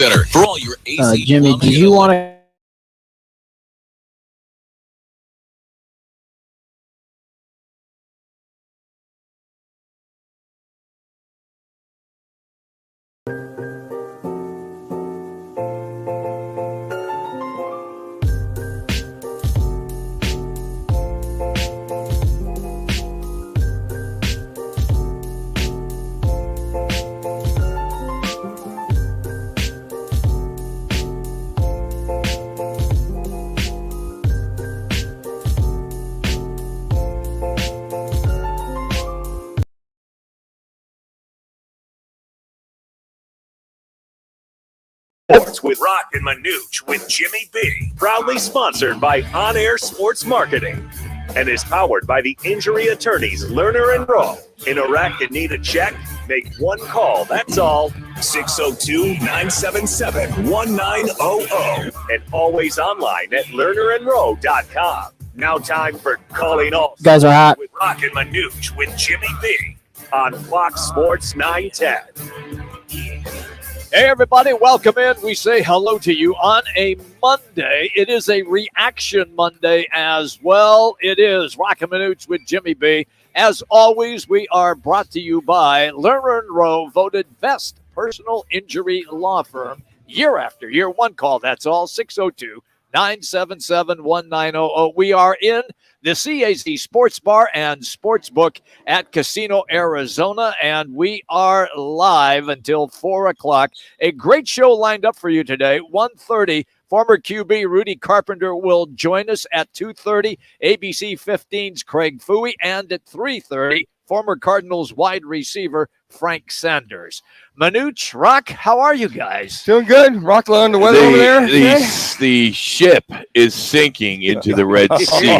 Center for all your AC. Jimmy, do you want to? Sports with Roc and Manuch with Jimmy B. Proudly sponsored by On Air Sports Marketing and is powered by the injury attorneys Lerner and Rowe. In Iraq and need a check? Make one call, that's all. 602-977-1900 and always online at lernerandrowe.com. Now time for Calling All Guys are hot. with Roc and Manuch with Jimmy B. on Fox Sports 910. Hey, everybody, welcome in. We say hello to you on a Monday. It is a reaction Monday as well. It is Roc and Manuch with Jimmy B. As always, we are brought to you by Lerner & Rowe, voted best personal injury law firm year after year. One call, that's all, 602-977-1900. We are in the CAZ Sports Bar and Sportsbook at Casino, Arizona, and we are live until 4 o'clock. A great show lined up for you today. 1:30, former QB Rudy Carpenter will join us at 2:30. ABC 15's Craig Fouie, and at 3:30, former Cardinals wide receiver Frank Sanders. Manuch, Roc, how are you guys? Doing good. Rock on the weather over there. The ship is sinking into the Red Sea.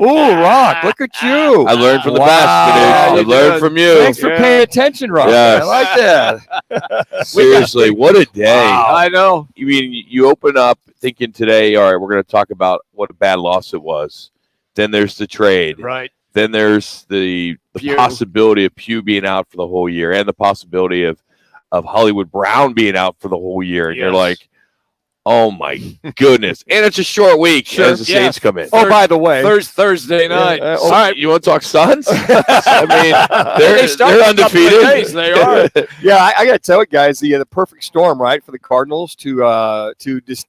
Ooh, Roc, look at you. I learned from the best. I learned from you. Thanks for paying attention, Roc. Yes. I like that. Seriously, what a day. Wow. I know. You mean you open up thinking today, all right, we're going to talk about what a bad loss it was. Then there's the trade. Right. Then there's the Pugh. possibility of Pugh being out for the whole year and the possibility of Hollywood Brown being out for the whole year. And you're like, oh, my goodness. And it's a short week as the Saints come in. Oh, by the way. Thursday night. All right, you want to talk Suns? I mean, they're undefeated. Days, they are. Yeah, I got to tell you guys, the perfect storm, right, for the Cardinals to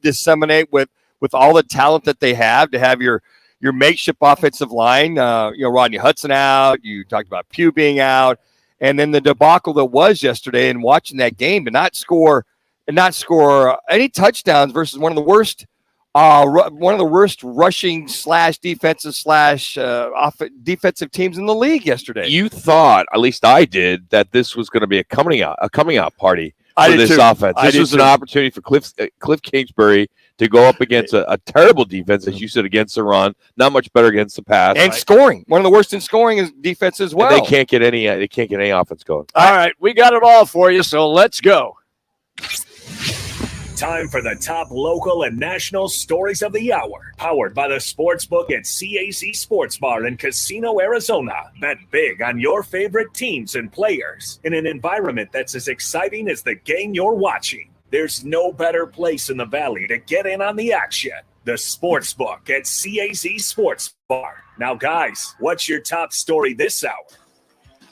disseminate with all the talent that they have, to have your makeshift offensive line. Rodney Hudson out. You talked about Pugh being out. And then the debacle that was yesterday, and watching that game to not score any touchdowns versus one of the worst rushing / defensive defensive teams in the league yesterday. You thought, at least I did, that this was going to be a coming out party for this offense. This was an opportunity for Cliff Kingsbury to go up against a terrible defense, as you said, against the run, not much better against the pass, and scoring. One of the worst in scoring is defense as well. And they can't get any offense going. All right, we got it all for you, so let's go. Time for the top local and national stories of the hour. Powered by the Sportsbook at CAZ Sports Bar in Casino, Arizona. Bet big on your favorite teams and players in an environment that's as exciting as the game you're watching. There's no better place in the Valley to get in on the action. The Sportsbook at CAZ Sports Bar. Now, guys, what's your top story this hour?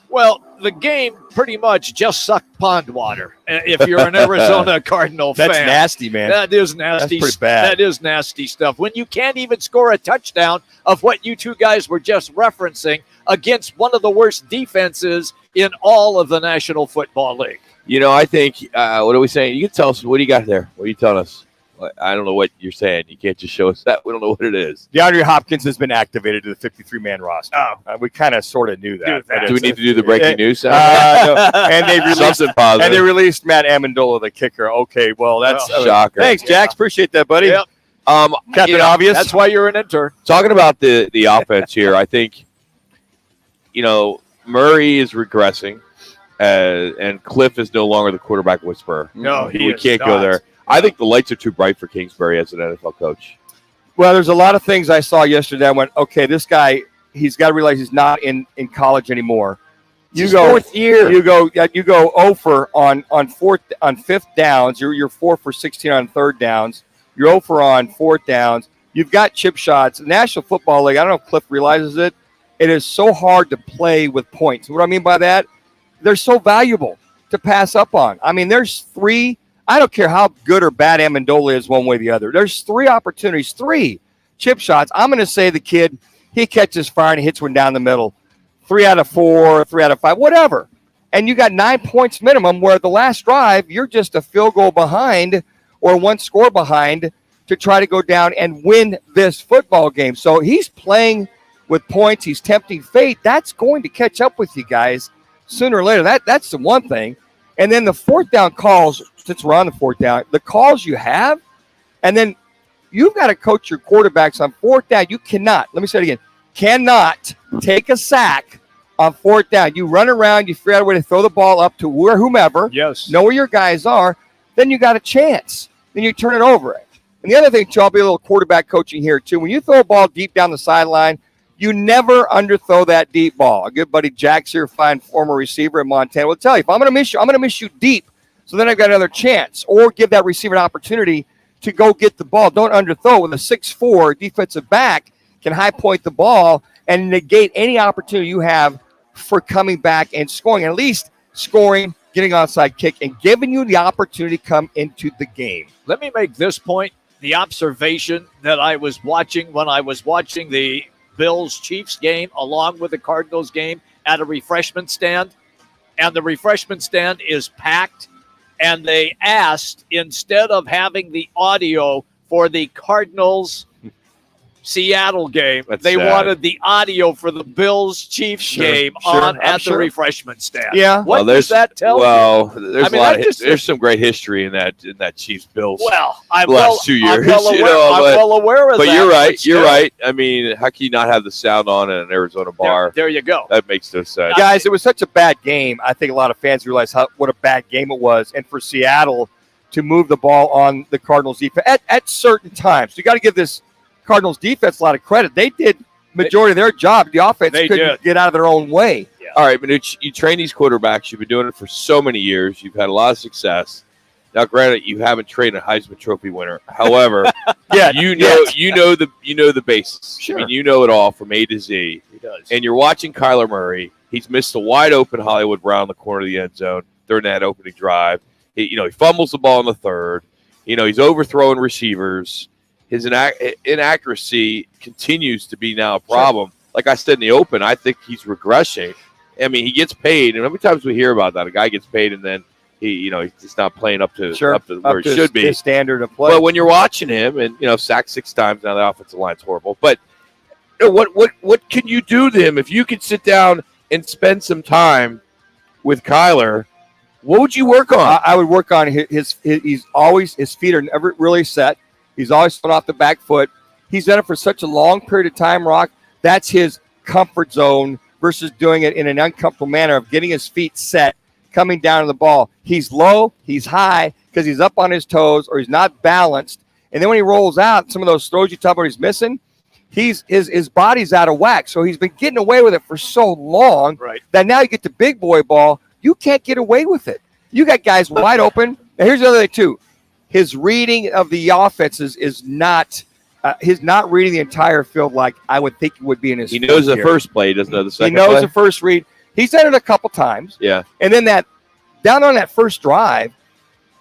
Well, the game pretty much just sucked pond water, if you're an Arizona Cardinal fan. That's nasty, man. That is nasty. That's pretty bad. That is nasty stuff. When you can't even score a touchdown of what you two guys were just referencing against one of the worst defenses in all of the National Football League. I think, what are we saying? You can tell us, what do you got there? What are you telling us? I don't know what you're saying. You can't just show us that. We don't know what it is. DeAndre Hopkins has been activated to the 53-man roster. We kind of sort of knew that. Do we need to do the breaking news? No. And they released something positive. And they released Matt Amendola, the kicker. Okay, well, that's shocker. Thanks, Jax. Appreciate that, buddy. Yep. Captain Obvious. That's why you're an intern. Talking about the offense here, I think, Murray is regressing, and Cliff is no longer the quarterback whisperer. No, we can't go there. I think the lights are too bright for Kingsbury as an NFL coach. Well, there's a lot of things I saw yesterday. I went, okay, this guy, he's got to realize he's not in college anymore. fourth year. You go 0 for on 5th downs. You're 4 for 16 on 3rd downs. You're 0 for on 4th downs. You've got chip shots. The National Football League, I don't know if Cliff realizes it. It is so hard to play with points. What I mean by that, they're so valuable to pass up on. I mean, there's 3. I don't care how good or bad Amendola is one way or the other. There's 3 opportunities, 3 chip shots. I'm going to say the kid, he catches fire and he hits one down the middle. 3 out of 4, 3 out of 5, whatever. And you got 9 points minimum, where the last drive, you're just a field goal behind or 1 score behind to try to go down and win this football game. So he's playing with points. He's tempting fate. That's going to catch up with you guys sooner or later. That's the one thing. And then the 4th down calls, since we're on the 4th down, the calls you have, and then you've got to coach your quarterbacks on 4th down. You cannot, let me say it again, cannot take a sack on 4th down. You run around, you figure out a way to throw the ball up to whomever, yes, know where your guys are, then you got a chance. Then you turn it over. And the other thing, too, I'll be a little quarterback coaching here, too. When you throw a ball deep down the sideline, you never underthrow that deep ball. A good buddy, Jack's here, fine former receiver in Montana, will tell you, if I'm going to miss you, I'm going to miss you deep, so then I've got another chance. Or give that receiver an opportunity to go get the ball. Don't underthrow. With a 6'4" defensive back can high point the ball and negate any opportunity you have for coming back and scoring. At least scoring, getting onside kick, and giving you the opportunity to come into the game. Let me make this point. The observation that I was watching when I was watching the Bills-Chiefs game along with the Cardinals game at a refreshment stand, and the refreshment stand is packed, and they asked, instead of having the audio for the Cardinals Seattle game, they wanted the audio for the Bills-Chiefs game on at the refreshment stand. Yeah. What does that tell you? Well, there's some great history in that Chiefs Bills. Well, I'm last 2 years. I'm well aware of that. But you're right. You're right. I mean, how can you not have the sound on in an Arizona bar? There you go. That makes no sense. Guys, it was such a bad game. I think a lot of fans realize what a bad game it was. And for Seattle to move the ball on the Cardinals defense at certain times. You got to give this Cardinals defense a lot of credit. They did majority of their job. The offense couldn't get out of their own way. Yeah. All right, Manuch, you train these quarterbacks. You've been doing it for so many years. You've had a lot of success. Now, granted, you haven't trained a Heisman Trophy winner. However, you know the basics. Sure. I mean, you know it all from A to Z. He does. And you're watching Kyler Murray. He's missed a wide open Hollywood Brown in the corner of the end zone during that opening drive. He fumbles the ball in the 3rd. He's overthrowing receivers. His inaccuracy continues to be now a problem. Sure. Like I said in the open, I think he's regressing. I mean, he gets paid, and how many times we hear about that? A guy gets paid, and then he's not playing up to where he should be. His standard of play. But when you're watching him, and sacked 6 times, now the offensive line's horrible. But what can you do to him if you could sit down and spend some time with Kyler? What would you work on? I would work on his feet are never really set. He's always thrown off the back foot. He's done it for such a long period of time, Rock. That's his comfort zone versus doing it in an uncomfortable manner of getting his feet set, coming down to the ball. He's low, he's high because he's up on his toes or he's not balanced. And then when he rolls out, some of those throws you talk about he's missing, his body's out of whack. So he's been getting away with it for so long that now you get the big boy ball, you can't get away with it. You got guys wide open. And here's the other thing, too. His reading of the offenses is not he's not reading the entire field like I would think he would be in his. He knows the first play, he doesn't know the second. He knows play. the first read. He's done it a couple times. Yeah. And then that down on that first drive,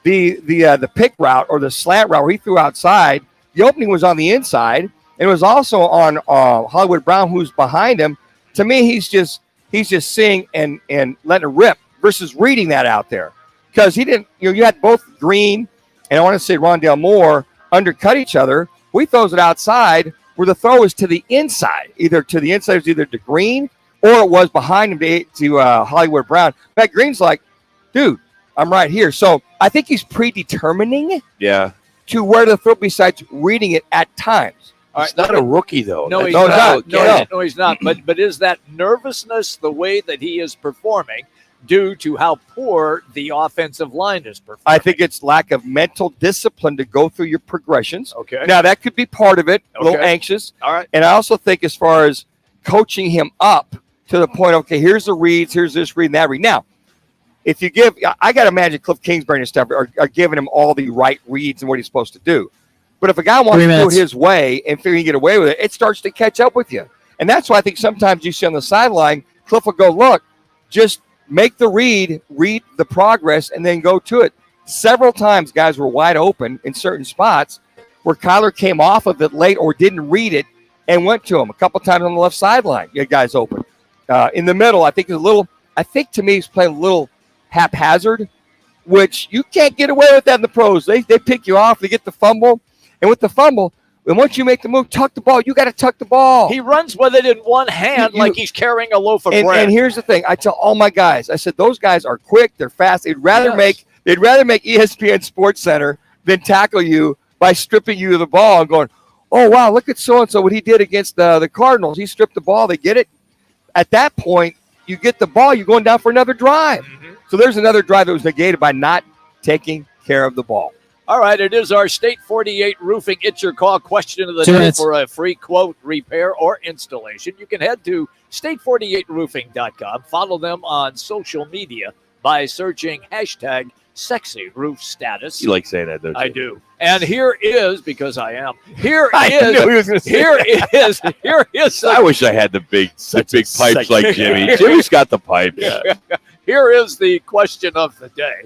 the pick route or the slant route where he threw outside, the opening was on the inside, and it was also on Hollywood Brown, who's behind him. To me, he's just seeing and letting it rip versus reading that out there. Because he didn't, you had both Green and I want to say Rondale Moore undercut each other. He throws it outside where the throw is to the inside. Either to the inside, it was either to Green or it was behind him to Hollywood Brown. Matt Green's like, dude, I'm right here. So I think he's predetermining to where to throw besides reading it at times. He's not a rookie, though. No, he's not. No, he's not. But is that nervousness the way that he is performing due to how poor the offensive line is performing? I think it's lack of mental discipline to go through your progressions. Okay. Now, that could be part of it, a little anxious. All right. And I also think as far as coaching him up to the point, okay, here's the reads, here's this read and that read. Now, if you give, I got to imagine Cliff Kingsbury and stuff are giving him all the right reads and what he's supposed to do. But if a guy wants to do it his way and figure he can get away with it, it starts to catch up with you. And that's why I think sometimes you see on the sideline, Cliff will go, look, just make the read the progress, and then go to it. Several times guys were wide open in certain spots where Kyler came off of it late or didn't read it and went to him. A couple times on the left sideline, you had guys open. In the middle, I think to me he's playing a little haphazard, which you can't get away with that in the pros. They pick you off, they get the fumble. And with the fumble, and once you make the move, tuck the ball. You got to tuck the ball. He runs with it in one hand like he's carrying a loaf of bread. And here's the thing. I tell all my guys, I said, those guys are quick. They're fast. They'd rather make ESPN Sports Center than tackle you by stripping you of the ball and going, oh, wow, look at so-and-so, what he did against the Cardinals. He stripped the ball. They get it. At that point, you get the ball. You're going down for another drive. Mm-hmm. So there's another drive that was negated by not taking care of the ball. All right, it is our State 48 Roofing It's Your Call question of the day for a free quote, repair, or installation. You can head to state48roofing.com. Follow them on social media by searching hashtag sexy roof status. You like saying that, don't you? I do. And here is, because I am, here I wish I had the big pipes like Jimmy. Jimmy's got the pipes. Yeah. Here is the question of the day.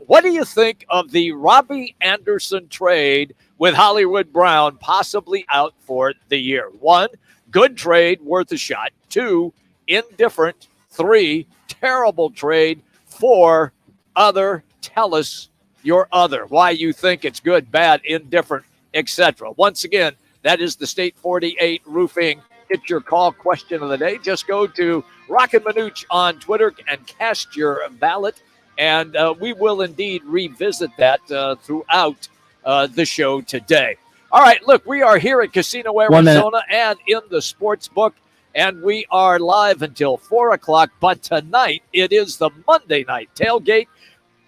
What do you think of the Robbie Anderson trade with Hollywood Brown possibly out for the year? 1, good trade, worth a shot. 2, indifferent. 3, terrible trade. 4, other. Tell us your other. Why you think it's good, bad, indifferent, etc. Once again, that is the State 48 Roofing It's Your Call question of the day. Just go to Roc and Manuch on Twitter and cast your ballot. And we will indeed revisit that throughout the show today. All right, look, we are here at Casino Arizona and in the sports book, and we are live until 4 o'clock. But tonight, it is the Monday night tailgate.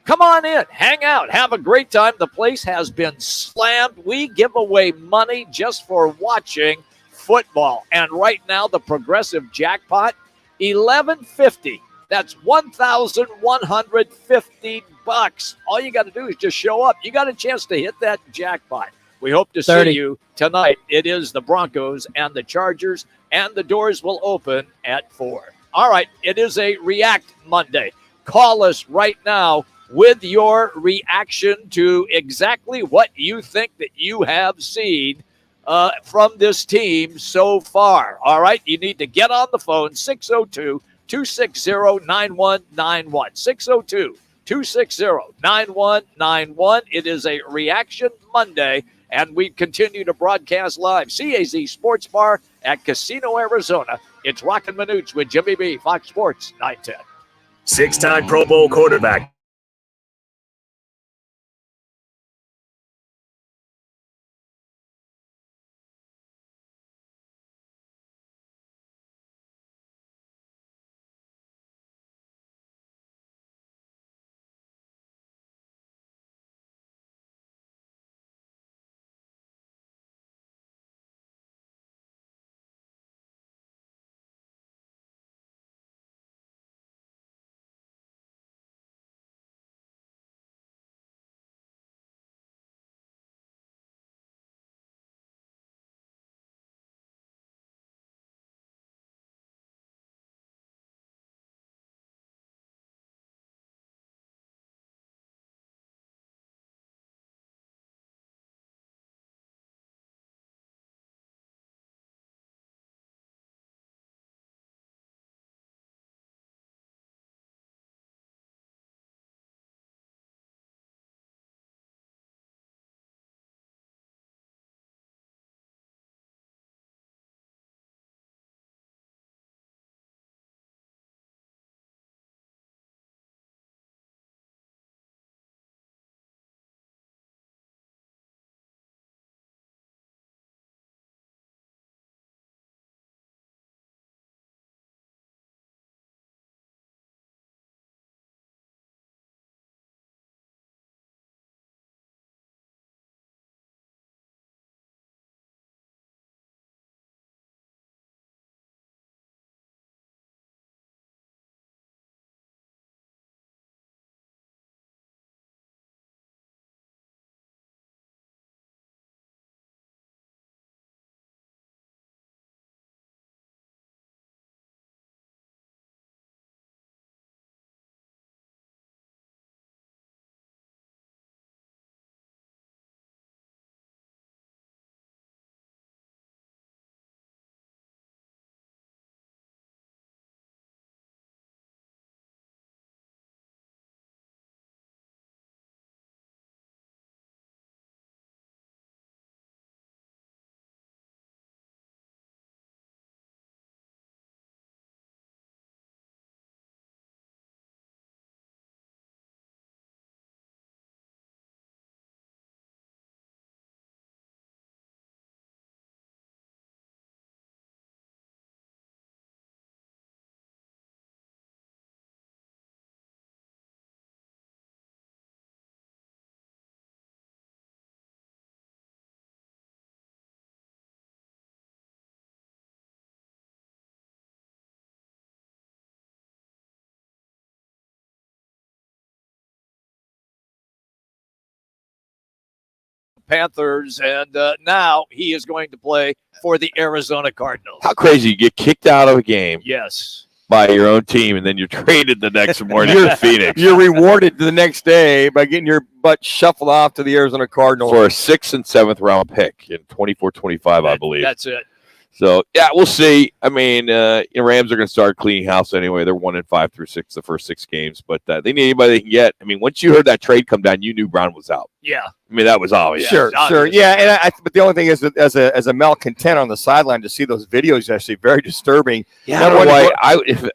Come on in, hang out, have a great time. The place has been slammed. We give away money just for watching football. And right now, the progressive jackpot, $11.50. That's $1,150. All you got to do is just show up. You got a chance to hit that jackpot. We hope to see you tonight. It is the Broncos and the Chargers, and the doors will open at 4. All right, it is a React Monday. Call us right now with your reaction to exactly what you think that you have seen from this team so far. All right, you need to get on the phone, 602-260-9191. 602-260-9191. It is a Reaction Monday, and we continue to broadcast live. CAZ Sports Bar at Casino, Arizona. It's Roc and Manuch with Jimmy B, Fox Sports 910. 6-time Pro Bowl quarterback Panthers, and now he is going to play for the Arizona Cardinals. How crazy, you get kicked out of a game. Yes. By your own team, and then you're traded the next morning to Phoenix. You're rewarded the next day by getting your butt shuffled off to the Arizona Cardinals. For a 6th and 7th round pick in 24-25, I believe. That's it. So, yeah, we'll see. I mean, Rams are going to start cleaning house anyway. They're 1-5 through 6 the first 6 games, but they need anybody they can get. I mean, once you heard that trade come down, you knew Brown was out. Yeah. I mean, that was obvious. Sure. Yeah, and but the only thing is that as a malcontent on the sideline, to see those videos is actually very disturbing. Yeah, I don't know why.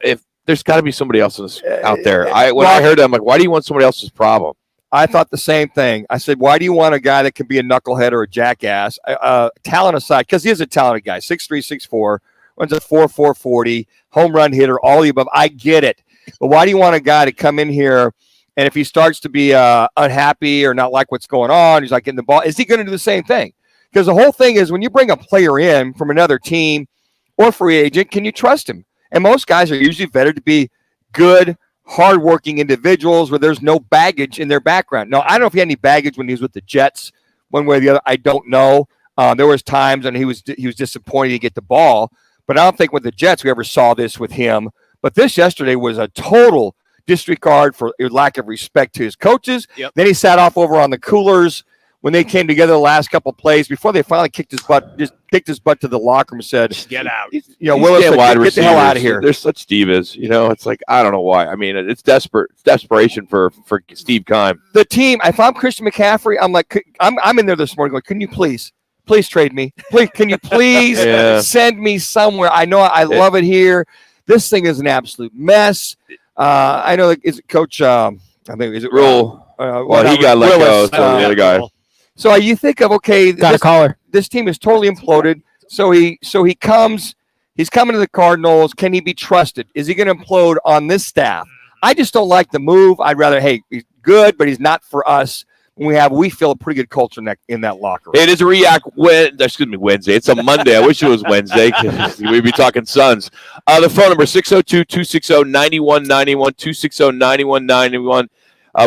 If there's got to be somebody else out there. When I heard that, I'm like, why do you want somebody else's problem? I thought the same thing. I said, why do you want a guy that can be a knucklehead or a jackass? Talent aside, because he is a talented guy, 6'3", 6'4", runs a 4.4 40, home run hitter, all the above. I get it. But why do you want a guy to come in here, and if he starts to be unhappy or not like what's going on, he's not getting the ball, is he going to do the same thing? Because the whole thing is when you bring a player in from another team or free agent, can you trust him? And most guys are usually vetted to be good, hardworking individuals where there's no baggage in their background. Now, I don't know if he had any baggage when he was with the Jets, one way or the other. I don't know. There was times when he was disappointed to get the ball, but I don't think with the Jets we ever saw this with him. But this yesterday was a total disregard for lack of respect to his coaches. Yep. Then he sat off over on the coolers when they came together the last couple of plays before they finally kicked his butt to the locker room and said, "Get out." Willis said, get the hell out of here. They're such divas. It's like, I don't know why. I mean, it's desperation for Steve Keim. The team, if I'm Christian McCaffrey, I'm like, I'm in there this morning going, can you please trade me? Please, can you please send me somewhere? I know I love it here. This thing is an absolute mess. I know, is it Coach? I think is it Rule? He got let go. So the other guy. So you think of this team is totally imploded. So he comes. He's coming to the Cardinals. Can he be trusted? Is he going to implode on this staff? I just don't like the move. I'd rather, he's good, but he's not for us. We feel a pretty good culture in that locker room. It is a Wednesday. It's a Monday. I wish it was Wednesday. We'd be talking Suns. The phone number 602-260-9191, 260-9191.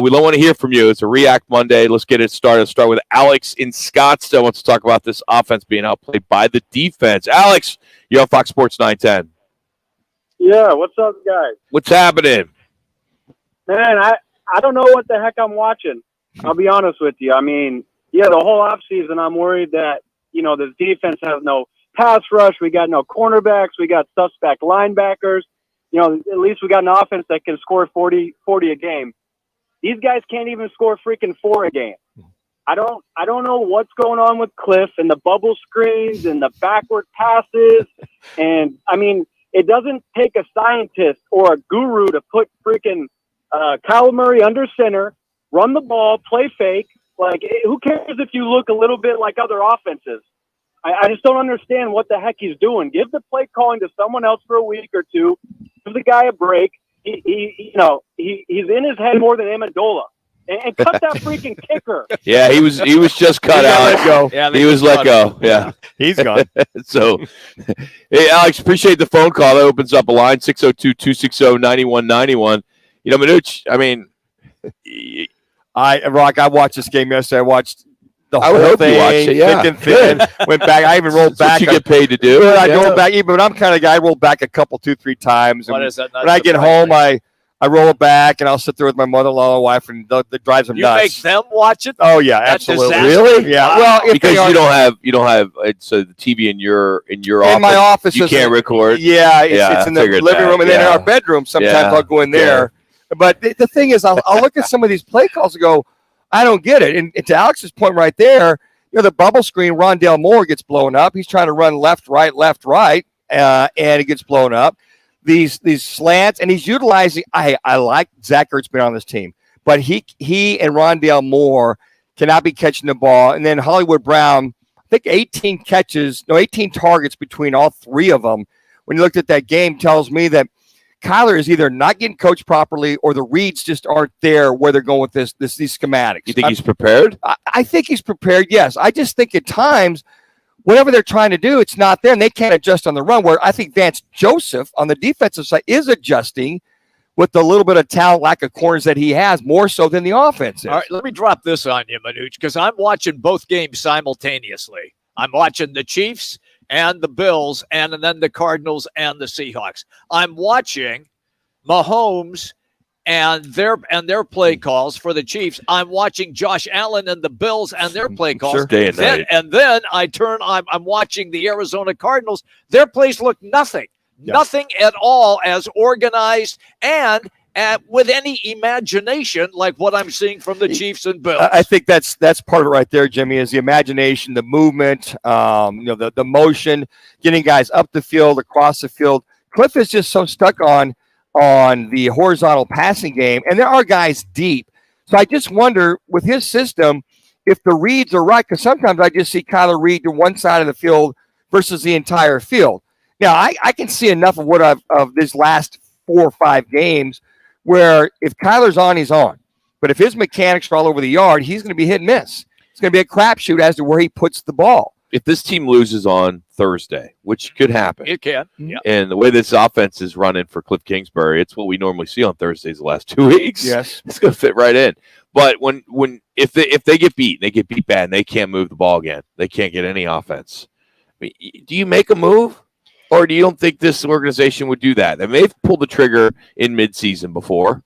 We don't want to hear from you. It's a React Monday. Let's get it started. Let's start with Alex in Scottsdale. Wants to talk about this offense being outplayed by the defense. Alex, you're on Fox Sports 910. Yeah, what's up, guys? What's happening? Man, I don't know what the heck I'm watching. I'll be honest with you. I mean, the whole offseason I'm worried that, the defense has no pass rush. We got no cornerbacks. We got suspect linebackers. At least we got an offense that can score 40 a game. These guys can't even score freaking 4 a game. I don't know what's going on with Cliff and the bubble screens and the backward passes. And I mean, it doesn't take a scientist or a guru to put freaking Kyler Murray under center, run the ball, play fake. Like, who cares if you look a little bit like other offenses? I just don't understand what the heck he's doing. Give the play calling to someone else for a week or two. Give the guy a break. He's in his head more than Amendola. And cut that freaking kicker. Yeah, he was just cut out. Let go. Yeah, he was let go. Yeah, he's gone. So, hey, Alex, appreciate the phone call. That opens up a line, 602-260-9191. Manuch, I mean, Rock, I watched this game yesterday. I watched the whole thing. You watched it, yeah. Thin. Went back. I even rolled back. What you get paid to do. I rolled back. But I'm kind of guy. I roll back a couple, 2-3 times. What is that? When I get home, I roll it back, and I'll sit there with my mother-in-law and wife, and that drives them nuts. You make them watch it? Oh yeah, That's absolutely. Really? Yeah. Well, because you don't have it's the TV in your office. In my office, you can't record. Yeah, it's in the living room, and then in our bedroom. Sometimes I'll go in there. But the thing is, I'll look at some of these play calls and go, I don't get it. And to Alex's point right there, the bubble screen, Rondale Moore gets blown up. He's trying to run left, right, and it gets blown up. These slants, and he's utilizing. I like Zach Ertz being on this team, but he and Rondale Moore cannot be catching the ball. And then Hollywood Brown, I think 18 targets between all three of them. When you looked at that game, tells me that Kyler is either not getting coached properly or the reads just aren't there where they're going with these schematics. You think he's prepared? I think he's prepared, yes. I just think at times, whatever they're trying to do, it's not there, and they can't adjust on the run, where I think Vance Joseph on the defensive side is adjusting with the little bit of talent, lack of corners that he has, more so than the offense is. All right, let me drop this on you, Manuch, because I'm watching both games simultaneously. I'm watching the Chiefs and the Bills, and then the Cardinals and the Seahawks. I'm watching Mahomes and their play calls for the Chiefs. I'm watching Josh Allen and the Bills and their play calls. Sure. Day and night. And then I'm watching the Arizona Cardinals. Their plays look nothing at all as organized and with any imagination like what I'm seeing from the Chiefs and Bills. I think that's part of it right there, Jimmy, is the imagination, the movement, the motion, getting guys up the field, across the field. Cliff is just so stuck on the horizontal passing game, and there are guys deep. So I just wonder, with his system, if the reads are right, because sometimes I just see Kyler Reed to one side of the field versus the entire field. Now, I can see enough of of this last 4 or 5 games where if Kyler's on, he's on. But if his mechanics are all over the yard, he's going to be hit and miss. It's going to be a crapshoot as to where he puts the ball. If this team loses on Thursday, which could happen, It can. Yeah. and the way this offense is running for Cliff Kingsbury, it's what we normally see on Thursdays the last 2 weeks. Yes. It's going to fit right in. But if they get beat, and they get beat bad, and they can't move the ball again, they can't get any offense. I mean, do you make a move, or do you don't think this organization would do that? I mean, they've pulled the trigger in midseason before.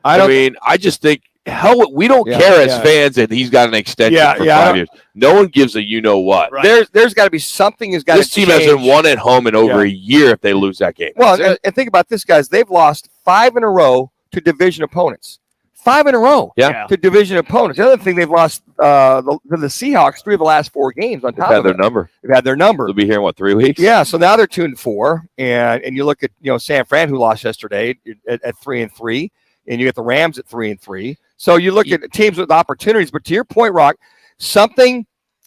I just think, hell, we don't care as fans that he's got an extension for 5 years. No one gives a what. Right. There's got to be something has got to change. This team hasn't won at home in over a year if they lose that game. Well, and think about this, guys. They've lost 5 in a row to division opponents. 5 in a row to division opponents. The other thing, they've lost the Seahawks 3 of the last 4 games on top of their number. They've had their number. They'll be here in, 3 weeks? Yeah, so now they're 2-4. And you look at San Fran, who lost yesterday at 3-3. And you get the Rams at 3-3. So you look at teams with opportunities. But to your point, Rock, something,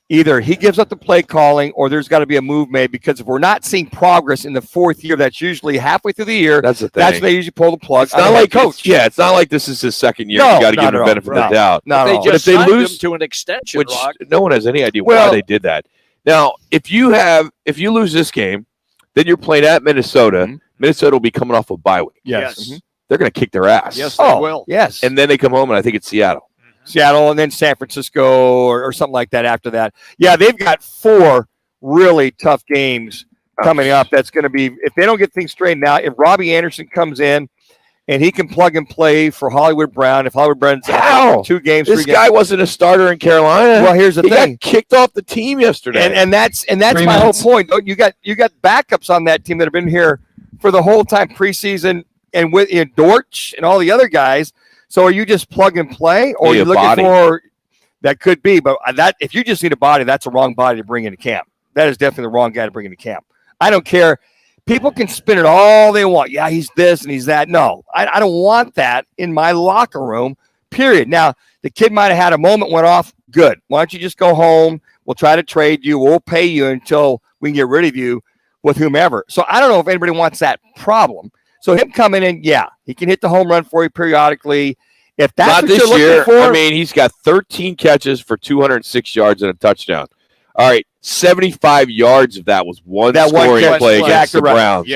either he gives up the play calling or there's got to be a move made, because if we're not seeing progress in the 4th year, that's usually halfway through the year. That's the thing. That's when they usually pull the plug. It's not like coach. It's not like this is his 2nd year. You got to give him the benefit of the doubt. But if they lose to an extension, which Rock, no one has any idea why they did that. Now, if you lose this game, then you're playing at Minnesota. Mm-hmm. Minnesota will be coming off a bye week. Yes. Mm-hmm. They're going to kick their ass. Yes, they will. Yes. And then they come home, and I think it's Seattle. Seattle, and then San Francisco or something like that after that. Yeah, they've got 4 really tough games coming up. That's going to be, if they don't get things straightened out, if Robbie Anderson comes in and he can plug and play for Hollywood Brown, if Hollywood Brown's 2 games. This guy wasn't a starter in Carolina. Well, here's the thing. He got kicked off the team yesterday. And that's my whole point. You got backups on that team that have been here for the whole time preseason, and with Dortch and all the other guys. So are you just plug and play, or are you looking for that? Could be, but that if you just need a body, that's the wrong body to bring into camp. That is definitely the wrong guy to bring into camp. I don't care. People can spin it all they want. Yeah, he's this and he's that. No, I don't want that in my locker room, period. Now, the kid might have had a moment, went off. Good. Why don't you just go home? We'll try to trade you. We'll pay you until we can get rid of you with whomever. So I don't know if anybody wants that problem. So him coming in, he can hit the home run for you periodically. If that's not what this you're year, looking for, I mean, he's got 13 catches for 206 yards and a touchdown. All right, 75 yards of that was one scoring play against the Browns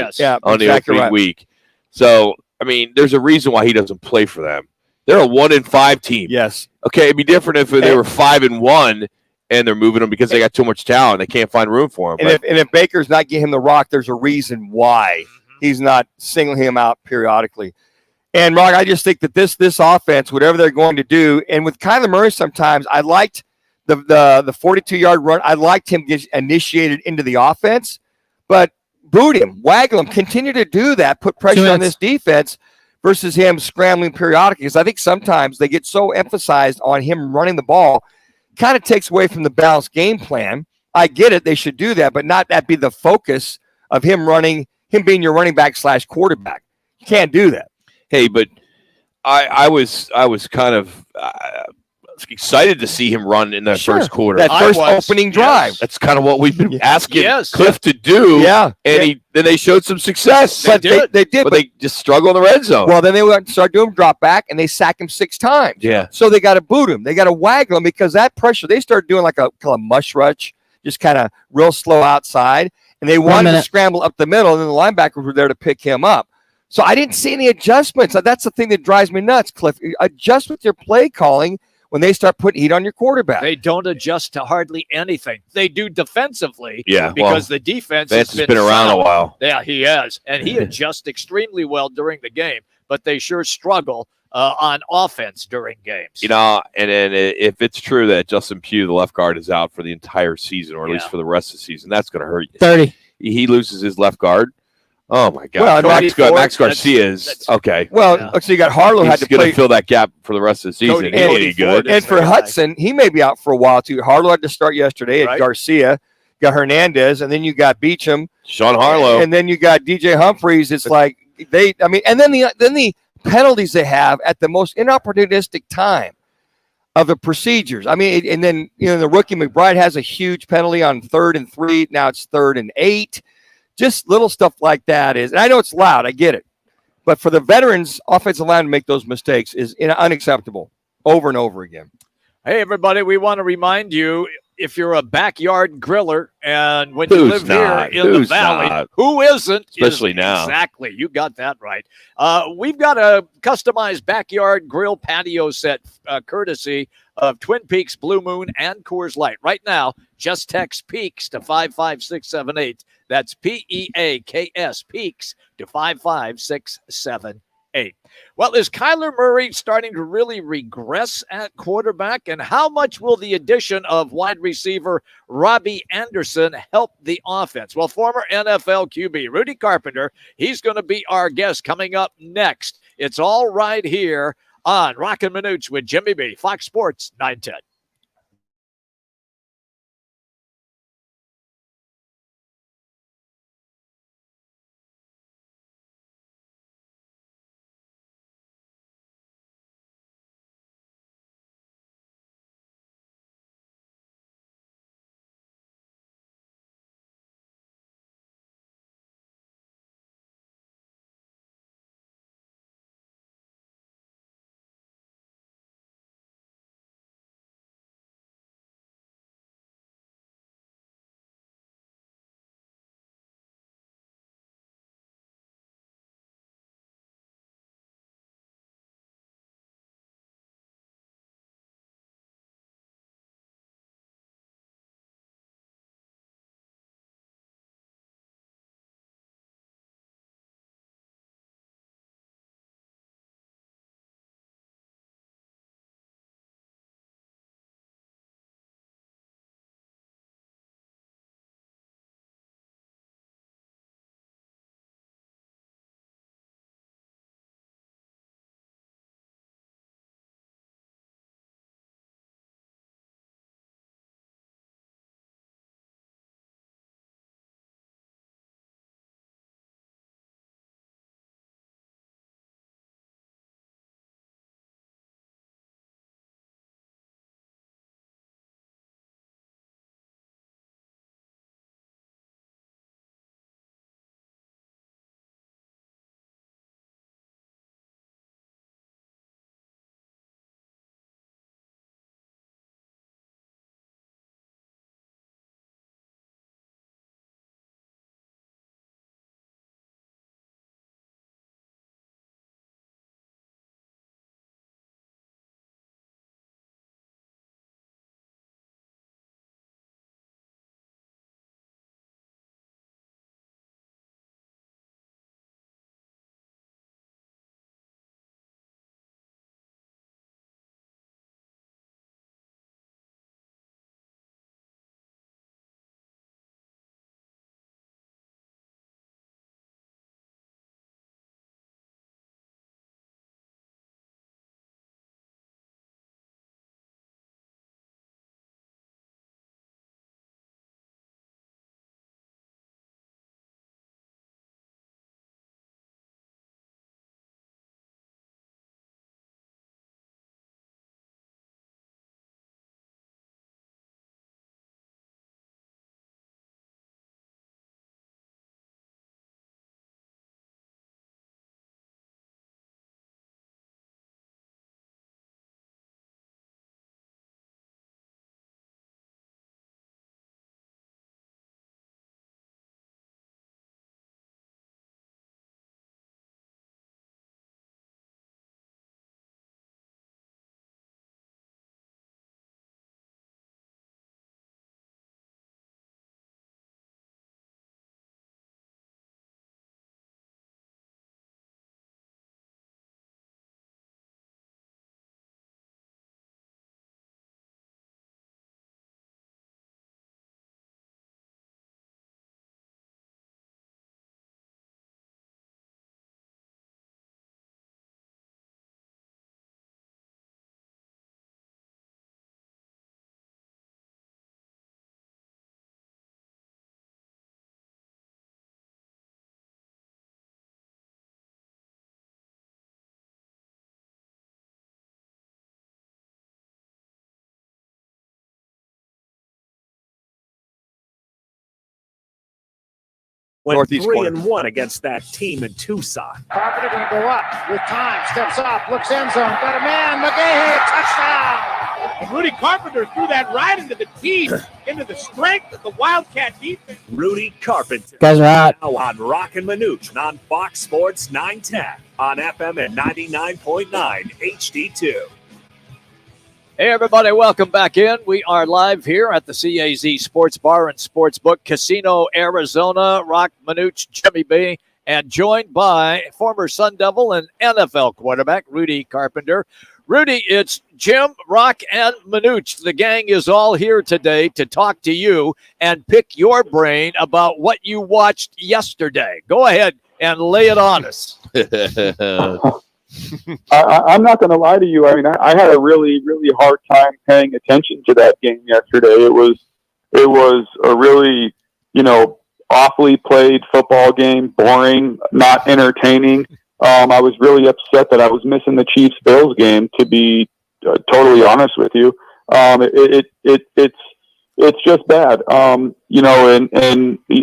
on the opening week. So, I mean, there's a reason why he doesn't play for them. They're a 1-5 team. Yes. Okay, it'd be different if they were 5-1 and they're moving him because they got too much talent. They can't find room for him. And if Baker's not getting him the rock, there's a reason why he's not singling him out periodically. And, Rock, I just think that this offense, whatever they're going to do, and with Kyler Murray sometimes, I liked the 42-yard run. I liked him get initiated into the offense, but boot him, waggle him, continue to do that, put pressure on this defense versus him scrambling periodically. Because I think sometimes they get so emphasized on him running the ball, kind of takes away from the balanced game plan. I get it. They should do that, but not that be the focus of him being your running back / quarterback. You can't do that. Hey, but I was kind of excited to see him run in that first quarter. That first opening drive. That's kind of what we've been asking Cliff to do. Yeah. And then they showed some success. They did. But they just struggle in the red zone. Well, then they went and started doing drop back, and they sack him 6 times. Yeah. So they got to boot him. They got to waggle him because that pressure, they started doing like a kind of mush rush, just kind of real slow outside. And they wanted to scramble up the middle, and then the linebackers were there to pick him up. So I didn't see any adjustments. That's the thing that drives me nuts, Cliff. Adjust with your play calling when they start putting heat on your quarterback. They don't adjust to hardly anything. They do defensively, Yeah, because the defense Vance has been around sound. a while. Yeah, he has, and he adjusts extremely well during the game. But they sure struggle on offense during games. You know, and then if it's true that Justin Pugh, the left guard, is out for the entire season, or at least for the rest of the season, that's going to hurt you. 30. He loses his left guard. Oh my God! Well, Max Garcia is okay. Well, so you got Harlow had to going play to fill that gap for the rest of the season. He ain't any good. And for Hudson, he may be out for a while too. Harlow had to start yesterday. At Garcia, got Hernandez, and then you got Beecham, Sean Harlow, and then you got DJ Humphreys. It's like and then the penalties they have at the most inopportunistic time of the procedures. I mean, and then the rookie McBride has a huge penalty on 3rd and 3. Now it's 3rd and 8. Just little stuff like that and I know it's loud. I get it. But for the veterans offensive line to make those mistakes is unacceptable over and over again. Hey, everybody, we want to remind you, if you're a backyard griller and when you live here in the valley, who isn't? Especially now. Exactly. You got that right. We've got a customized backyard grill patio set courtesy of Twin Peaks, Blue Moon, and Coors Light. Right now, just text PEAKS to 55678. That's PEAKS, PEAKS, to 55678. Well, is Kyler Murray starting to really regress at quarterback? And how much will the addition of wide receiver Robbie Anderson help the offense? Well, former NFL QB Rudy Carpenter, he's going to be our guest coming up next. It's all right here on Roc and Manuch with Jimmy B, Fox Sports 910. Went Northeast 3-1 against that team in Tucson. Carpenter going to go up with time, steps up, looks end zone, got a man, McGahey, touchdown! And Rudy Carpenter threw that right into the teeth, into the strength of the Wildcat defense. Rudy Carpenter. Guys are hot. Now on Roc and Manuch on Fox Sports 910 on FM at 99.9 HD2. Hey, everybody, welcome back in. We are live here at the CAZ Sports Bar and Sportsbook, Casino, Arizona. Roc, Manuch, Jimmy B, and joined by former Sun Devil and NFL quarterback Rudy Carpenter. Rudy, it's Jim, Roc, and Manuch. The gang is all here today to talk to you and pick your brain about what you watched yesterday. Go ahead and lay it on us. I'm not going to lie to you. I mean, I had a really, really hard time paying attention to that game yesterday. It was a really, awfully played football game, boring, not entertaining. I was really upset that I was missing the Chiefs-Bills game, to be totally honest with you. It's just bad. And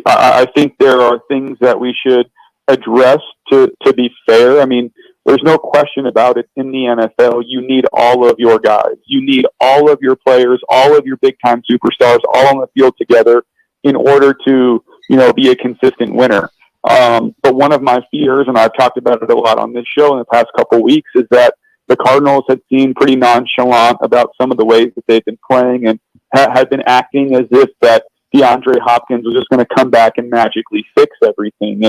I think there are things that we should address to be fair. I mean, there's no question about it. In the NFL, you need all of your guys. You need all of your players, all of your big-time superstars, all on the field together in order to, be a consistent winner. But one of my fears, and I've talked about it a lot on this show in the past couple of weeks, is that the Cardinals had seemed pretty nonchalant about some of the ways that they've been playing and had been acting as if that DeAndre Hopkins was just going to come back and magically fix everything.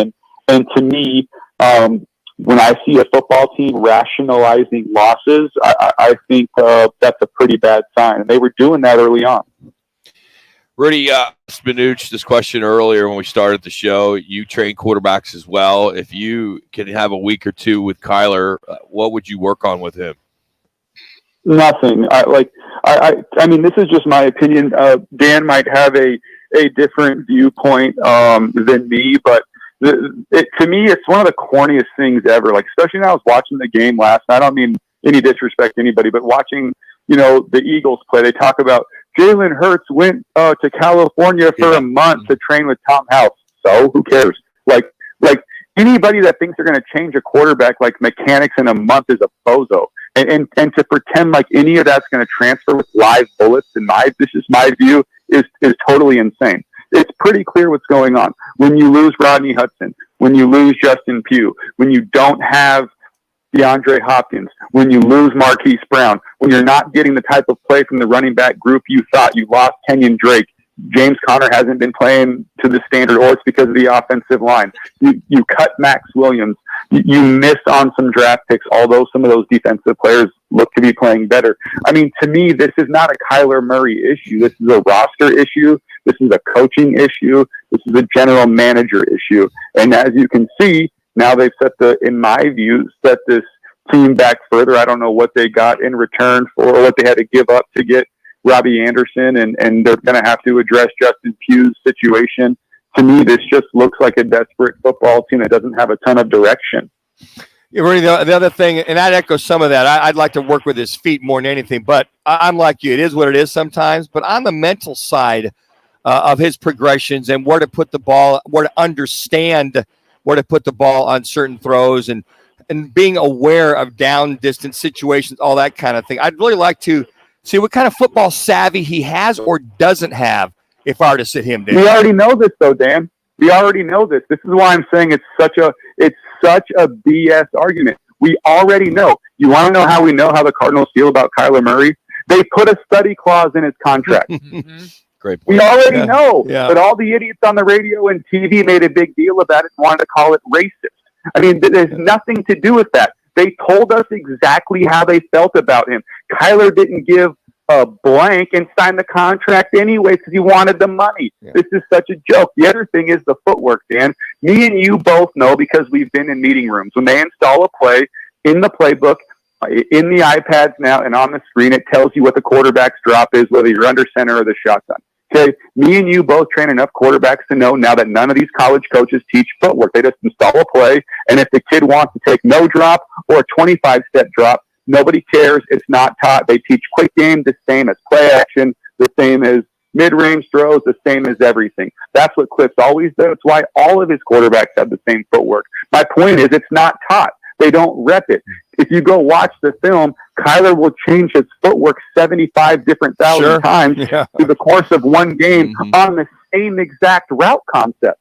And to me, when I see a football team rationalizing losses, I think that's a pretty bad sign. And they were doing that early on. Rudy, Manuch, this question earlier when we started the show. You train quarterbacks as well. If you can have a week or two with Kyler, what would you work on with him? Nothing. I mean, this is just my opinion. Dan might have a different viewpoint than me, but to me, it's one of the corniest things ever. Like, especially when I was watching the game last night. I don't mean any disrespect to anybody, but watching, the Eagles play, they talk about Jalen Hurts went to California for a month to train with Tom House. So who cares? Like anybody that thinks they're going to change a quarterback like mechanics in a month is a bozo. And to pretend like any of that's going to transfer with live bullets, this is my view, is totally insane. It's pretty clear what's going on. When you lose Rodney Hudson, when you lose Justin Pugh, when you don't have DeAndre Hopkins, when you lose Marquise Brown, when you're not getting the type of play from the running back group you thought, you lost Kenyon Drake, James Conner hasn't been playing to the standard, or it's because of the offensive line. You cut Max Williams. You miss on some draft picks, although some of those defensive players look to be playing better. I mean, to me, this is not a Kyler Murray issue. This is a roster issue. This is a coaching issue. This is a general manager issue. And as you can see, now they've in my view, set this team back further. I don't know what they got in return for, or what they had to give up to get Robbie Anderson, and they're going to have to address Justin Pugh's situation. To me, this just looks like a desperate football team that doesn't have a ton of direction. Yeah, really, the other thing, and I'd echo some of that, I'd like to work with his feet more than anything, but I'm like you. It is what it is sometimes. But on the mental side of his progressions and where to put the ball, where to understand where to put the ball on certain throws and being aware of down distance situations, all that kind of thing. I'd really like to see what kind of football savvy he has or doesn't have if I were to sit him down. We already know this, though, Dan. We already know this. This is why I'm saying it's such a BS argument. We already know. You want to know how we know how the Cardinals feel about Kyler Murray? They put a study clause in his contract. Great point. We already know, yeah. But all the idiots on the radio and TV made a big deal about it and wanted to call it racist. I mean, there's nothing to do with that. They told us exactly how they felt about him. Kyler didn't give a blank and sign the contract anyway because he wanted the money. Yeah. This is such a joke. The other thing is the footwork, Dan. Me and you both know, because we've been in meeting rooms, when they install a play in the playbook, in the iPads now and on the screen, it tells you what the quarterback's drop is, whether you're under center or the shotgun. Okay, me and you both train enough quarterbacks to know now that none of these college coaches teach footwork. They just install a play, and if the kid wants to take no drop or a 25-step drop, nobody cares. It's not taught. They teach quick game the same as play action, the same as mid-range throws, the same as everything. That's what Cliff's always done. It's why all of his quarterbacks have the same footwork. My point is, it's not taught. They don't rep it. If you go watch the film, Kyler will change his footwork 75 different thousand times through the course of one game on the same exact route concept.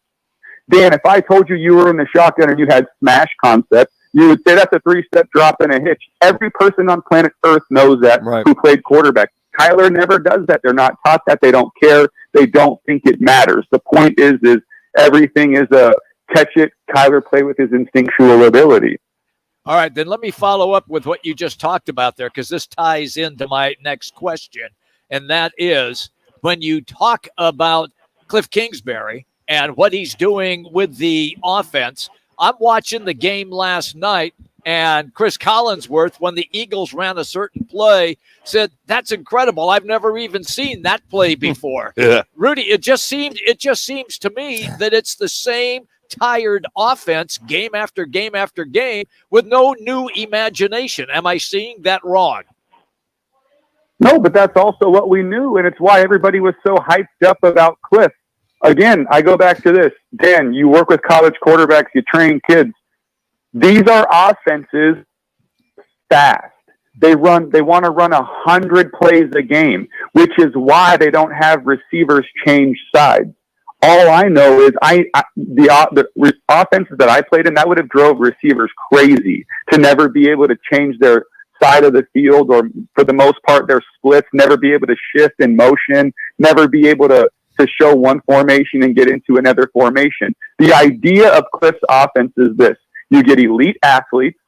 Dan, if I told you were in the shotgun and you had smash concept, you would say that's a 3-step drop and a hitch. Every person on planet Earth knows that who played quarterback. Kyler never does that. They're not taught that. They don't care. They don't think it matters. The point is everything is a catch it, Kyler play with his instinctual ability. All right, then let me follow up with what you just talked about there, because this ties into my next question, and that is when you talk about Cliff Kingsbury and what he's doing with the offense. I'm watching the game last night, and Chris Collinsworth, when the Eagles ran a certain play, said, "That's incredible. I've never even seen that play before." Rudy, it just seems to me that it's the same tired offense game after game after game with no new imagination. Am I seeing that wrong? No, but that's also what we knew, and it's why everybody was so hyped up about Cliff. Again, I go back to this. Dan, you work with college quarterbacks, you train kids. These are offenses fast. They want to run 100 plays a game, which is why they don't have receivers change sides. All I know is the offenses that I played in, that would have drove receivers crazy to never be able to change their side of the field, or for the most part, their splits, never be able to shift in motion, never be able to show one formation and get into another formation. The idea of Cliff's offense is this. You get elite athletes,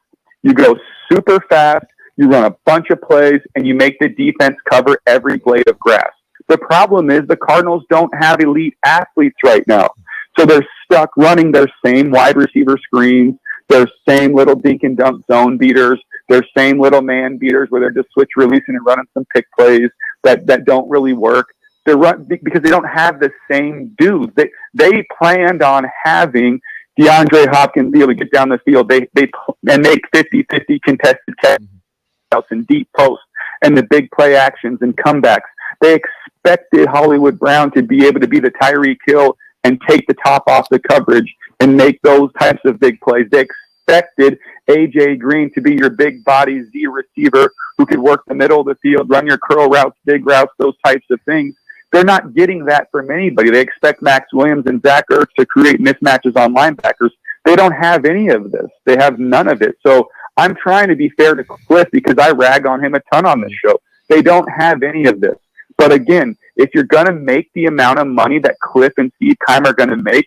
you go super fast, you run a bunch of plays, and you make the defense cover every blade of grass. The problem is the Cardinals don't have elite athletes right now. So they're stuck running their same wide receiver screens, their same little dink and dunk zone beaters, their same little man beaters where they're just switch releasing and running some pick plays that don't really work. They run because they don't have the same dudes. They planned on having DeAndre Hopkins be able to get down the field. They and make 50-50 contested catchouts and deep posts and the big play actions and comebacks. They expected Hollywood Brown to be able to be the Tyreek Hill and take the top off the coverage and make those types of big plays. They expected A.J. Green to be your big body Z receiver who could work the middle of the field, run your curl routes, big routes, those types of things. They're not getting that from anybody. They expect Max Williams and Zach Ertz to create mismatches on linebackers. They don't have any of this. They have none of it. So I'm trying to be fair to Cliff because I rag on him a ton on this show. They don't have any of this. But again, if you're going to make the amount of money that Cliff and Steve Keim are going to make,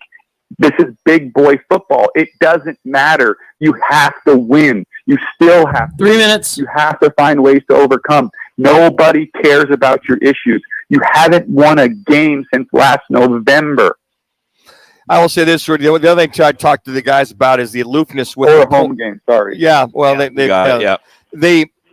this is big boy football. It doesn't matter. You have to win. You still have to. 3 minutes. You have to find ways to overcome. Nobody cares about your issues. You haven't won a game since last November. I will say this, Rudy. The other thing I talked to the guys about is the aloofness with the home game. Sorry. Yeah. Well,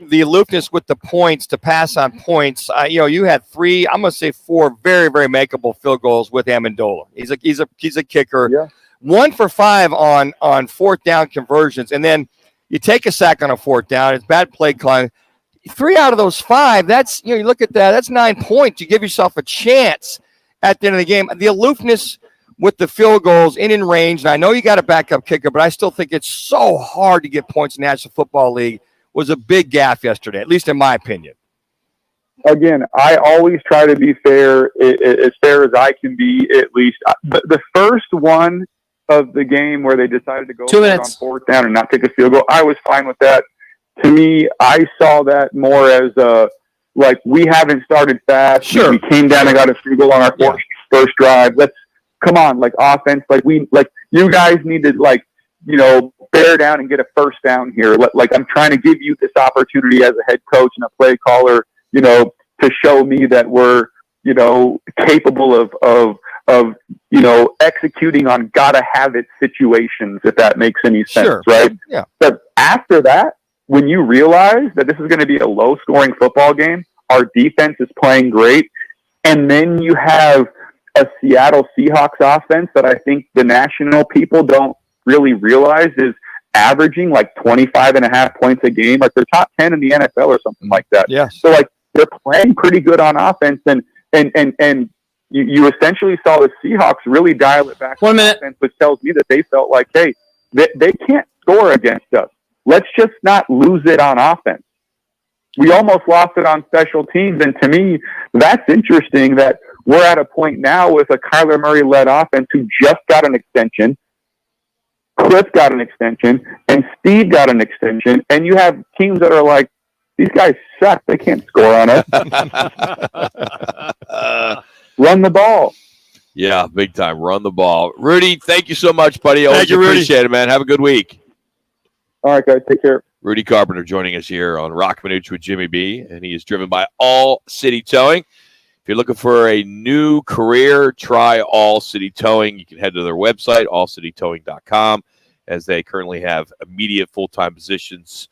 the aloofness with the points to pass on points. You had 3. I'm going to say 4 very, very makeable field goals with Amendola. He's a kicker. Yeah. 1 for 5 on fourth down conversions, and then you take a sack on a fourth down. It's bad play calling. 3 out of those 5. That's you look at that. That's 9 points. You give yourself a chance at the end of the game. The aloofness with the field goals in range. And I know you got a backup kicker, but I still think it's so hard to get points in the National Football League. Was a big gaffe yesterday, at least in my opinion. Again, I always try to be fair as I can be, at least. The first one of the game where they decided to go 2 minutes on fourth down and not take a field goal, I was fine with that. To me, I saw that more as we haven't started fast. Sure. We came down and got a field goal on our first drive. Let's come on, offense. You guys need to bear down and get a first down here. I'm trying to give you this opportunity as a head coach and a play caller, to show me that we're, capable of executing on gotta have it situations, if that makes any sense, sure. Right? Yeah. But after that, when you realize that this is going to be a low-scoring football game, our defense is playing great, and then you have a Seattle Seahawks offense that I think the national people don't really realize is averaging 25.5 points a game. They're top 10 in the NFL or something like that. Yes. So they're playing pretty good on offense. And And you essentially saw the Seahawks really dial it back. 1 minute. Offense, which tells me that they felt like, hey, they can't score against us. Let's just not lose it on offense. We almost lost it on special teams. And to me, that's interesting that we're at a point now with a Kyler Murray-led offense who just got an extension. Cliff got an extension, and Steve got an extension. And you have teams that are like, these guys suck. They can't score on us. Run the ball. Yeah, big time. Run the ball. Rudy, thank you so much, buddy. Always Thank you, Rudy. appreciate it, man. Have a good week. All right, guys. Take care. Rudy Carpenter joining us here on Roc and Manuch with Jimmy B, and he is driven by All City Towing. If you're looking for a new career, try All City Towing. You can head to their website, allcitytowing.com, as they currently have immediate full-time positions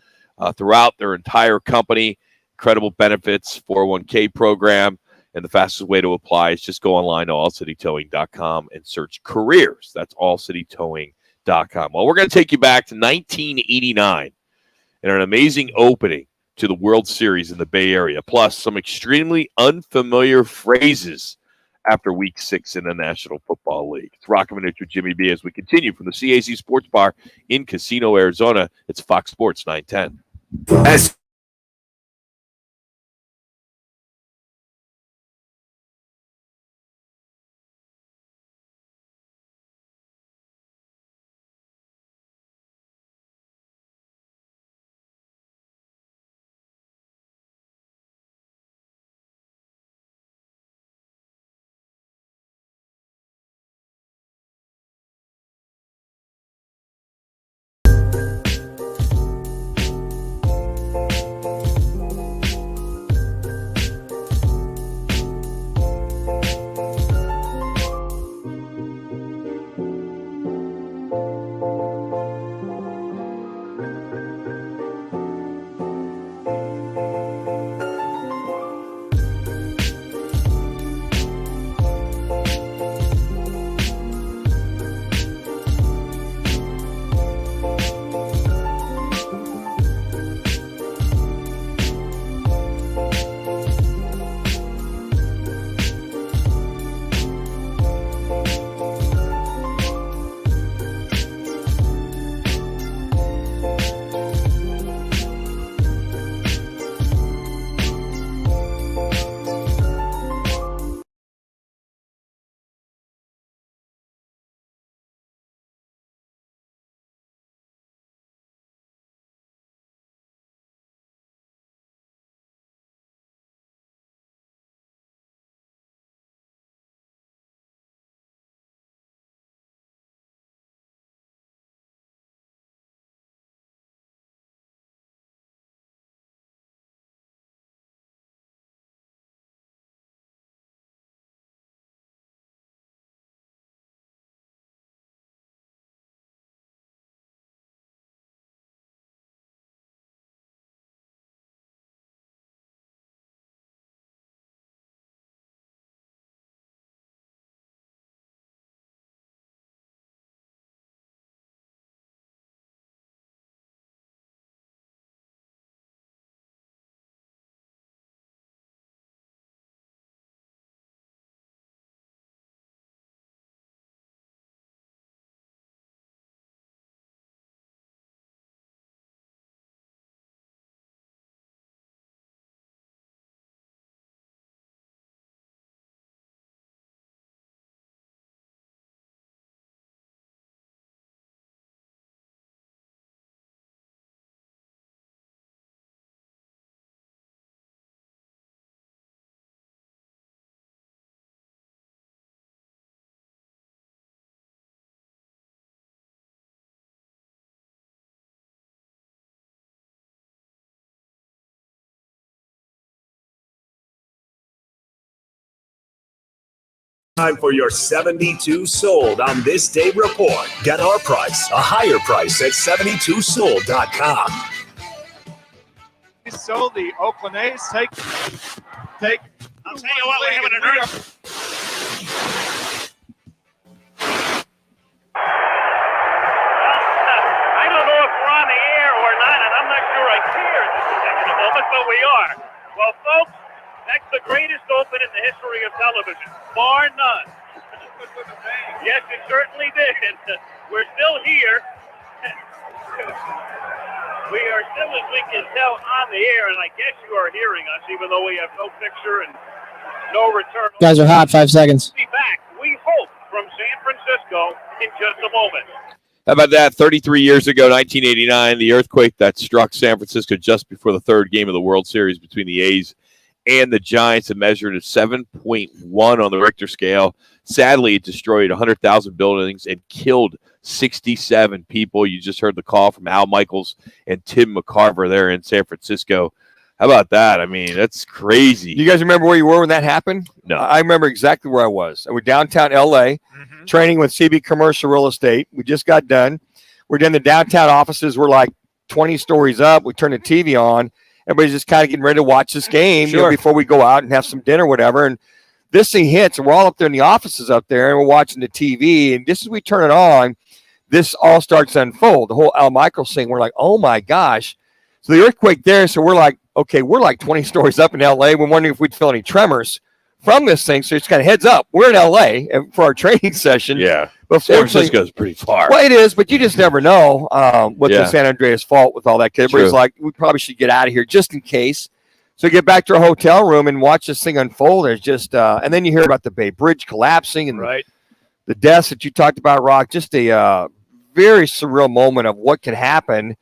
throughout their entire company. Incredible benefits, 401k program, and the fastest way to apply is just go online to allcitytowing.com and search careers. That's allcitytowing.com. Well, we're going to take you back to 1989 and an amazing opening to the World Series in the Bay Area, plus some extremely unfamiliar phrases after Week 6 in the National Football League. It's Roc and Manuch with Jimmy B as we continue from the CAZ Sports Bar in Casino, Arizona. It's Fox Sports 910. As time for your 72 sold on this day report. Get our price, a higher price at 72sold.com. So the Oakland A's take. I'll tell you what, we're having an early. I don't know if we're on the air or not, and I'm not sure I care at this particular moment, but we are. Well, folks, That's the greatest open in the history of television, bar none. Yes, it certainly did. We're still here. We are still, as we can tell, on the air, and I guess you are hearing us, even though we have no picture and no return. You guys are hot. 5 seconds. We'll be back, we hope, from San Francisco in just a moment. How about that? 33 years ago, 1989, the earthquake that struck San Francisco just before the third game of the World Series between the A's and the Giants. It measured a 7.1 on the Richter scale. Sadly, it destroyed 100,000 buildings and killed 67 people. You just heard the call from Al Michaels and Tim McCarver there in San Francisco. How about that? I mean, that's crazy. You guys remember where you were when that happened? No. I remember exactly where I was. I was downtown L.A., training with CB Commercial Real Estate. We just got done. We're in the downtown offices. We're like 20 stories up. We turn the TV on. Everybody's just kind of getting ready to watch this game before we go out and have some dinner or whatever. And this thing hits, and we're all up there in the offices up there, and we're watching the TV. And just as we turn it on, this all starts to unfold. The whole Al Michaels thing, we're like, oh, my gosh. So the earthquake there, so we're like, okay, we're like 20 stories up in L.A. We're wondering if we'd feel any tremors from this thing. So it's kind of heads up. We're in L.A. for our training session. Yeah. But San Francisco's pretty far. Well, it is, but you just never know what's the San Andreas fault with all that. Everybody's like, we probably should get out of here just in case. So get back to our hotel room and watch this thing unfold. There's just and then you hear about the Bay Bridge collapsing and the deaths that you talked about, Rock. Just a very surreal moment of what can happen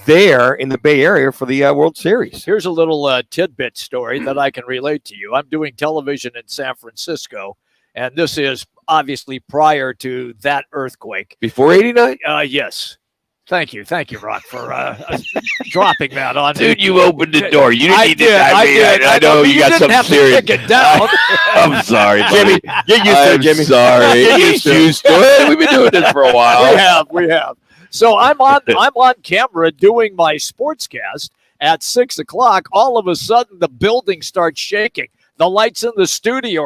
there in the Bay Area for the World Series. Here's a little tidbit story that I can relate to you. I'm doing television in San Francisco, and this is obviously prior to that earthquake. Before 89? Yes. Thank you, Rock, for dropping that on me. Dude, you opened the door. You didn't need to. I know you got some serious. Kick it down. I'm sorry, Jimmy. Get used to it, Jimmy. Sorry. Get used to it. We've been doing this for a while. We have. So I'm on camera doing my sportscast at 6 o'clock. All of a sudden, the building starts shaking. The lights in the studio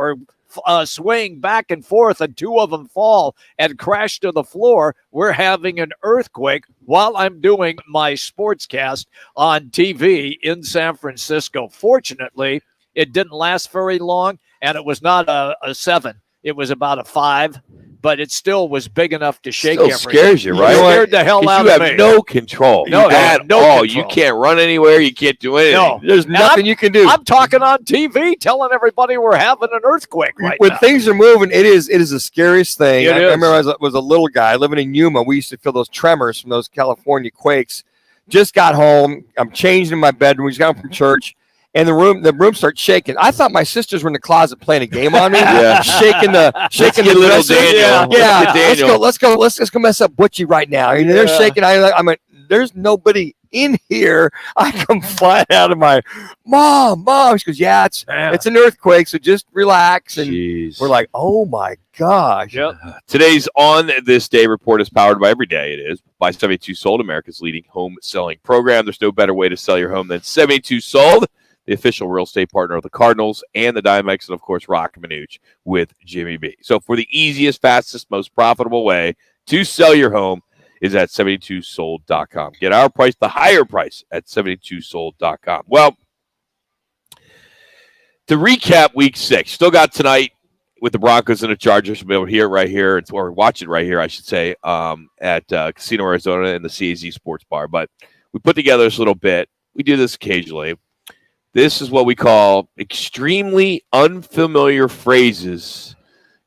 are swaying back and forth, and two of them fall and crash to the floor. We're having an earthquake while I'm doing my sportscast on TV in San Francisco. Fortunately, it didn't last very long, and it was not a 7. It was about a 5. But it still was big enough to shake everything. Scares you, right? It scared the hell out of me. You have no control. No control. You can't run anywhere. You can't do anything. No. There's nothing you can do. I'm talking on TV, telling everybody we're having an earthquake right when now. things are moving, it is the scariest thing. I is. remember I was a little guy living in Yuma. We used to feel those tremors from those California quakes. Just got home. I'm changing in my bedroom. We just got home from church. And the room starts shaking. I thought my sisters were in the closet playing a game on me, shaking the little Daniel. Yeah. Let's go mess up Butchie right now. You know, they're shaking. I'm like, there's nobody in here. I come flying out of my mom. She goes, yeah, it's an earthquake, so just relax. And we're like, oh my gosh. Yep. Today's On This Day report is powered by Every Day. It is by 72 Sold, America's leading home selling program. There's no better way to sell your home than 72 Sold, the official real estate partner of the Cardinals and the Diamondbacks, and, of course, Roc and Manuch with Jimmy B. So for the easiest, fastest, most profitable way to sell your home is at 72sold.com. Get our price, the higher price, at 72sold.com. Well, to recap Week 6, still got tonight with the Broncos and the Chargers. We'll be able to hear it right here, or watch it right here, I should say, at Casino Arizona and the CAZ Sports Bar. But we put together this little bit. We do this occasionally. This is what we call extremely unfamiliar phrases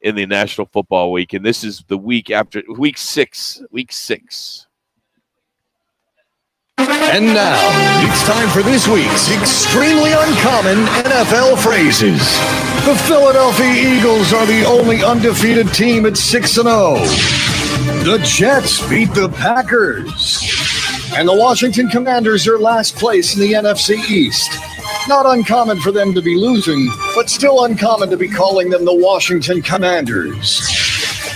in the National Football Week, and this is the week after Week 6. Week 6. And now, it's time for this week's extremely uncommon NFL phrases. The Philadelphia Eagles are the only undefeated team at 6-0. The Jets beat the Packers. And the Washington Commanders are last place in the NFC East. Not uncommon for them to be losing, but still uncommon to be calling them the Washington Commanders.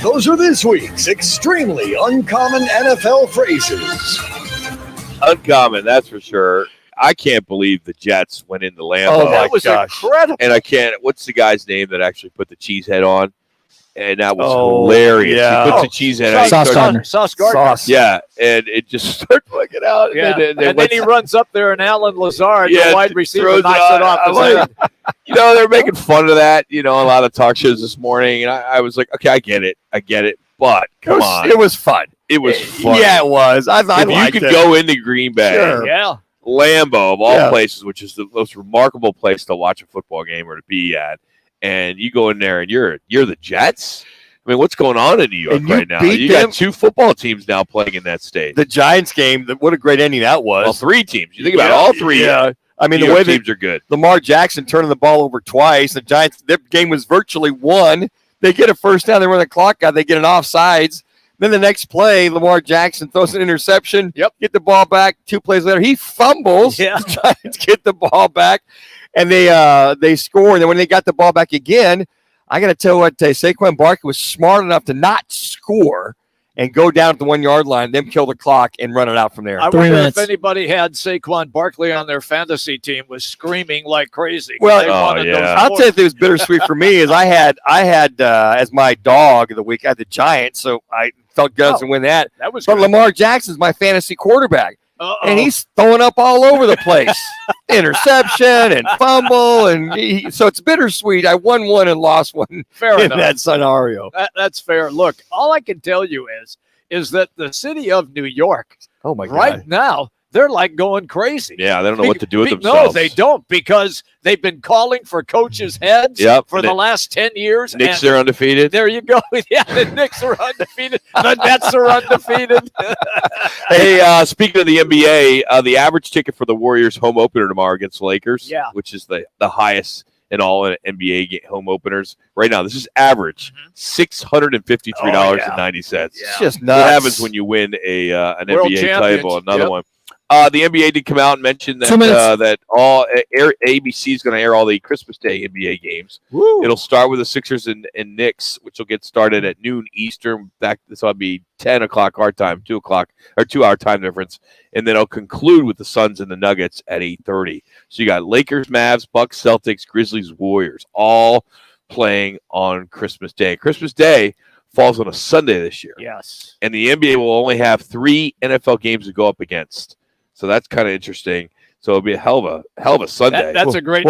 Those are this week's extremely uncommon NFL phrases. Uncommon, that's for sure. I can't believe the Jets went into Lambeau. Oh, that was incredible. And I can't. What's the guy's name that actually put the cheese head on? and that was hilarious. Yeah. He puts the cheese in it. Sauce Gardner. Yeah, and it just starts flicking out. Yeah. And then he runs up there, and Alan Lazard, the wide receiver, knocks it off his head. They're making fun of that, a lot of talk shows this morning, and I was like, okay, I get it, but come on. It was fun. It was fun. Yeah, it was. If you could go into Green Bay, sure. Lambeau of all places, which is the most remarkable place to watch a football game or to be at, and you go in there and you're the Jets. I mean, what's going on in New York right now? You got 2 football teams now playing in that state. The Giants game, what a great ending that was. Well, 3 teams. You think about all 3. Yeah. I mean, the way teams are good. Lamar Jackson turning the ball over twice. The Giants, their game was virtually won. They get a first down. They run the clock out. They get an offsides. Then the next play, Lamar Jackson throws an interception. Get the ball back. 2 plays later, he fumbles. Yeah. The Giants get the ball back, and they score. And then when they got the ball back again, I got to tell you what, Saquon Barkley was smart enough to not score and go down at the 1 yard line, then kill the clock and run it out from there. I wonder if anybody had Saquon Barkley on their fantasy team was screaming like crazy. Well, I'll tell you if it was bittersweet for me is I had as my dog of the week, I had the Giants, so I felt good to win that. That was but good. Lamar Jackson's my fantasy quarterback. And he's throwing up all over the place. Interception and fumble. And so it's bittersweet. I won one and lost one in that scenario. That's fair. Look, all I can tell you is that the city of New York, oh my God, right now, they're like going crazy. Yeah, they don't know what to do with themselves. No, they don't, because they've been calling for coaches' heads for the last 10 years. Knicks are undefeated. There you go. Yeah, the Knicks are undefeated. The Nets are undefeated. Hey, speaking of the NBA, the average ticket for the Warriors home opener tomorrow against the Lakers, which is the highest in all NBA home openers right now. This is average, $653.90. It's just nuts. What happens when you win an World NBA title? Another one. The NBA did come out and mention that that all ABC is going to air all the Christmas Day NBA games. Woo. It'll start with the Sixers and Knicks, which will get started at noon Eastern. This will be 10 o'clock our time, 2 o'clock or 2 hour time difference, and then it'll conclude with the Suns and the Nuggets at 8:30. So you got Lakers, Mavs, Bucks, Celtics, Grizzlies, Warriors, all playing on Christmas Day. Christmas Day falls on a Sunday this year. Yes, and the NBA will only have 3 NFL games to go up against. So that's kind of interesting. So it'll be a hell of a Sunday. That's a great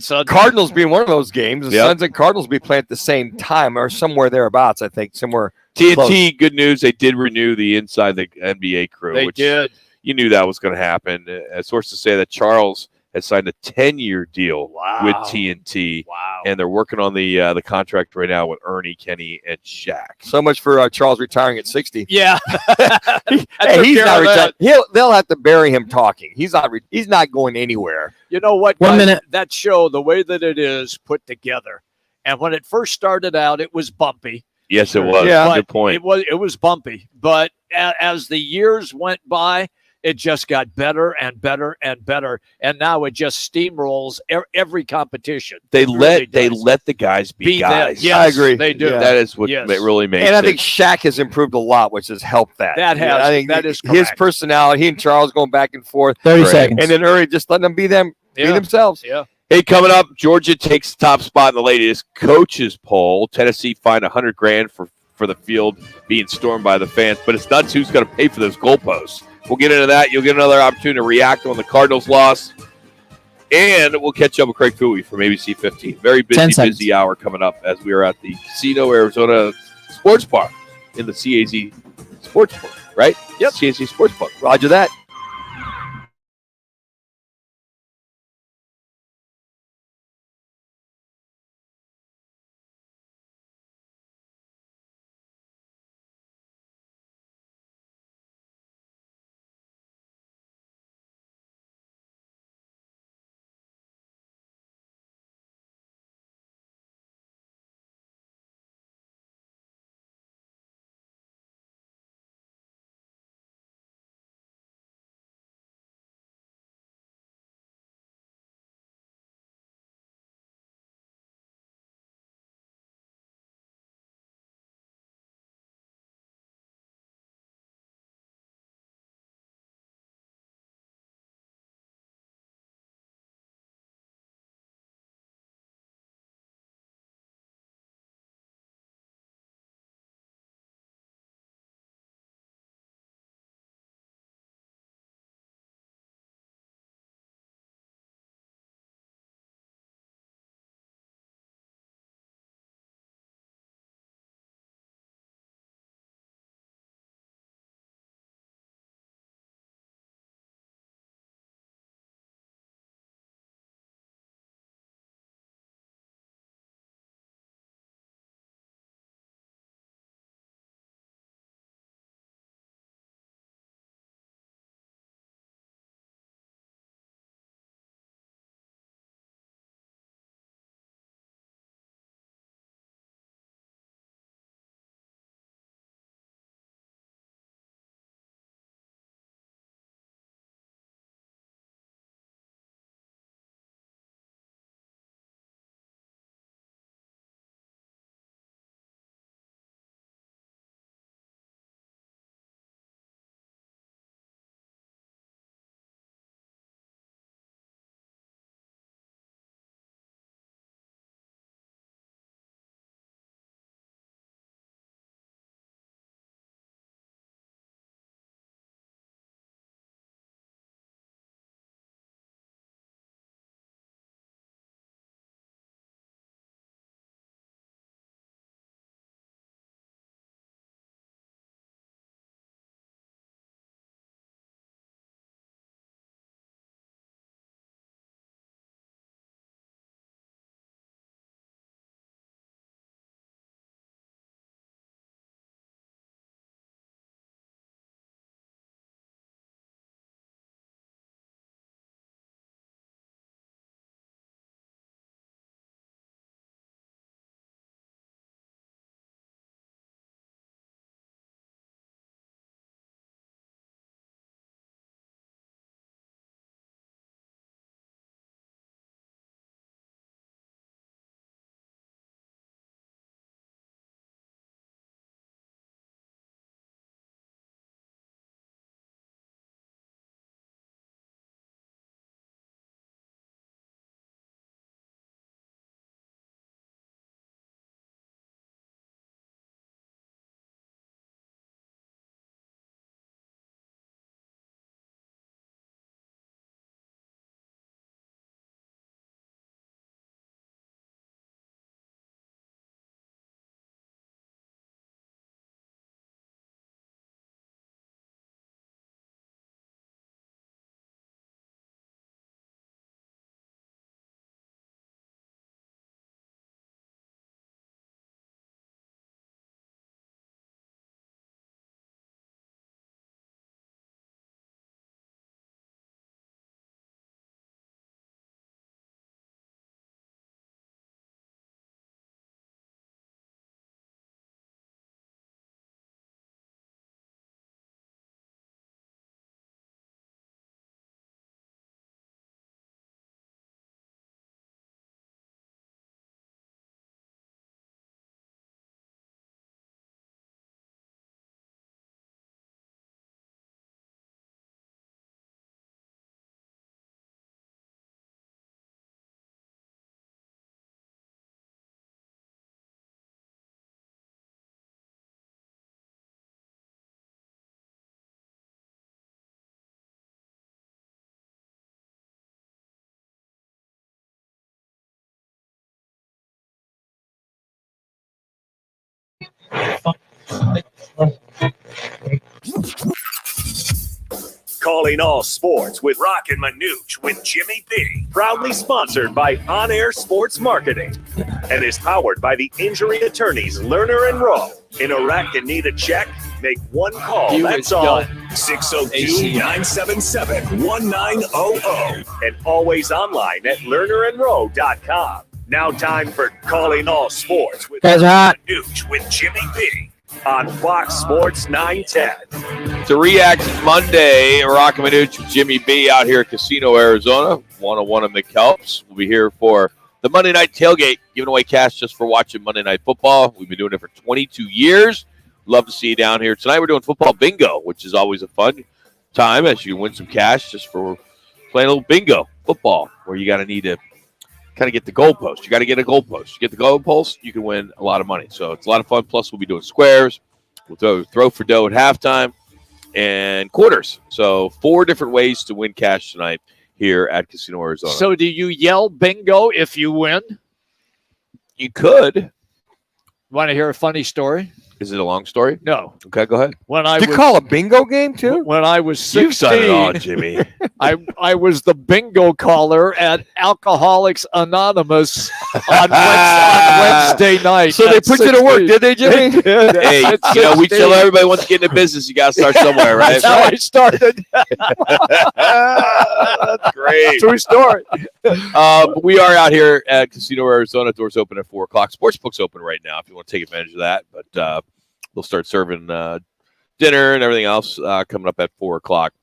Sunday. Cardinals being one of those games. The Suns and Cardinals will be playing at the same time or somewhere thereabouts, I think, somewhere TNT, close. Good news, they did renew the inside the NBA crew. They did. You knew that was going to happen. Sources say that Charles has signed a 10-year deal with TNT. Wow. And they're working on the contract right now with Ernie, Kenny, and Shaq. So much for Charles retiring at 60. Yeah. He's not retired. They'll have to bury him talking. He's not going anywhere. You know what? 1 minute. That show, the way that it is put together, and when it first started out, it was bumpy. Yes, it was. Yeah. Good point. It was bumpy, but as the years went by, it just got better and better and better, and now it just steamrolls every competition. They let the guys be guys. Yes, I agree. They do. Yeah. That is what really makes it. And I think Shaq has improved a lot, which has helped that. That has. I think that is his correct. personality. He and Charles going back and forth. 30 seconds. And then Ernie just letting them be themselves. Yeah. Hey, coming up, Georgia takes the top spot in the latest coaches poll. Tennessee fined $100,000 for the field being stormed by the fans, but it's nuts who's going to pay for those goalposts. We'll get into that. You'll get another opportunity to react on the Cardinals' loss. And we'll catch up with Craig Fouie from ABC 15. Very busy hour coming up as we are at the Casino Arizona Sports Bar in the CAZ Sports Bar, right? Yep. CAZ Sports Bar. Roger that. Calling All Sports with Roc and Manuch with Jimmy B. Proudly sponsored by On Air Sports Marketing and is powered by the injury attorneys Lerner and Rowe. In a wreck and need a check? Make one call. That's all. 602-977-1900. And always online at lernerandrowe.com. Now time for Calling All Sports with Manuch with Jimmy B. On Fox Sports 910. To React Monday, Roc and Manuch with Jimmy B out here at Casino, Arizona. 101 of McKelps. We'll be here for the Monday Night Tailgate, giving away cash just for watching Monday Night Football. We've been doing it for 22 years. Love to see you down here. Tonight we're doing football bingo, which is always a fun time as you win some cash just for playing a little bingo football, where you got to need to kind of get the goalpost. You got to get a goalpost. You get the goalpost, you can win a lot of money. So it's a lot of fun. Plus, we'll be doing squares. We'll throw for dough at halftime and quarters. So 4 different ways to win cash tonight here at Casino, Arizona. So do you yell bingo if you win? You could. Want to hear a funny story? Is it a long story? No. Okay, go ahead. You call a bingo game too? When I was 16, you've done it all, Jimmy. I was the bingo caller at Alcoholics Anonymous on Wednesday night. So they put you to work, did they, Jimmy? Hey, we tell everybody once you get into business, you got to start somewhere, right? That's how I started. That's great. True story. We are out here at Casino, Arizona. Doors open at 4 o'clock. Sportsbook's open right now if you want to take advantage of that. But we'll start serving dinner and everything else coming up at 4 o'clock.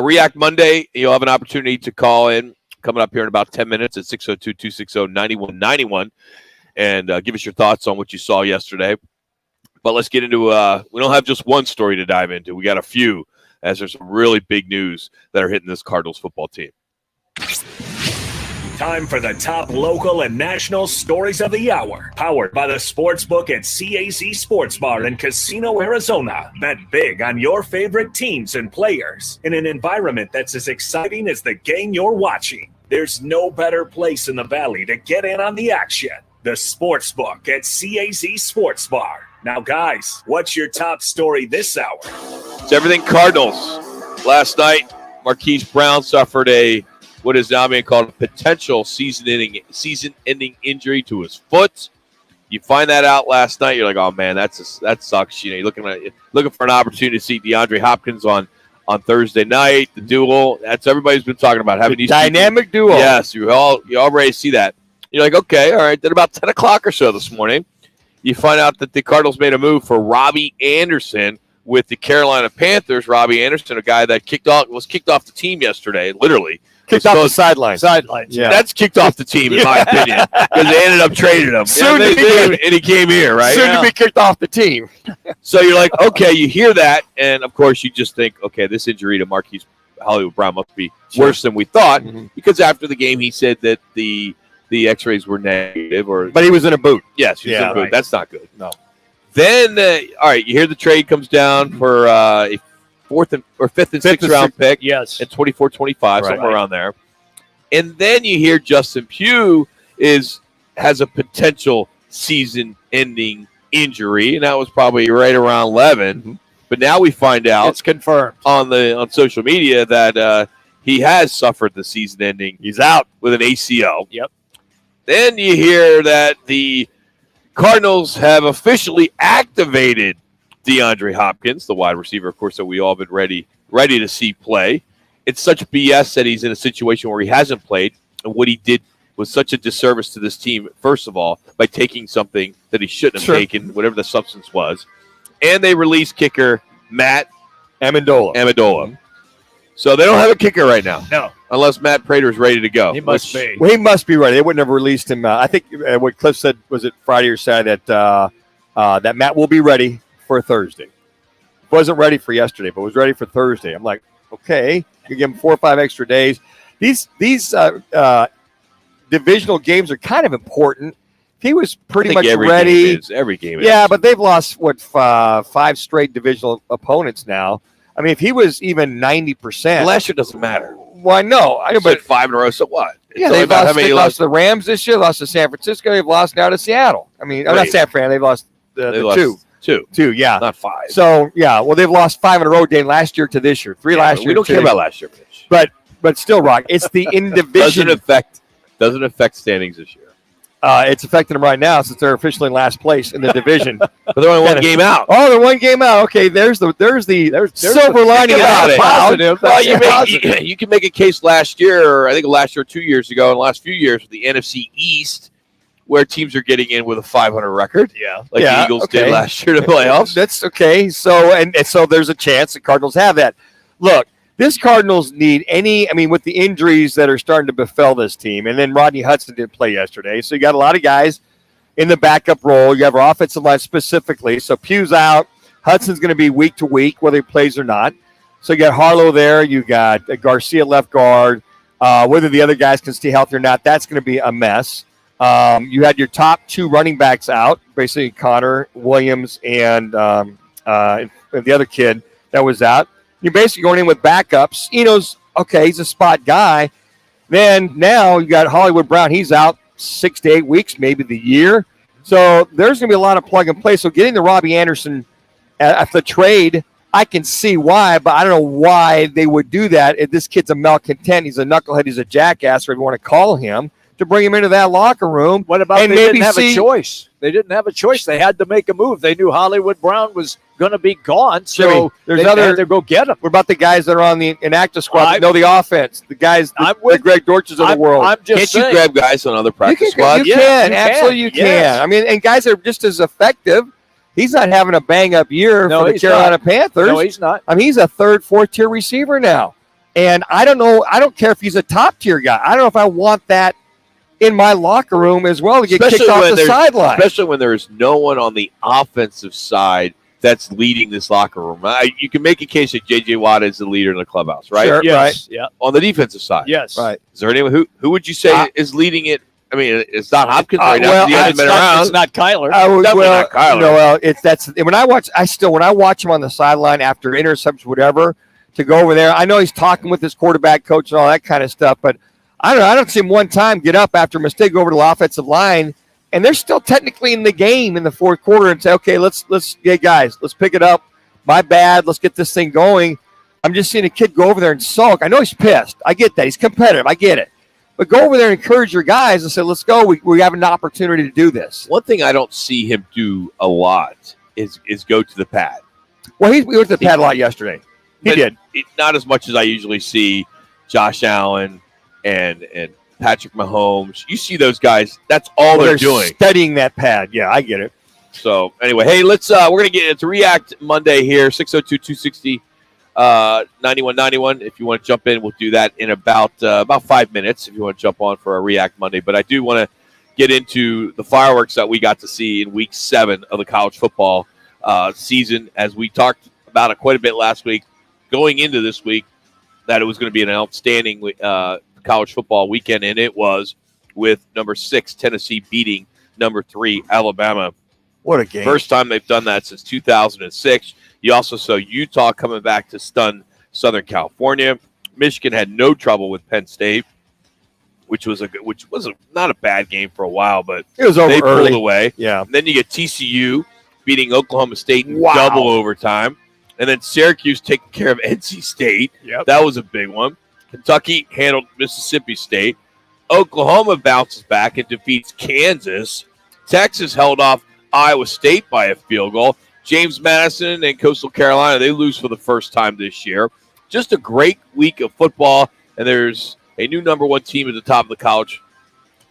React Monday, you'll have an opportunity to call in coming up here in about 10 minutes at 602-260-9191 and give us your thoughts on what you saw yesterday. But let's get into we don't have just one story to dive into. We got a few, as there's some really big news that are hitting this Cardinals football team. Time for the top local and national stories of the hour. Powered by the Sportsbook at CAZ Sports Bar in Casino, Arizona. Bet big on your favorite teams and players in an environment that's as exciting as the game you're watching. There's no better place in the Valley to get in on the action. The Sportsbook at CAZ Sports Bar. Now, guys, what's your top story this hour? It's everything Cardinals. Last night, Marquise Brown suffered what is now being called a potential season-ending injury to his foot. You find that out last night, you're like, oh man, that sucks. You're looking for an opportunity to see DeAndre Hopkins on Thursday night, the duel. That's everybody's been talking about having these dynamic duel. Yes, you already see that. You're like, okay, all right. Then about 10 o'clock or so this morning, you find out that the Cardinals made a move for Robbie Anderson with the Carolina Panthers. Robbie Anderson, a guy that was kicked off the team yesterday, literally. Kicked off the sidelines. Yeah. That's kicked off the team, in my opinion, because they ended up trading him. And he came here, right? Soon to be kicked off the team. So you're like, okay, you hear that, and of course you just think, okay, this injury to Marquise Hollywood Brown must be worse than we thought, because after the game he said that the X-rays were negative, but he was in a boot. Yes, he was in a boot. Right. That's not good. No. Then, all right, you hear the trade comes down for a 4th or 5th and 6th round pick. Yes. At 24-25, somewhere around there. And then you hear Justin Pugh has a potential season-ending injury, and that was probably right around 11. But now we find out it's confirmed on social media that he has suffered the season-ending. He's out with an ACL. Yep. Then you hear that the Cardinals have officially activated DeAndre Hopkins, the wide receiver, of course, that we all been ready to see play. It's such BS that he's in a situation where he hasn't played, and what he did was such a disservice to this team, first of all, by taking something that he shouldn't have taken, whatever the substance was. And they released kicker Matt Amendola. So they don't have a kicker right now. No. Unless Matt Prater's ready to go. He must be. Well, he must be ready. They wouldn't have released him. I think what Cliff said, was it Friday or Saturday, that Matt will be ready for Thursday. Wasn't ready for yesterday, but was ready for Thursday. I'm like, okay, you give him 4 or 5 extra days. These divisional games are kind of important. He was pretty much ready. Every game is. But they've lost, 5 straight divisional opponents now. I mean, if he was even 90%. Last year doesn't matter. Well, I know. But 5 in a row, so what? They've lost to the Rams this year, lost to San Francisco. They've lost now to Seattle. I mean, not San Fran. They've lost the 2. Two, yeah. Not 5. So, yeah, well, they've lost 5 in a row, Dane, last year to this year. 3 last year. We don't care about last year, Mitch. But still, Rock, it's the in division. Doesn't affect standings this year. It's affecting them right now since they're officially in last place in the division. But they're only one game out. Oh, they're one game out. Okay, there's silver lining about it. Positive. Well, you can make a case last year, I think last year or 2 years ago, in the last few years with the NFC East, where teams are getting in with a 500 record. Yeah. Like the Eagles did last year in the playoffs. That's okay. So, and so there's a chance the Cardinals have that. Look, this Cardinals need with the injuries that are starting to befell this team, and then Rodney Hudson didn't play yesterday. So you got a lot of guys in the backup role. You have our offensive line specifically. So Pugh's out. Hudson's going to be week to week, whether he plays or not. So you got Harlow there. You got Garcia left guard. Whether the other guys can stay healthy or not, that's going to be a mess. You had your top 2 running backs out, basically Connor Williams and the other kid that was out. You're basically going in with backups. Eno's okay; he's a spot guy. Then now you got Hollywood Brown. He's out 6 to 8 weeks, maybe the year. So there's going to be a lot of plug and play. So getting the Robbie Anderson at the trade, I can see why, but I don't know why they would do that. If this kid's a malcontent, he's a knucklehead, he's a jackass, whatever you want to call him, to bring him into that locker room. What about they didn't have a choice? They didn't have a choice. They had to make a move. They knew Hollywood Brown was going to be gone, so Jimmy, they had to go get him. What about the guys that are on the inactive squad that know the offense? The guys, the Greg Dortches of the world. Can't you grab guys on other practice squads? You can. Absolutely you can. I mean, and guys are just as effective. He's not having a bang-up year for the Carolina Panthers. No, he's not. I mean, he's a 3rd, 4th-tier receiver now. And I don't know. I don't care if he's a top-tier guy. I don't know if I want that in my locker room as well to get kicked off the sideline. Especially when there's no one on the offensive side that's leading this locker room. You can make a case that J.J. Watt is the leader in the clubhouse, right? Sure, yes. Right. Yeah. On the defensive side. Yes. Right. Is there anyone who would you say is leading it? I mean, it's not Hopkins right now. He hasn't been around. It's not Kyler. Not Kyler. When I watch him on the sideline after interceptions, whatever, to go over there. I know he's talking with his quarterback coach and all that kind of stuff, but I don't know. I don't see him one time get up after a mistake, go over to the offensive line, and they're still technically in the game in the 4th quarter and say, okay, let's guys, let's pick it up. My bad. Let's get this thing going. I'm just seeing a kid go over there and sulk. I know he's pissed. I get that. He's competitive. I get it. But go over there and encourage your guys and say, let's go. We have an opportunity to do this. One thing I don't see him do a lot is go to the pad. Well, we went to the pad a lot yesterday. He did. Not as much as I usually see Josh Allen and Patrick Mahomes. You see those guys, that's all they're doing. Studying that pad. Yeah, I get it. So, anyway, hey, we're going to get into React Monday here, 602-260. 9191. If you want to jump in, we'll do that in about 5 minutes if you want to jump on for a React Monday. But I do want to get into the fireworks that we got to see in week 7 of the college football season, as we talked about it quite a bit last week, going into this week, that it was going to be an outstanding college football weekend, and it was, with number 6 Tennessee beating number 3 Alabama. What a game. First time they've done that since 2006. You also saw Utah coming back to stun Southern California. Michigan had no trouble with Penn State, which was not a bad game for a while, but it was over they early. Pulled away. Yeah. And then you get TCU beating Oklahoma State in double overtime, and then Syracuse taking care of NC State. Yep. That was a big one. Kentucky handled Mississippi State. Oklahoma bounces back and defeats Kansas. Texas held off Iowa State by a field goal. James Madison and Coastal Carolina, they lose for the first time this year. Just a great week of football, and there's a new number 1 team at the top of the college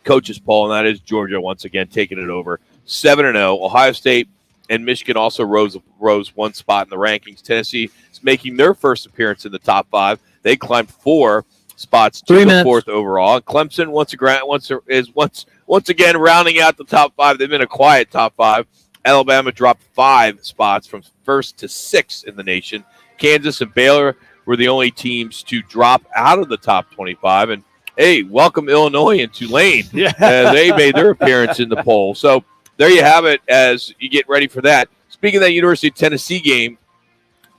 coaches poll, and that is Georgia once again taking it over, 7-0. Ohio State and Michigan also rose 1 spot in the rankings. Tennessee is making their first appearance in the top 5. They climbed 4 spots to the 4th overall. And Clemson once again rounding out the top 5. They've been a quiet top 5. Alabama dropped 5 spots from 1st to 6th in the nation. Kansas and Baylor were the only teams to drop out of the top 25. And, hey, welcome Illinois and Tulane. Yeah. They made their appearance in the poll. So there you have it as you get ready for that. Speaking of that University of Tennessee game,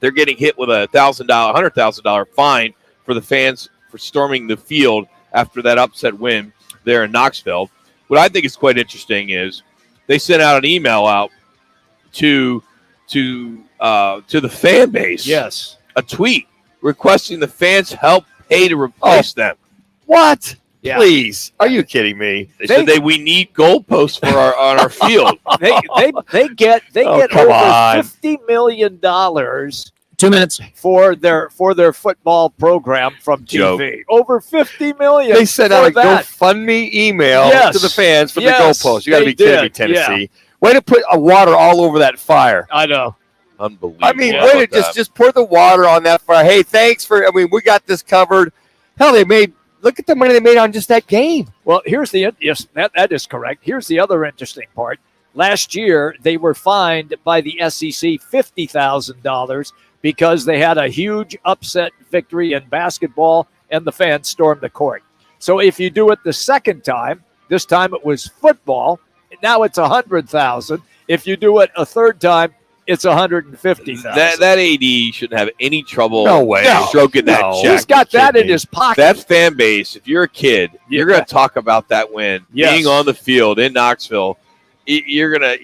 they're getting hit with a $100,000 fine for the fans for storming the field after that upset win there in Knoxville. What I think is quite interesting is they sent out an email out to to the fan base. Yes. A tweet requesting the fans help pay to replace them. What? Yeah. Please. Are you kidding me? They said we need goalposts for on our field. They get over $50 million 2 minutes for their football program from TV. Joke. Over $50 million. They sent out a GoFundMe email to the fans for the goalposts. You got to be kidding me, Tennessee. Yeah. Way to put water all over that fire. I know. Unbelievable. I mean, way to just pour the water on that fire. Hey, thanks for. I mean, we got this covered. Hell, look at the money they made on just that game. Well, yes, that is correct. Here's the other interesting part. Last year, they were fined by the SEC $50,000 because they had a huge upset victory in basketball and the fans stormed the court. So if you do it the second time, this time it was football. Now it's $100,000. If you do it a third time, it's $150,000. That AD shouldn't have any trouble stroking that check. He's got that in his pocket. That fan base, if you're a kid, you're going to talk about that win. Yes. Being on the field in Knoxville, you're gonna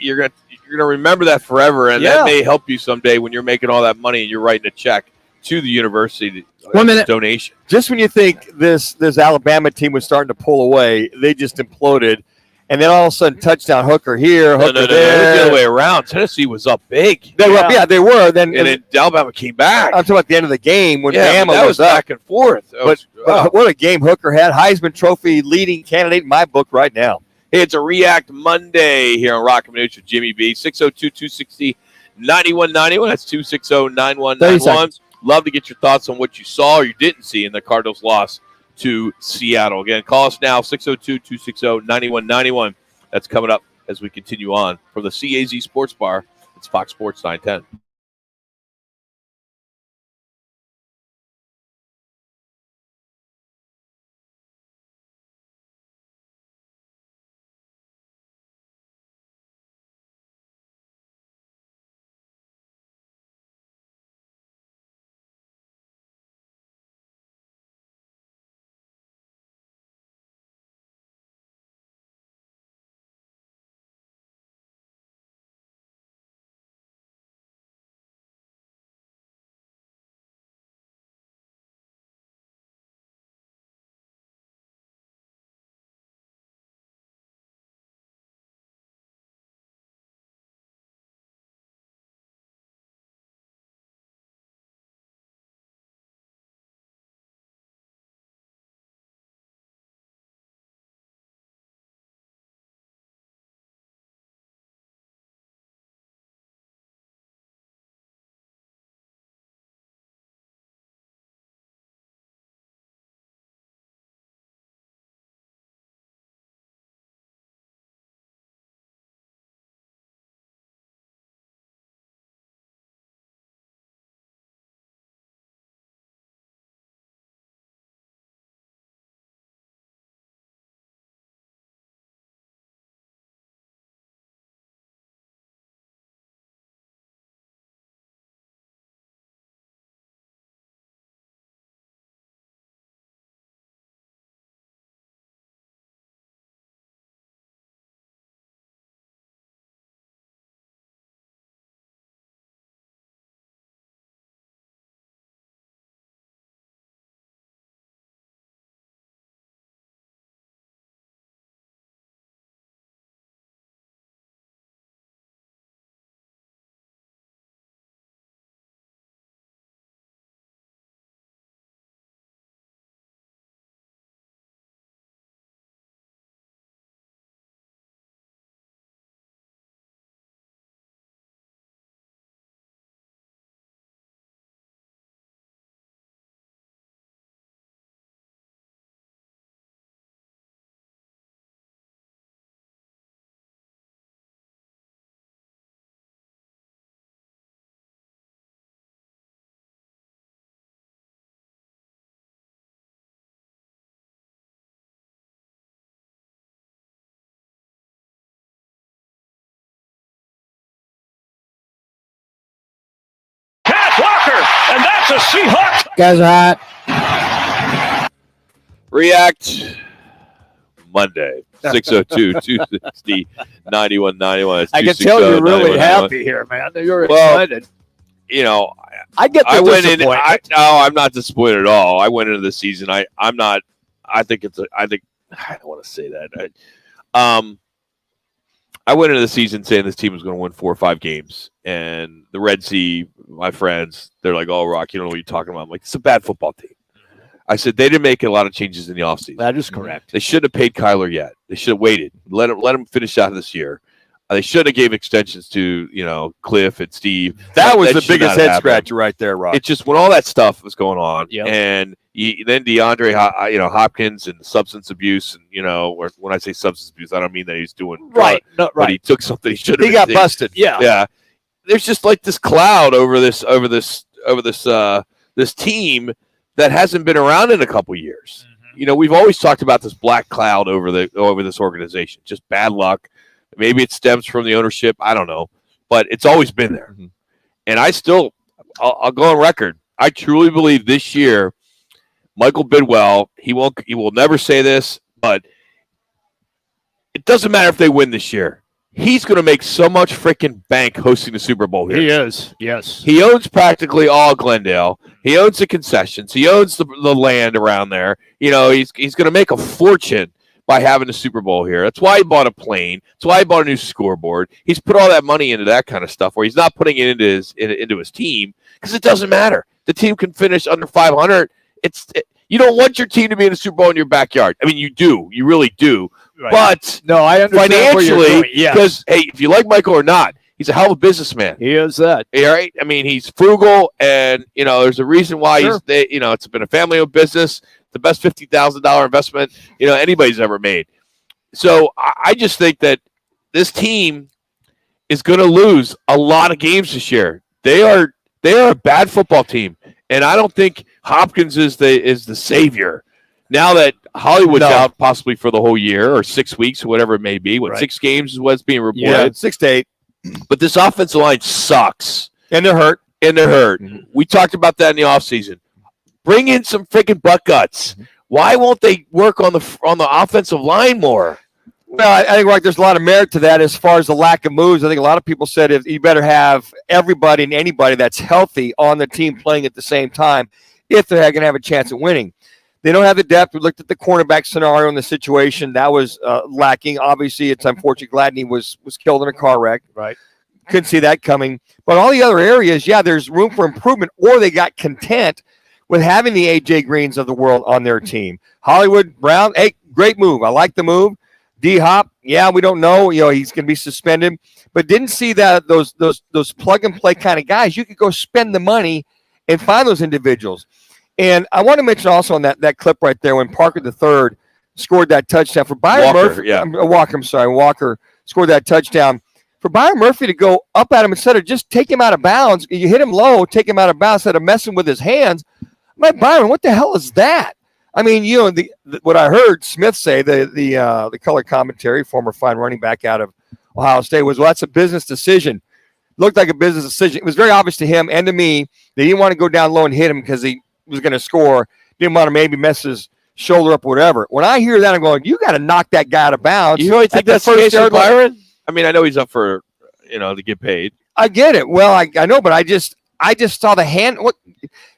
remember that forever, and that may help you someday when you're making all that money and you're writing a check to the university. 1 minute donation. Just when you think this Alabama team was starting to pull away, they just imploded. And then all of a sudden, touchdown, Hooker here, Hooker there. It was the other way around. Tennessee was up big. They were. Then Alabama came back. I'm talking about the end of the game when Bama that was up. back and forth. But what a game Hooker had. Heisman Trophy leading candidate in my book right now. Hey, it's a React Monday here on Roc and Manuch with Jimmy B. 602-260-9191. That's 260-9191. Love to get your thoughts on what you saw or you didn't see in the Cardinals' loss to Seattle. Again, call us now, 602-260-9191. That's coming up as we continue on from the CAZ Sports Bar. It's Fox Sports 910. And that's a Seahawks. Guys are hot. React Monday. 602-260-9191. I can tell you're really happy here, man. You're excited. You know, I get the disappointment. I'm not disappointed at all. I went into the season. I don't want to say that. I went into the season saying this team was going to win 4 or 5 games. And the Red Sea, my friends, they're like, oh, Rock, you don't know what you're talking about. I'm like, it's a bad football team. I said they didn't make a lot of changes in the offseason. That is correct. They should have paid Kyler yet. They should have waited. Let him finish out this year. They should have gave extensions to, Cliff and Steve. That was the biggest head scratcher right there, Rob. It's just when all that stuff was going on, and then DeAndre, Hopkins and substance abuse, and or when I say substance abuse, I don't mean that he's doing right, but he took something he shouldn't. He got busted. Yeah. There's just like this cloud over this team that hasn't been around in a couple years. Mm-hmm. We've always talked about this black cloud over this organization, just bad luck. Maybe it stems from the ownership. I don't know, but it's always been there. Mm-hmm. And I'll go on record. I truly believe this year, Michael Bidwell, he will never say this, but it doesn't matter if they win this year. He's going to make so much freaking bank hosting the Super Bowl here. He is, yes. He owns practically all Glendale. He owns the concessions. He owns the land around there. He's going to make a fortune by having the Super Bowl here. That's why he bought a plane. That's why he bought a new scoreboard. He's put all that money into that kind of stuff where he's not putting it into his team because it doesn't matter. The team can finish under 500. You don't want your team to be in the Super Bowl in your backyard. I mean, you do. You really do. Right. But no, I understand financially, because, hey, if you like Michael or not, he's a hell of a businessman. He is that. All right? I mean, he's frugal, and, there's a reason why it's been a family-owned business. The best $50,000 investment anybody's ever made. So I just think that this team is going to lose a lot of games this year. They are a bad football team, and I don't think Hopkins is the savior. Now that Hollywood's out possibly for the whole year or 6 weeks or whatever it may be, 6 games is what's being reported. Yeah, 6 to 8. But this offensive line sucks. And they're hurt. Mm-hmm. We talked about that in the offseason. Bring in some freaking butt guts. Why won't they work on the offensive line more? Well, I think, Rock, there's a lot of merit to that as far as the lack of moves. I think a lot of people said if you better have everybody and anybody that's healthy on the team playing at the same time if they're going to have a chance at winning. They don't have the depth. We looked at the cornerback scenario in the situation. That was lacking. Obviously, it's unfortunate Gladney was killed in a car wreck. Right. Couldn't see that coming. But all the other areas, there's room for improvement, or they got content with having the A.J. Greens of the world on their team. Hollywood Brown, hey, great move. I like the move. D-Hop, we don't know. He's going to be suspended. But didn't see that those plug-and-play kind of guys. You could go spend the money and find those individuals. And I want to mention also on that clip right there when Parker III scored that touchdown for Byron Murphy. Walker scored that touchdown. For Byron Murphy to go up at him instead of just take him out of bounds, you hit him low, take him out of bounds instead of messing with his hands. I'm like, Byron, what the hell is that? I mean, what I heard Smith say, the color commentary, former fine running back out of Ohio State, was, well, that's a business decision. Looked like a business decision. It was very obvious to him and to me they didn't want to go down low and hit him because he was going to score. Didn't want to maybe mess his shoulder up or whatever. When I hear that, I'm going, you got to knock that guy out of bounds. You really think that's the case with Byron? I mean, I know he's up for, to get paid. I get it. Well, I know, but I just saw the hand. What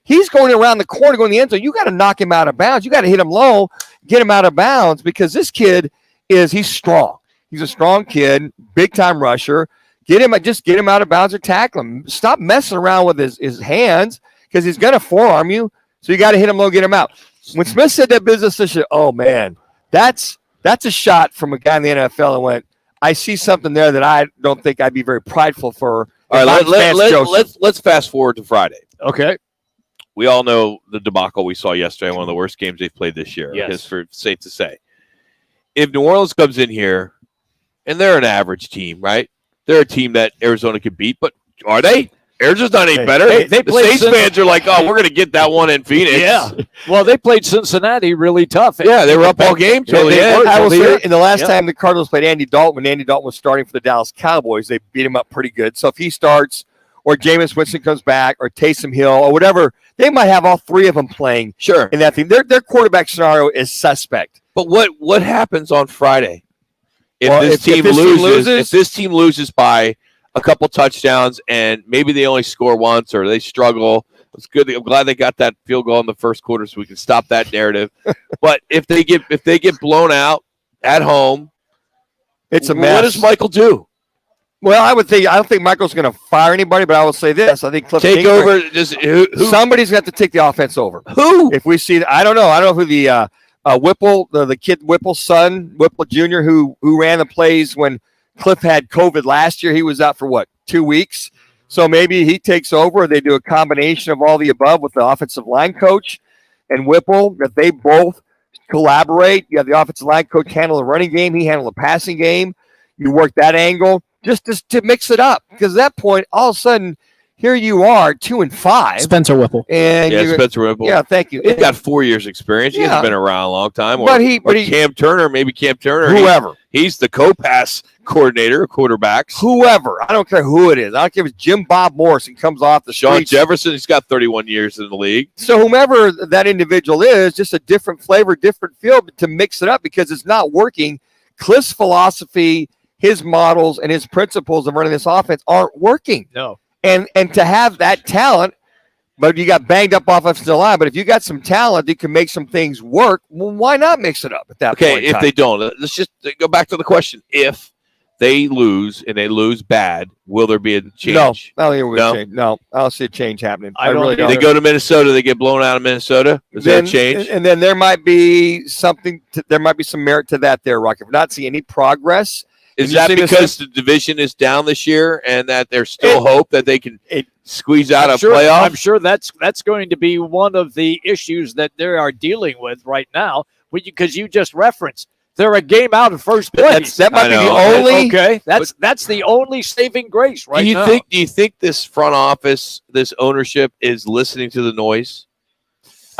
he's going around the corner, going to the end zone. You got to knock him out of bounds. You got to hit him low, get him out of bounds because this kid he's strong. He's a strong kid, big time rusher. Get him out of bounds or tackle him. Stop messing around with his hands because he's going to forearm you. So you got to hit him low, get him out. When Smith said that business decision, oh man, that's a shot from a guy in the NFL and went, I see something there that I don't think I'd be very prideful for. All right, let's fast forward to Friday. Okay. We all know the debacle we saw yesterday, one of the worst games they've played this year. Yes. It's safe to say. If New Orleans comes in here, and they're an average team, right? They're a team that Arizona could beat, but are they? Arizona's not any better. They the Saints fans are like, oh, we're going to get that one in Phoenix. Yeah. Well, they played Cincinnati really tough. Yeah, they were up all game till the end. I will say, in the last time the Cardinals played Andy Dalton, when Andy Dalton was starting for the Dallas Cowboys, they beat him up pretty good. So if he starts, or Jameis Winston comes back, or Taysom Hill, or whatever, they might have all three of them playing. Sure. In that thing, their quarterback scenario is suspect. But what happens on Friday? If this team loses by a couple touchdowns and maybe they only score once or they struggle, it's good. I'm glad they got that field goal in the first quarter so we can stop that narrative. But if they get blown out at home, it's a mess. What does Michael do? Well, I don't think Michael's going to fire anybody, but I will say this: I think Cliff take over. Somebody's got to take the offense over. Who? If we see, I don't know. I don't know who the Whipple, the kid Whipple's son, Whipple Jr., who ran the plays when Cliff had COVID last year. He was out for 2 weeks. So maybe he takes over. They do a combination of all the above with the offensive line coach and Whipple, that they both collaborate. You have the offensive line coach handle the running game. He handle the passing game. You work that angle just to mix it up. Because at that point, all of a sudden, here you are, 2-5. Spencer Whipple. And Spencer Whipple. Yeah, thank you. He's got 4 years experience. He hasn't been around a long time. But Cam Turner, whoever. He's the co-pass coordinator, quarterbacks. Whoever. I don't care who it is. I don't care if it's Jim Bob Morrison comes off the Sean streets. Jefferson, he's got 31 years in the league. So whomever that individual is, just a different flavor, different feel to mix it up because it's not working. Cliff's philosophy, his models, and his principles of running this offense aren't working. No. And to have that talent, but you got banged up offensive line. But if you got some talent, you can make some things work. Well, why not mix it up at that point? Okay, if they don't, let's just go back to the question. If they lose and they lose bad, will there be a change? No, I don't think we'll change. No, I don't see a change happening. I really don't. They go to Minnesota, they get blown out of Minnesota. Is there a change? And then there might be something. There might be some merit to that there, Rock. If we're not seeing any progress. Is that because the division is down this year and that there's still hope that they can squeeze out a playoff? I'm sure that's going to be one of the issues that they are dealing with right now, because you just referenced they're a game out of first place. That might be the only. Okay, that's the only saving grace right now. Do you think this front office, this ownership, is listening to the noise?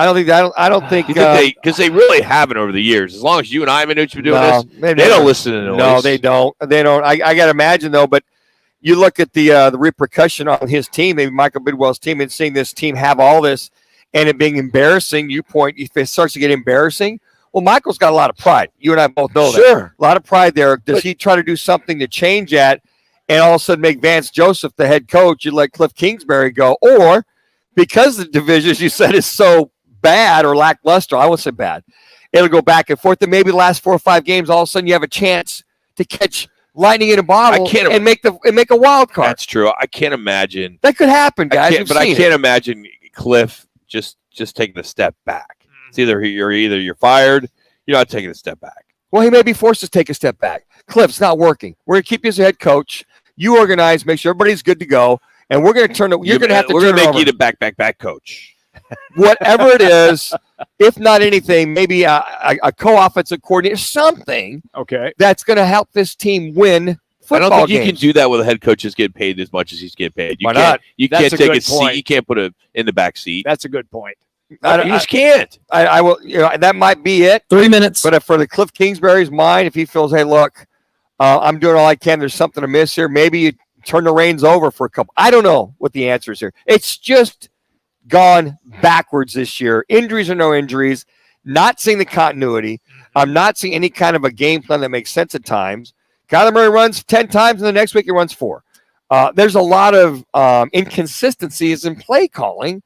I don't think that. I don't think because they really haven't over the years. As long as you and I, Manuch, been doing this, they don't listen to the noise. No, they don't. They don't. I got to imagine though. But you look at the repercussion on his team, maybe Michael Bidwell's team, and seeing this team have all this and it being embarrassing. If it starts to get embarrassing, well, Michael's got a lot of pride. You and I both know that. Sure, a lot of pride there. Does he try to do something to change that, and all of a sudden make Vance Joseph the head coach? You let Cliff Kingsbury go, or because the division, as you said, is so bad or lackluster, I won't say bad, it'll go back and forth, and maybe the last 4 or 5 games, all of a sudden you have a chance to catch lightning in a bottle and make a wild card. That's true. I can't imagine that could happen, guys. I can't imagine Cliff just taking a step back. It's either you're fired, you're not taking a step back. Well, he may be forced to take a step back. Cliff's not working. We're gonna keep you as a head coach. You organize, make sure everybody's good to go, and we're gonna turn it. We're gonna make you the back coach. Whatever it is, if not anything, maybe a co-offensive coordinator, something that's going to help this team win football I don't think games. You can do that with a head coach that's getting paid as much as he's getting paid. Why not? You can't take a seat. You can't put him in the back seat. That's a good point. You just can't. I will. That might be it. 3 minutes. But for the Cliff Kingsbury's mind, if he feels, hey, look, I'm doing all I can. There's something to miss here. Maybe you turn the reins over for a couple. I don't know what the answer is here. It's just gone backwards this year. Injuries or no injuries, not seeing the continuity. I'm not seeing any kind of a game plan that makes sense at times. Kyler Murray runs 10 times, and the next week he runs 4. There's a lot of inconsistencies in play calling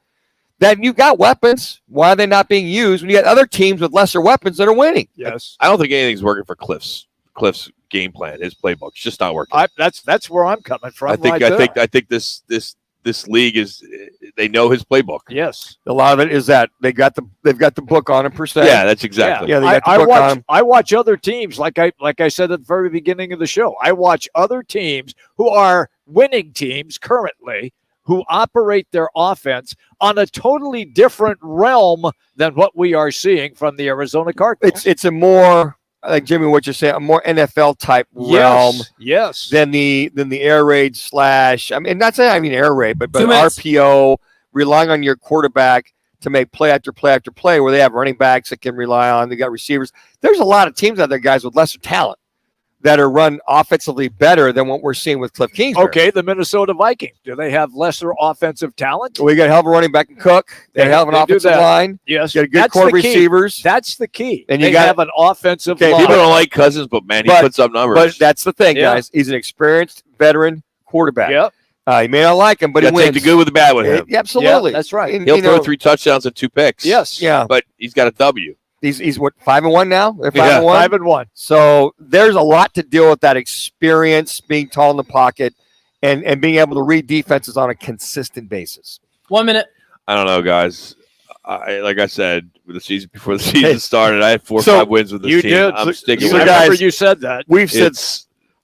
that you've got weapons. Why are they not being used when you got other teams with lesser weapons that are winning? Yes. I don't think anything's working for Cliff's game plan. His playbook's just not working. That's where I'm coming from. I think this league is, they know his playbook. Yes. A lot of it is that they've got the book on him per se. Yeah, that's exactly. Yeah, they got the book on him. I watch other teams, like I said at the very beginning of the show. I watch other teams who are winning teams currently who operate their offense on a totally different realm than what we are seeing from the Arizona Cardinals. It's a more, like Jimmy, what you're saying, a more NFL type realm, yes, than the air raid / I mean, not saying I mean air raid, but RPO, relying on your quarterback to make play after play after play, where they have running backs that can rely on. They got receivers. There's a lot of teams out there, guys, with lesser talent, that are run offensively better than what we're seeing with Cliff Kingsbury. Okay, the Minnesota Vikings. Do they have lesser offensive talent? We got a hell of a running back in Cook. They have an offensive line. Yes. You got a good core receivers. That's the key. And they have an offensive line. People don't like Cousins, but, man, he puts up numbers. But that's the thing, guys. He's an experienced veteran quarterback. Yep. You may not like him, but he wins. Take the good with the bad with him. Absolutely. Yeah, that's right. And, He'll throw 3 touchdowns and 2 picks. Yes. Yeah. But he's got a W. He's what, 5-1 now? They're 5-1? 5-1. So there's a lot to deal with that experience, being tall in the pocket, and being able to read defenses on a consistent basis. 1 minute. I don't know, guys. Like I said, before the season started, I had 4 or 5 wins with this team. Did. I'm sticking I with it. remember you said that. We've said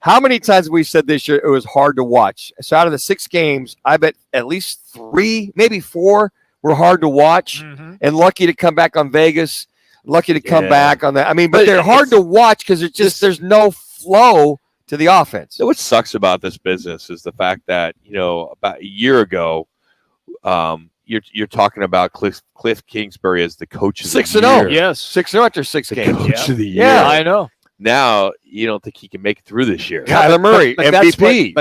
how many times have we said this year it was hard to watch? So out of the 6 games, I bet at least 3, maybe 4 were hard to watch, and lucky to come back on Vegas. Lucky to come back on that. I mean, but they're hard to watch because it's just there's no flow to the offense. You know what sucks about this business is the fact that, about a year ago, you're talking about Cliff Kingsbury as the coach of the year. 6-0. Yes. 6-0 after 6 games. Coach of the year. Yeah, I know. Now you don't think he can make it through this year. Kyler Murray, MVP.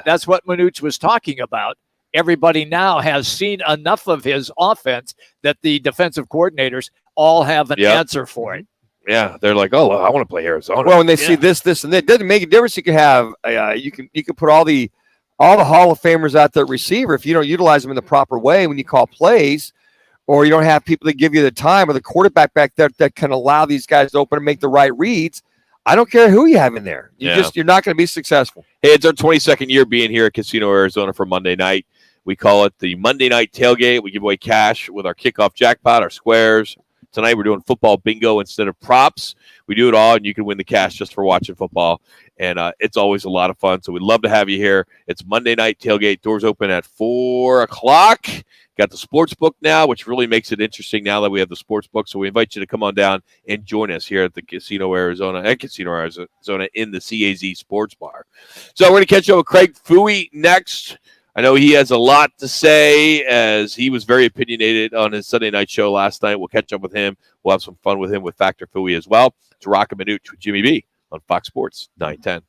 That's what Manuch was talking about. Everybody now has seen enough of his offense that the defensive coordinators all have an answer for it. Yeah, they're like, oh, I want to play Arizona. Well, when they see this, and that, it doesn't make a difference. You can have you can put all the Hall of Famers out there at receiver if you don't utilize them in the proper way when you call plays, or you don't have people that give you the time or the quarterback back there that can allow these guys to open and make the right reads. I don't care who you have in there. You're not going to be successful. Hey, it's our 22nd year being here at Casino Arizona for Monday night. We call it the Monday Night Tailgate. We give away cash with our kickoff jackpot, our squares. Tonight we're doing football bingo instead of props. We do it all, and you can win the cash just for watching football. And it's always a lot of fun. So we'd love to have you here. It's Monday Night Tailgate. Doors open at 4 o'clock. Got the sports book now, which really makes it interesting now that we have the sports book. So we invite you to come on down and join us here at the Casino Arizona in the CAZ Sports Bar. So we're going to catch up with Craig Fouhy next. I know he has a lot to say as he was very opinionated on his Sunday night show last night. We'll catch up with him. We'll have some fun with him with Factor Fouhy as well. It's Roc and Manuch with Jimmy B on Fox Sports 910.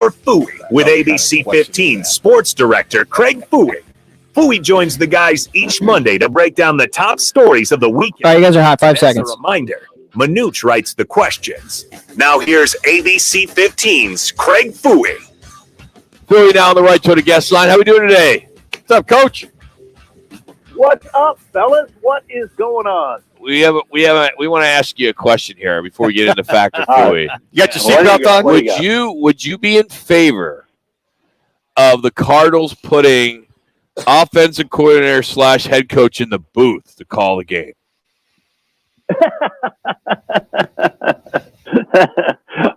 Fooey with ABC 15 sports director Craig Fooey. Fooey joins the guys each Monday to break down the top stories of the weekend. All right, you guys are hot. 5 As seconds. a reminder, Manuch writes the questions. Now here's ABC 15's Craig Fooey. Fooey now on the right to the guest line. How we doing today? What's up, Coach? What's up, fellas? What is going on? We want to ask you a question here before we get into Factor Fooey. You got your seatbelt on? Would you be in favor of the Cardinals putting offensive coordinator / head coach in the booth to call the game?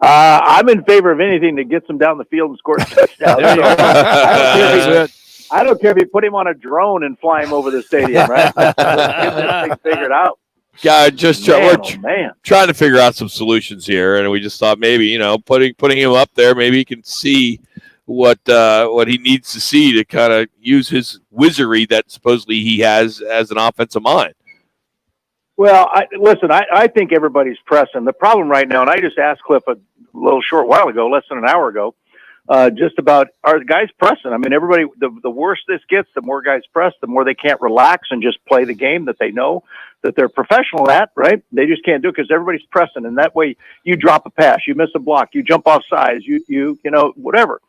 I'm in favor of anything that gets him down the field and scores touchdowns. I don't care if you put him on a drone and fly him over the stadium, right? Let's get this thing figured out. Yeah, we're trying to figure out some solutions here, and we just thought maybe putting him up there, maybe he can see what he needs to see to kind of use his wizardry that supposedly he has as an offensive mind. Well, I think everybody's pressing. The problem right now, and I just asked Cliff a little short while ago, less than an hour ago, just about are the guys pressing. I mean, everybody, the worse this gets, the more guys press, the more they can't relax and just play the game that they know that they're professional at, right? They just can't do it because everybody's pressing. And that way you drop a pass, you miss a block, you jump off sides, you whatever.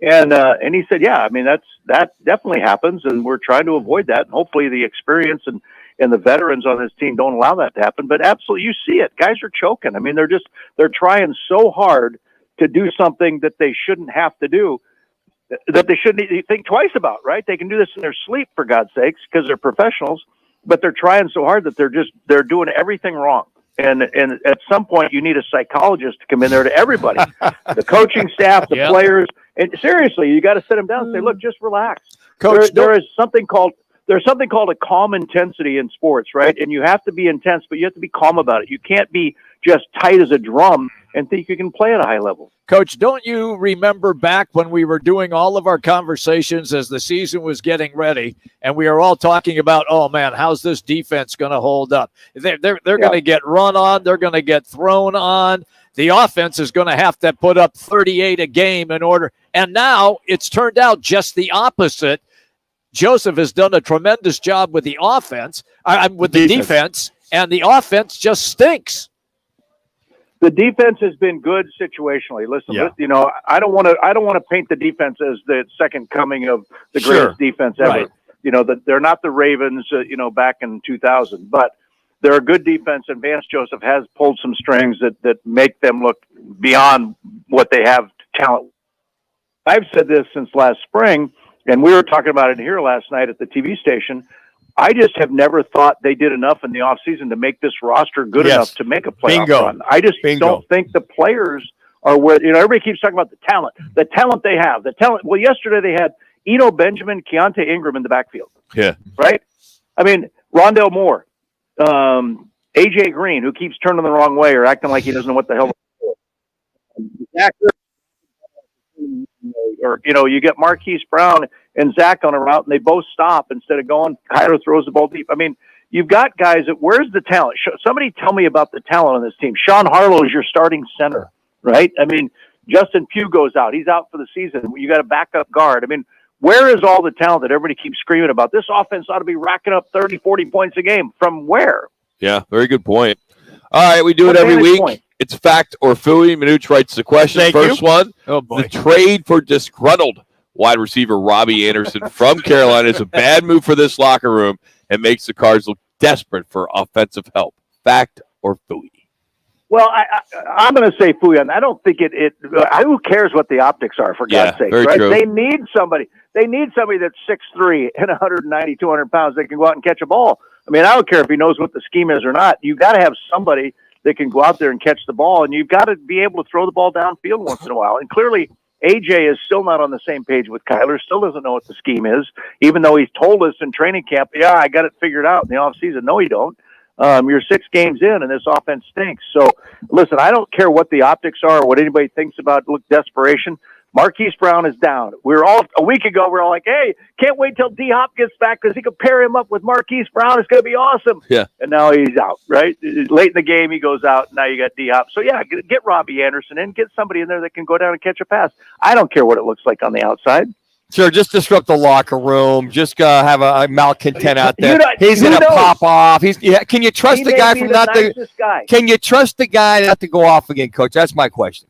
And he said, yeah, I mean, that definitely happens. And we're trying to avoid that. And hopefully the experience and the veterans on this team don't allow that to happen. But absolutely, you see it. Guys are choking. I mean, they're trying so hard to do something that they shouldn't have to do, that they shouldn't think twice about, right? They can do this in their sleep, for God's sakes, because they're professionals, but they're trying so hard that they're doing everything wrong. And at some point, you need a psychologist to come in there to everybody, the coaching staff, the players. And seriously, you got to sit them down and say, look, just relax. Coach, there's something called a calm intensity in sports, right? And you have to be intense, but you have to be calm about it. You can't be just tight as a drum and think you can play at a high level. Coach, don't you remember back when we were doing all of our conversations as the season was getting ready, and we were all talking about, oh man, how's this defense going to hold up? They're going to get run on. They're going to get thrown on. The offense is going to have to put up 38 a game in order. And now it's turned out just the opposite. Joseph has done a tremendous job with the offense, with the defense, and the offense just stinks. The defense has been good situationally. Listen, I don't want to paint the defense as the second coming of the greatest defense ever. Right. They're not the Ravens, back in 2000, but they're a good defense, and Vance Joseph has pulled some strings that make them look beyond what they have talent. I've said this since last spring, and we were talking about it here last night at the TV station. I just have never thought they did enough in the offseason to make this roster good enough to make a playoff run. I just don't think the players are where, everybody keeps talking about the talent they have, Well, yesterday they had Eno Benjamin, Keontae Ingram in the backfield. Yeah. Right? I mean, Rondale Moore, AJ Green, who keeps turning the wrong way or acting like he doesn't know what the hell. Or, you get Marquise Brown and Zach on a route, and they both stop instead of going. Kyler throws the ball deep. I mean, you've got guys where's the talent? Somebody tell me about the talent on this team. Sean Harlow is your starting center, right? I mean, Justin Pugh goes out. He's out for the season. You got a backup guard. I mean, where is all the talent that everybody keeps screaming about? This offense ought to be racking up 30, 40 points a game. From where? Yeah, very good point. All right, we do it every week. Point? It's fact or Fooey. Manuch writes the question. First one, the trade for disgruntled wide receiver Robbie Anderson from Carolina is a bad move for this locker room and makes the Cards look desperate for offensive help. Fact or Fooey? Well, I'm going to say Fooey. I don't think who cares what the optics are, for God's sake, right? True. They need somebody. They need somebody that's 6'3" and 190, 200 pounds that can go out and catch a ball. I mean, I don't care if he knows what the scheme is or not. You've got to have somebody that can go out there and catch the ball, and you've got to be able to throw the ball downfield once in a while. And clearly, AJ is still not on the same page with Kyler, still doesn't know what the scheme is, even though he's told us in training camp, I got it figured out in the offseason. No, you don't. You're 6 games in, and this offense stinks. So, listen, I don't care what the optics are or what anybody thinks about desperation. Marquise Brown is down. A week ago, we were all like, hey, can't wait till D-Hop gets back because he could pair him up with Marquise Brown. It's going to be awesome. Yeah. And now he's out, right? Late in the game, he goes out. Now you got D-Hop. So, yeah, get Robbie Anderson in. Get somebody in there that can go down and catch a pass. I don't care what it looks like on the outside. Sure, just disrupt the locker room. Just have a malcontent out there. He's who going to knows? pop off. Can you trust He the may guy be from the not to? nicest guy. Can you trust the guy not to go off again, Coach? That's my question.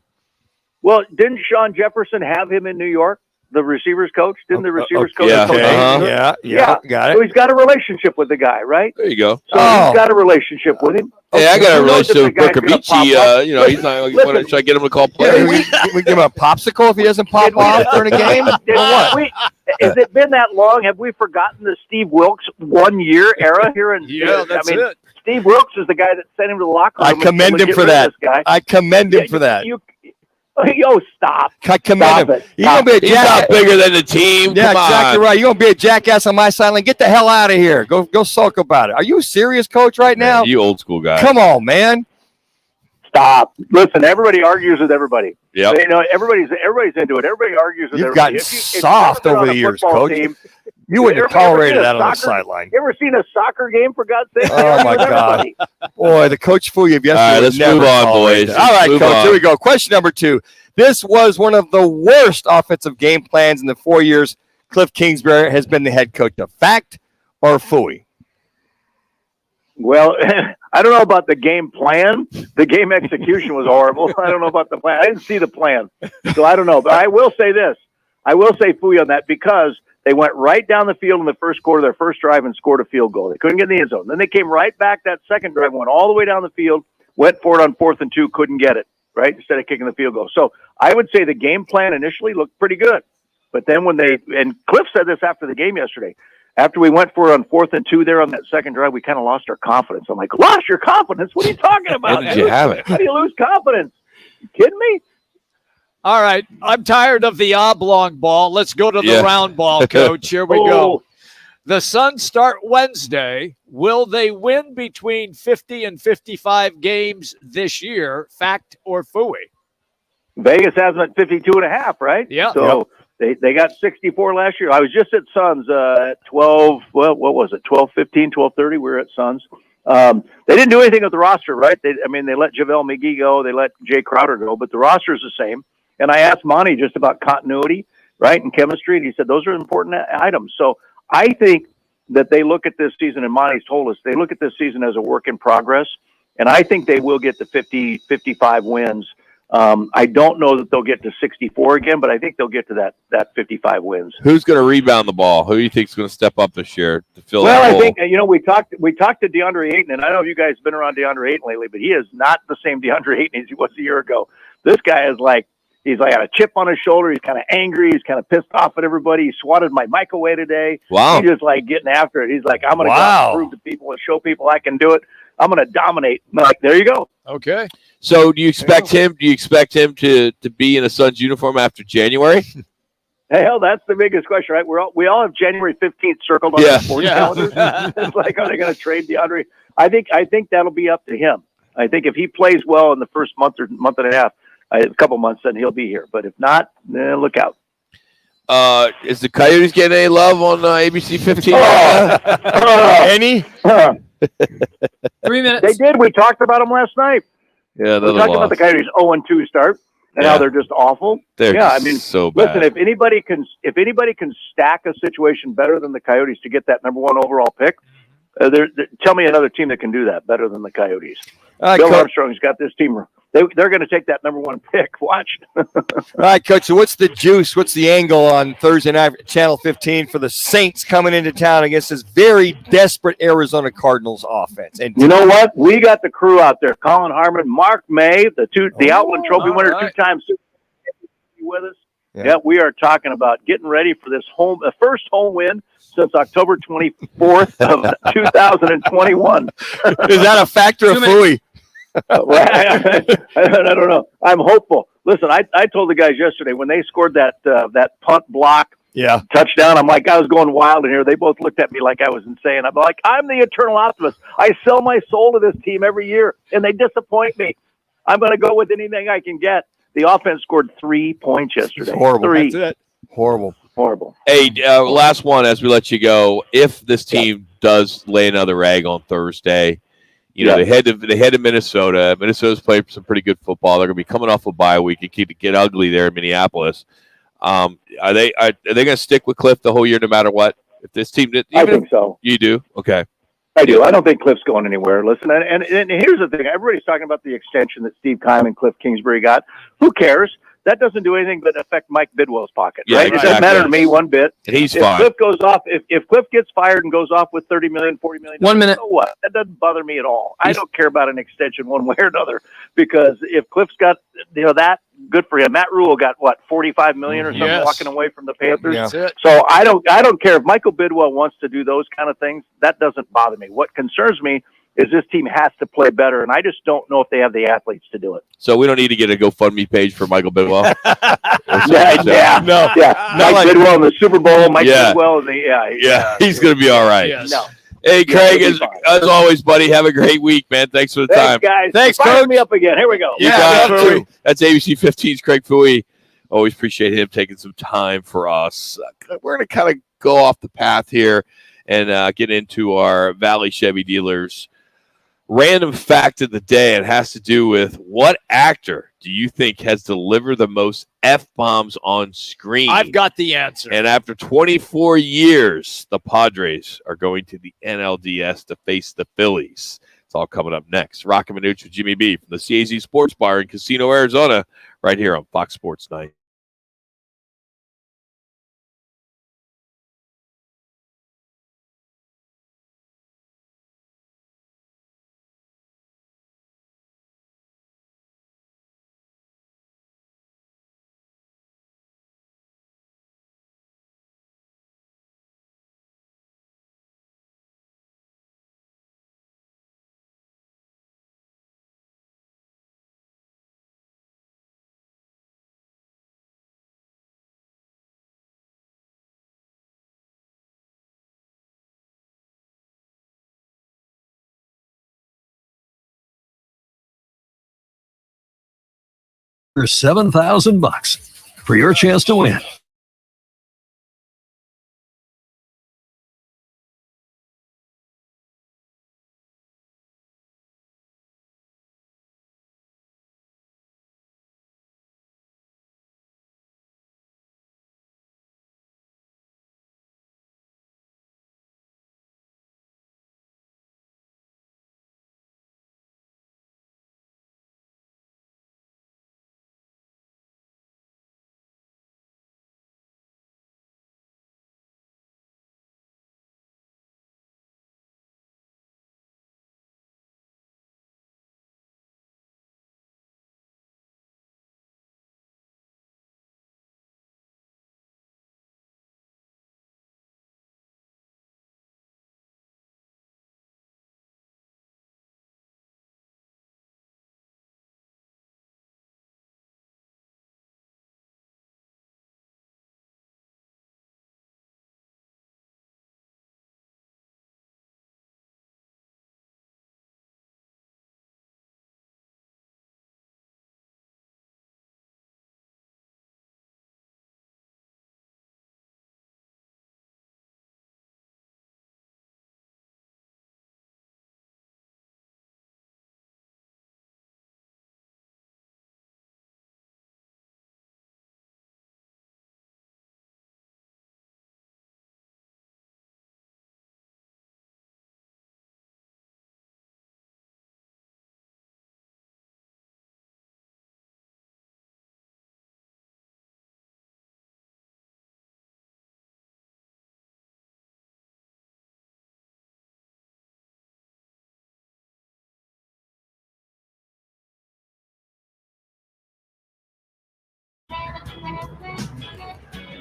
Well, didn't Sean Jefferson have him in New York, the receivers coach? Didn't the receivers coach? Yeah. coach Yeah, got it. So he's got a relationship with the guy, right? There you go. So he's got a relationship with him. Hey, I got a Who knows if relationship the with guy's gonna Kamichi. pop up? He's not. Should I get him to call plays? We give him a popsicle if he doesn't pop off during a game. Has it been that long? Have we forgotten the Steve Wilkes 1 year era here? That's it. Steve Wilkes is the guy that sent him to the locker room. I commend him for that. I commend him for that. Stop. I commend him. You're gonna be a He's jackass. not bigger than the team. Yeah, Come exactly on. right. You're gonna be a jackass on my sideline. Get the hell out of here. Go sulk about it. Are you serious, Coach? Right now? Man, you old school guy. Come on, man. Stop. Listen, everybody argues with everybody. Yep. Everybody's into it. Everybody argues with You've everybody. gotten soft over the years, Coach. You wouldn't have tolerated that on the sideline. You ever seen a soccer game, for God's sake? Oh, my God. Boy, the coach fool you yesterday. All right, would let's never move on, tolerate boys. that. All right, Move Coach, on. here we go. Question number 2. This was one of the worst offensive game plans in the 4 years Cliff Kingsbury has been the head coach of. Fact or phooey? Well, I don't know about the game plan. The game execution was horrible. I don't know about the plan. I didn't see the plan, so I don't know. But I will say this. I will say phooey on that because they went right down the field in the first quarter, their first drive, and scored a field goal. They couldn't get in the end zone. Then they came right back that second drive, went all the way down the field, went for it on 4th and 2, couldn't get it, right, instead of kicking the field goal. So I would say the game plan initially looked pretty good. But then and Cliff said this after the game yesterday, after we went for it on 4th and 2 there on that second drive, we kind of lost our confidence. I'm like, lost your confidence? What are you talking about? When did you have it? How do you lose confidence? You kidding me? All right. I'm tired of the oblong ball. Let's go to the round ball, Coach. Here we go. The Suns start Wednesday. Will they win between 50 and 55 games this year? Fact or phooey? Vegas has them at 52.5, right? Yeah. So they got 64 last year. I was just at Suns at 12. Well, what was it? 12:15, 12:30. We were at Suns. They didn't do anything with the roster, right? They let JaVale McGee go. They let Jay Crowder go, but the roster is the same. And I asked Monty just about continuity, right, and chemistry, and he said those are important items. So I think that they look at this season, and Monty's told us, they look at this season as a work in progress, and I think they will get to 50, 55 wins. I don't know that they'll get to 64 again, but I think they'll get to that 55 wins. Who's going to rebound the ball? Who do you think is going to step up this year to fill Well, that I hole? think, we talked to DeAndre Ayton, and I don't know if you guys have been around DeAndre Ayton lately, but he is not the same DeAndre Ayton as he was a year ago. This guy is he's got a chip on his shoulder. He's kind of angry. He's kind of pissed off at everybody. He swatted my mic away today. Wow. He's just getting after it. He's like, I'm going to go out and prove to people and show people I can do it. I'm going to dominate. I'm like, there you go. Okay. So do you expect him? Do you expect him to be in a Suns uniform after January? Hell, that's the biggest question, right? We all have January 15th circled on the sports calendar. It's like, are they going to trade DeAndre? I think that'll be up to him. I think if he plays well in the first month or month and a half, a couple months, then he'll be here. But if not, look out. Is the Coyotes getting any love on ABC 15? Any? 3 minutes. They did. We talked about them last night. Yeah, we talked about the Coyotes 0-2 start and how they're just awful. They're so bad. Listen, if anybody can stack a situation better than the Coyotes to get that number 1 overall pick, tell me another team that can do that better than the Coyotes. Bill Armstrong's got this team. They're going to take that number 1 pick. Watch. All right, Coach. So what's the juice? What's the angle on Thursday night, Channel 15, for the Saints coming into town against this very desperate Arizona Cardinals offense? And you know what? We got the crew out there. Colin Harmon, Mark May, the Outland Trophy winner, 2-time Super Bowl with us. Yeah, we are talking about getting ready for this first home win since October 24th of 2021. Is that a factor of phooey? I don't know. I'm hopeful. Listen, I told the guys yesterday when they scored that punt block touchdown. I'm like, I was going wild in here. They both looked at me like I was insane. I'm like, I'm the eternal optimist. I sell my soul to this team every year, and they disappoint me. I'm going to go with anything I can get. The offense scored 3 points yesterday. It's horrible. 3. That's it. Horrible. Hey, last one as we let you go. If this team does lay another egg on Thursday, they head to Minnesota. Minnesota's played some pretty good football. They're going to be coming off a bye week and keep it get ugly there in Minneapolis. Are they going to stick with Cliff the whole year no matter what? If this team did, I think so. You do? Okay. I do. I don't think Cliff's going anywhere. Listen, and here's the thing. Everybody's talking about the extension that Steve Keim and Cliff Kingsbury got. Who cares? That doesn't do anything but affect Mike Bidwell's pocket, right? Exactly. It doesn't matter to me one bit. And he's if fine. Cliff goes off, if Cliff gets fired and goes off with $30 million, $40 million, 1 minute. So what? That doesn't bother me at all. I don't care about an extension one way or another, because if Cliff's got that, good for him. Matt Rule got what, $45 million or something, walking away from the Panthers. Yeah. So I don't care if Michael Bidwell wants to do those kind of things. That doesn't bother me. What concerns me is this team has to play better, and I just don't know if they have the athletes to do it. So we don't need to get a GoFundMe page for Michael Bidwell. Mike like, Bidwell in the Super Bowl. Mike Yeah. Bidwell in the He's going to be all right. Yes. No. Hey, Craig, he'll be as always, buddy, have a great week, man. Thanks for the time. Thanks, guys. Thanks, Fire Coach. me up again. Here we go. You got it, too. That's ABC 15's Craig Fouie. Always appreciate him taking some time for us. We're going to kind of go off the path here and get into our Valley Chevy dealers. Random fact of the day. It has to do with what actor do you think has delivered the most F-bombs on screen? I've got the answer. And after 24 years, the Padres are going to the NLDS to face the Phillies. It's all coming up next. Roc and Manuch with Jimmy B from the CAZ Sports Bar in Casino, Arizona, right here on Fox Sports 9. For $7,000 for your chance to win.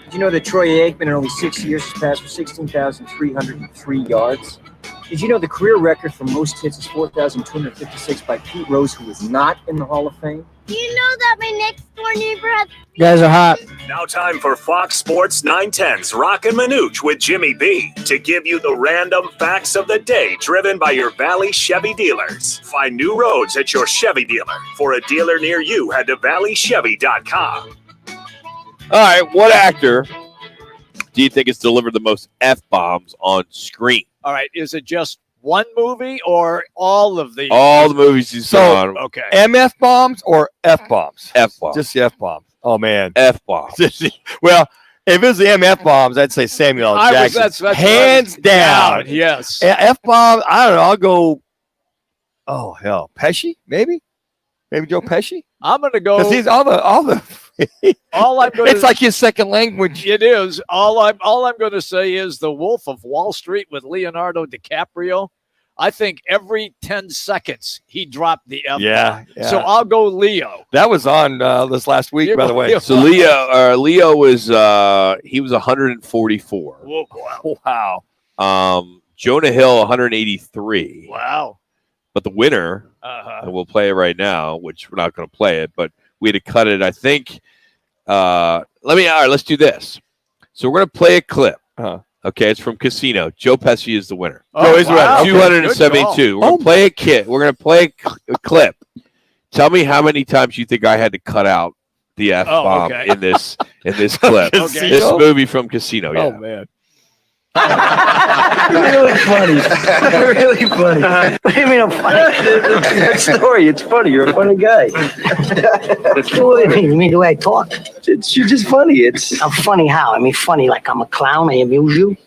Did you know that Troy Aikman in only 6 years has passed for 16,303 yards? Did you know the career record for most hits is 4,256 by Pete Rose, who is not in the Hall of Fame? Do you know that my next door neighbor has... You guys are hot. Now time for Fox Sports 910's Roc and Manuch with Jimmy B to give you the random facts of the day driven by your Valley Chevy dealers. Find new roads at your Chevy dealer. For a dealer near you, head to valleychevy.com. All right, what actor do you think has delivered the most F-bombs on screen? All right, is it just one movie or all of the? All the movies he's on. Okay. MF bombs or F bombs? F-bombs. Just the F bombs. Oh, man. F-bombs. Well, if it was the MF bombs, I'd say Samuel L. Jackson. That's hands down. Yes. F bombs, I don't know. I'll go, oh, hell. Pesci, maybe? Maybe Joe Pesci? I'm going to go. Because he's all the all I'm going it's like his second language. It is. All I'm going to say is The Wolf of Wall Street with Leonardo DiCaprio. I think every 10 seconds he dropped the F-bomb. Yeah. So I'll go Leo. That was on this last week, by the way. So Leo was he was 144. Whoa, wow. Jonah Hill 183. Wow. But the winner, and we'll play it right now, which we're not going to play it, but we had to cut it. I think. Let's do this. So we're going to play a clip. Okay, it's from Casino. Joe Pesci is the winner. Oh, he's right. 272. We're going to play a kit. We're going to play a clip. Tell me how many times you think I had to cut out the F-bomb in this clip. This movie from Casino. Yeah. Oh, man. Really funny. Really funny. What do you mean I'm funny? That story, it's funny. You're a funny guy. What do you mean the way I talk? You're just funny. I'm funny how? I mean funny like I'm a clown, I amuse you?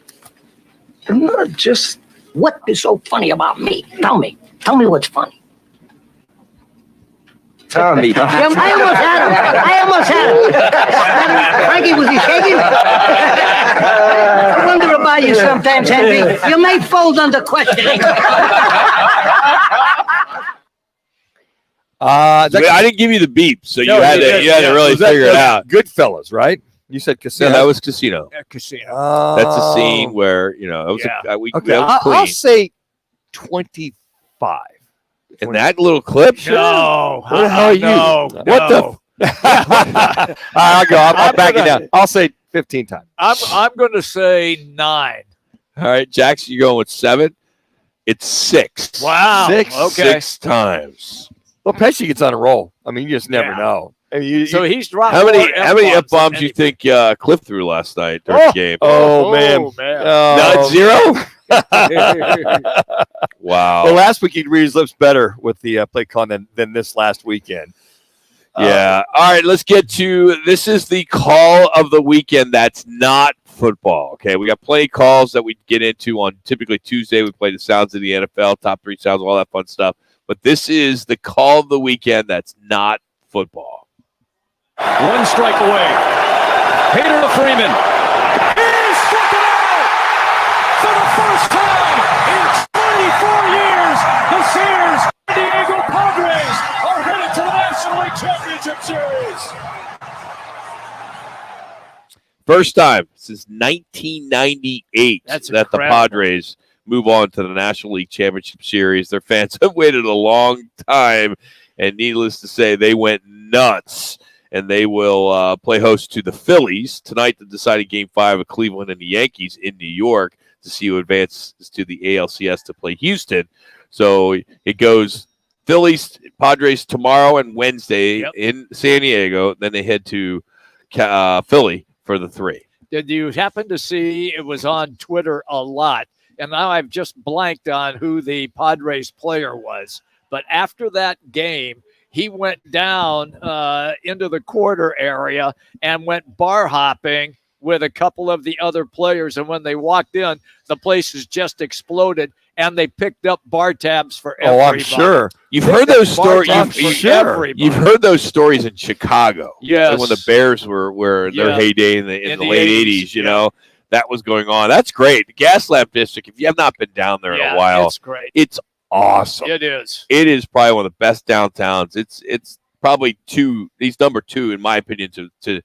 Not just... What is so funny about me? Tell me. Tell me what's funny. Tommy. I almost had him. Frankie, was he shaking? I wonder about you sometimes, Henry. You may fold under questioning. I didn't give you the beep, so you had to really figure it out. Goodfellas, right? You said Casino. No, that was Casino. Casino. That's a scene where, it was I'll say 25. In that little clip? No. What the hell are you? No. What the? I'll go. I'll back it down. I'll say 15 times. I'm going to say 9. All right, Jackson, you're going with 7. It's 6. Wow. 6. Okay. 6 times. Well, Pesci gets on a roll. I mean, you just never know. I mean, so he's dropped. How many F-bombs do you think Cliff threw last night during the game? Oh, man. Not 0? Wow. Well, last week he'd read his lips better with the play con than this last weekend. Yeah. All right, let's get to this is the call of the weekend that's not football. Okay, we got plenty of calls that we get into on typically Tuesday. We play the sounds of the NFL, top 3 sounds, all that fun stuff. But this is the call of the weekend that's not football. 1 strike away. Hader to Freeman. He struck it out! For the first time in 24 years, the Sears San Diego Padres are headed to the National League Championship Series. First time since 1998 that the Padres move on to the National League Championship Series. Their fans have waited a long time, and needless to say, they went nuts. And they will play host to the Phillies tonight, the deciding Game 5 of Cleveland and the Yankees in New York to see who advances to the ALCS to play Houston. So it goes Phillies, Padres tomorrow and Wednesday in San Diego. Then they head to Philly for the 3. Did you happen to see it was on Twitter a lot? And now I've just blanked on who the Padres player was. But after that game, he went down into the quarter area and went bar hopping with a couple of the other players. And when they walked in, the place has just exploded, and they picked up bar tabs for everybody. Oh, I'm sure. You've heard those stories. You've heard those stories in Chicago. Yes. Like when the Bears were their heyday in the late 80s, you know. That was going on. That's great. The Gaslamp District, if you have not been down there in a while, it's great. It's awesome. It is. It is probably one of the best downtowns. It's probably he's number 2 in my opinion to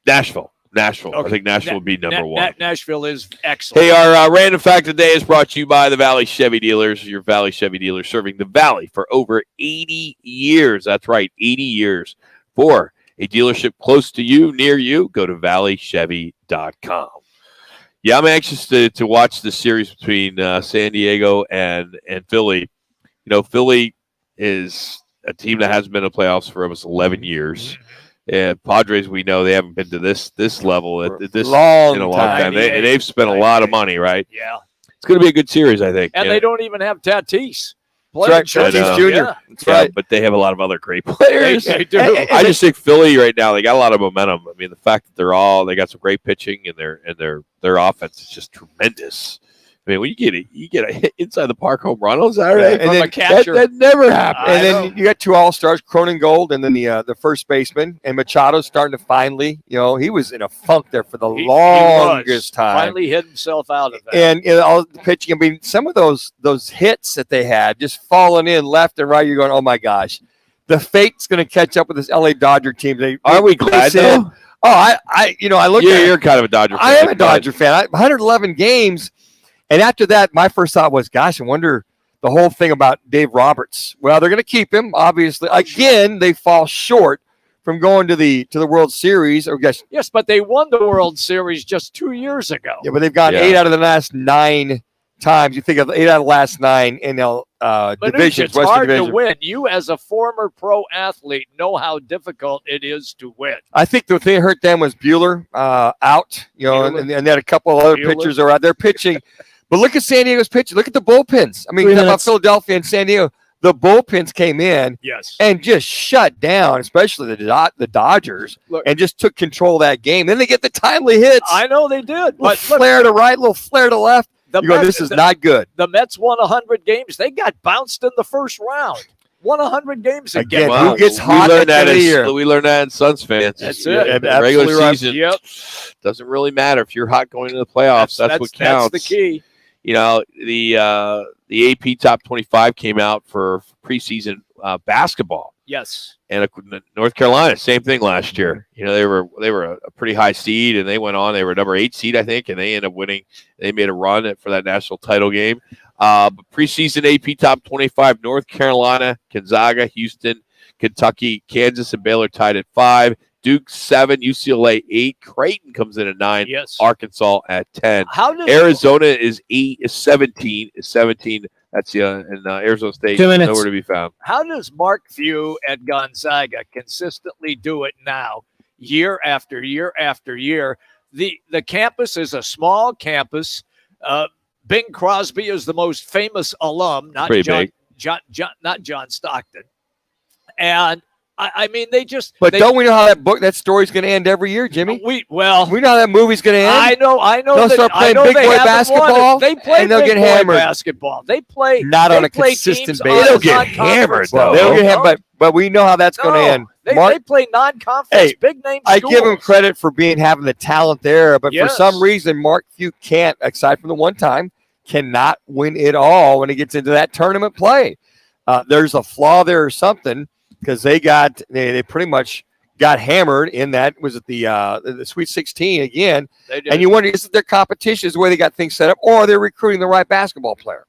Nashville. Nashville. Okay. I think Nashville would be number one. Nashville is excellent. Hey, our random fact today is brought to you by the Valley Chevy Dealers. Your Valley Chevy Dealers serving the Valley for over 80 years. That's right, 80 years. For a dealership close to you, near you, go to valleychevy.com. Yeah, I'm anxious to watch the series between San Diego and Philly. You know, Philly is a team that hasn't been in the playoffs for almost 11 years. And Padres, we know they haven't been to this level at this in a long time. They've spent a lot of money, right? Yeah. It's going to be a good series, I think. And they don't even have Tatis. That's right, Tatis Jr. Yeah. That's right. But they have a lot of other great players. They do. I just think Philly right now, they got a lot of momentum. I mean, the fact that they got some great pitching and their offense is just tremendous. I mean, when you get a hit inside the park home run on Saturday and then a catcher. That never happened. And then you got two all-stars, Cronengold, and then the first baseman, and Machado's starting to finally, he was in a funk there for the longest time. Finally hit himself out of that. And all the pitching, I mean, some of those hits that they had just falling in left and right, you're going, oh my gosh, the fate's going to catch up with this LA Dodger team. Are we glad though? Oh, I look at you're kind of a Dodger fan. I am a Dodger fan. 111 games. And after that, my first thought was, gosh, I wonder the whole thing about Dave Roberts. Well, they're going to keep him, obviously. Again, they fall short from going to the World Series. Yes, but they won the World Series just 2 years ago. Yeah, but they've gone 8 out of the last 9 times. You think of 8 out of the last 9 in divisions. It's hard to win. You, as a former pro athlete, know how difficult it is to win. I think the thing that hurt them was Buehler out, and they had a couple of other pitchers that were out there pitching. But look at San Diego's pitching. Look at the bullpens. I mean, you talk about Philadelphia and San Diego. The bullpens came in and just shut down, especially the Dodgers, and just took control of that game. Then they get the timely hits. I know they did. But flare to right, little flare to left. This is not good. The Mets won 100 games. They got bounced in the first round. Won 100 games again. Who gets hot at the end of the year? We learned that in Suns fans. That's it. Regular season doesn't really matter. If you're hot going into the playoffs, that's what counts. That's the key. The AP Top 25 came out for preseason basketball. Yes. And North Carolina, same thing last year. They were a pretty high seed, and they went on. They were number 8 seed, I think, and they ended up winning. They made a run for that national title game. But preseason AP Top 25, North Carolina, Gonzaga, Houston, Kentucky, Kansas, and Baylor tied at 5. Duke 7, UCLA 8, Creighton comes in at 9, Arkansas at 10. Arizona is 17. That's in Arizona State. 2 minutes. Nowhere to be found. How does Mark Few at Gonzaga consistently do it now, year after year after year? The campus is a small campus. Bing Crosby is the most famous alum, not John Stockton, and. I mean, they just. But don't we know how that story's going to end every year, Jimmy? We know how that movie's going to end. I know. They'll start playing big boy basketball. They play and they'll get hammered. Basketball. They play not on a consistent basis. They'll get hammered. They'll get hammered. But we know how that's going to end. They play non-conference, big name. I give him credit for having the talent there, but for some reason, Mark Few can't, aside from the one time, cannot win it all when he gets into that tournament play. There's a flaw there or something. Because they pretty much got hammered in that, was it the Sweet 16 again? And you wonder, is it their competition, is the way they got things set up, or are they recruiting the right basketball player?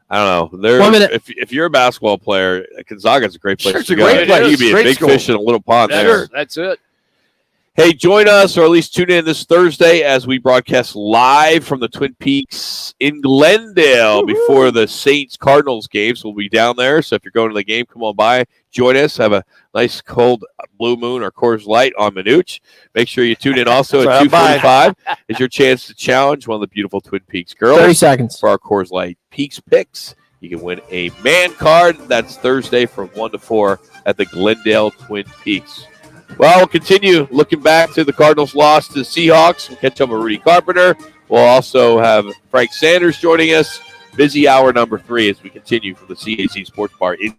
I don't know. 1 minute. If you're a basketball player, Gonzaga's a great place it's to a go. great place. You'd be a big fish in a little pond there. That's it. Hey, join us, or at least tune in this Thursday as we broadcast live from the Twin Peaks in Glendale before the Saints-Cardinals games. We'll be down there, so if you're going to the game, come on by, join us, have a nice cold Blue Moon or Coors Light on Manuch. Make sure you tune in also at 2:45. It's your chance to challenge one of the beautiful Twin Peaks girls. 30 seconds. For our Coors Light Peaks picks. You can win a man card. That's Thursday from 1 to 4 at the Glendale Twin Peaks. Well, we'll continue looking back to the Cardinals' loss to the Seahawks. We'll catch up with Rudy Carpenter. We'll also have Frank Sanders joining us. Busy hour number 3 as we continue from the CAZ Sports Bar in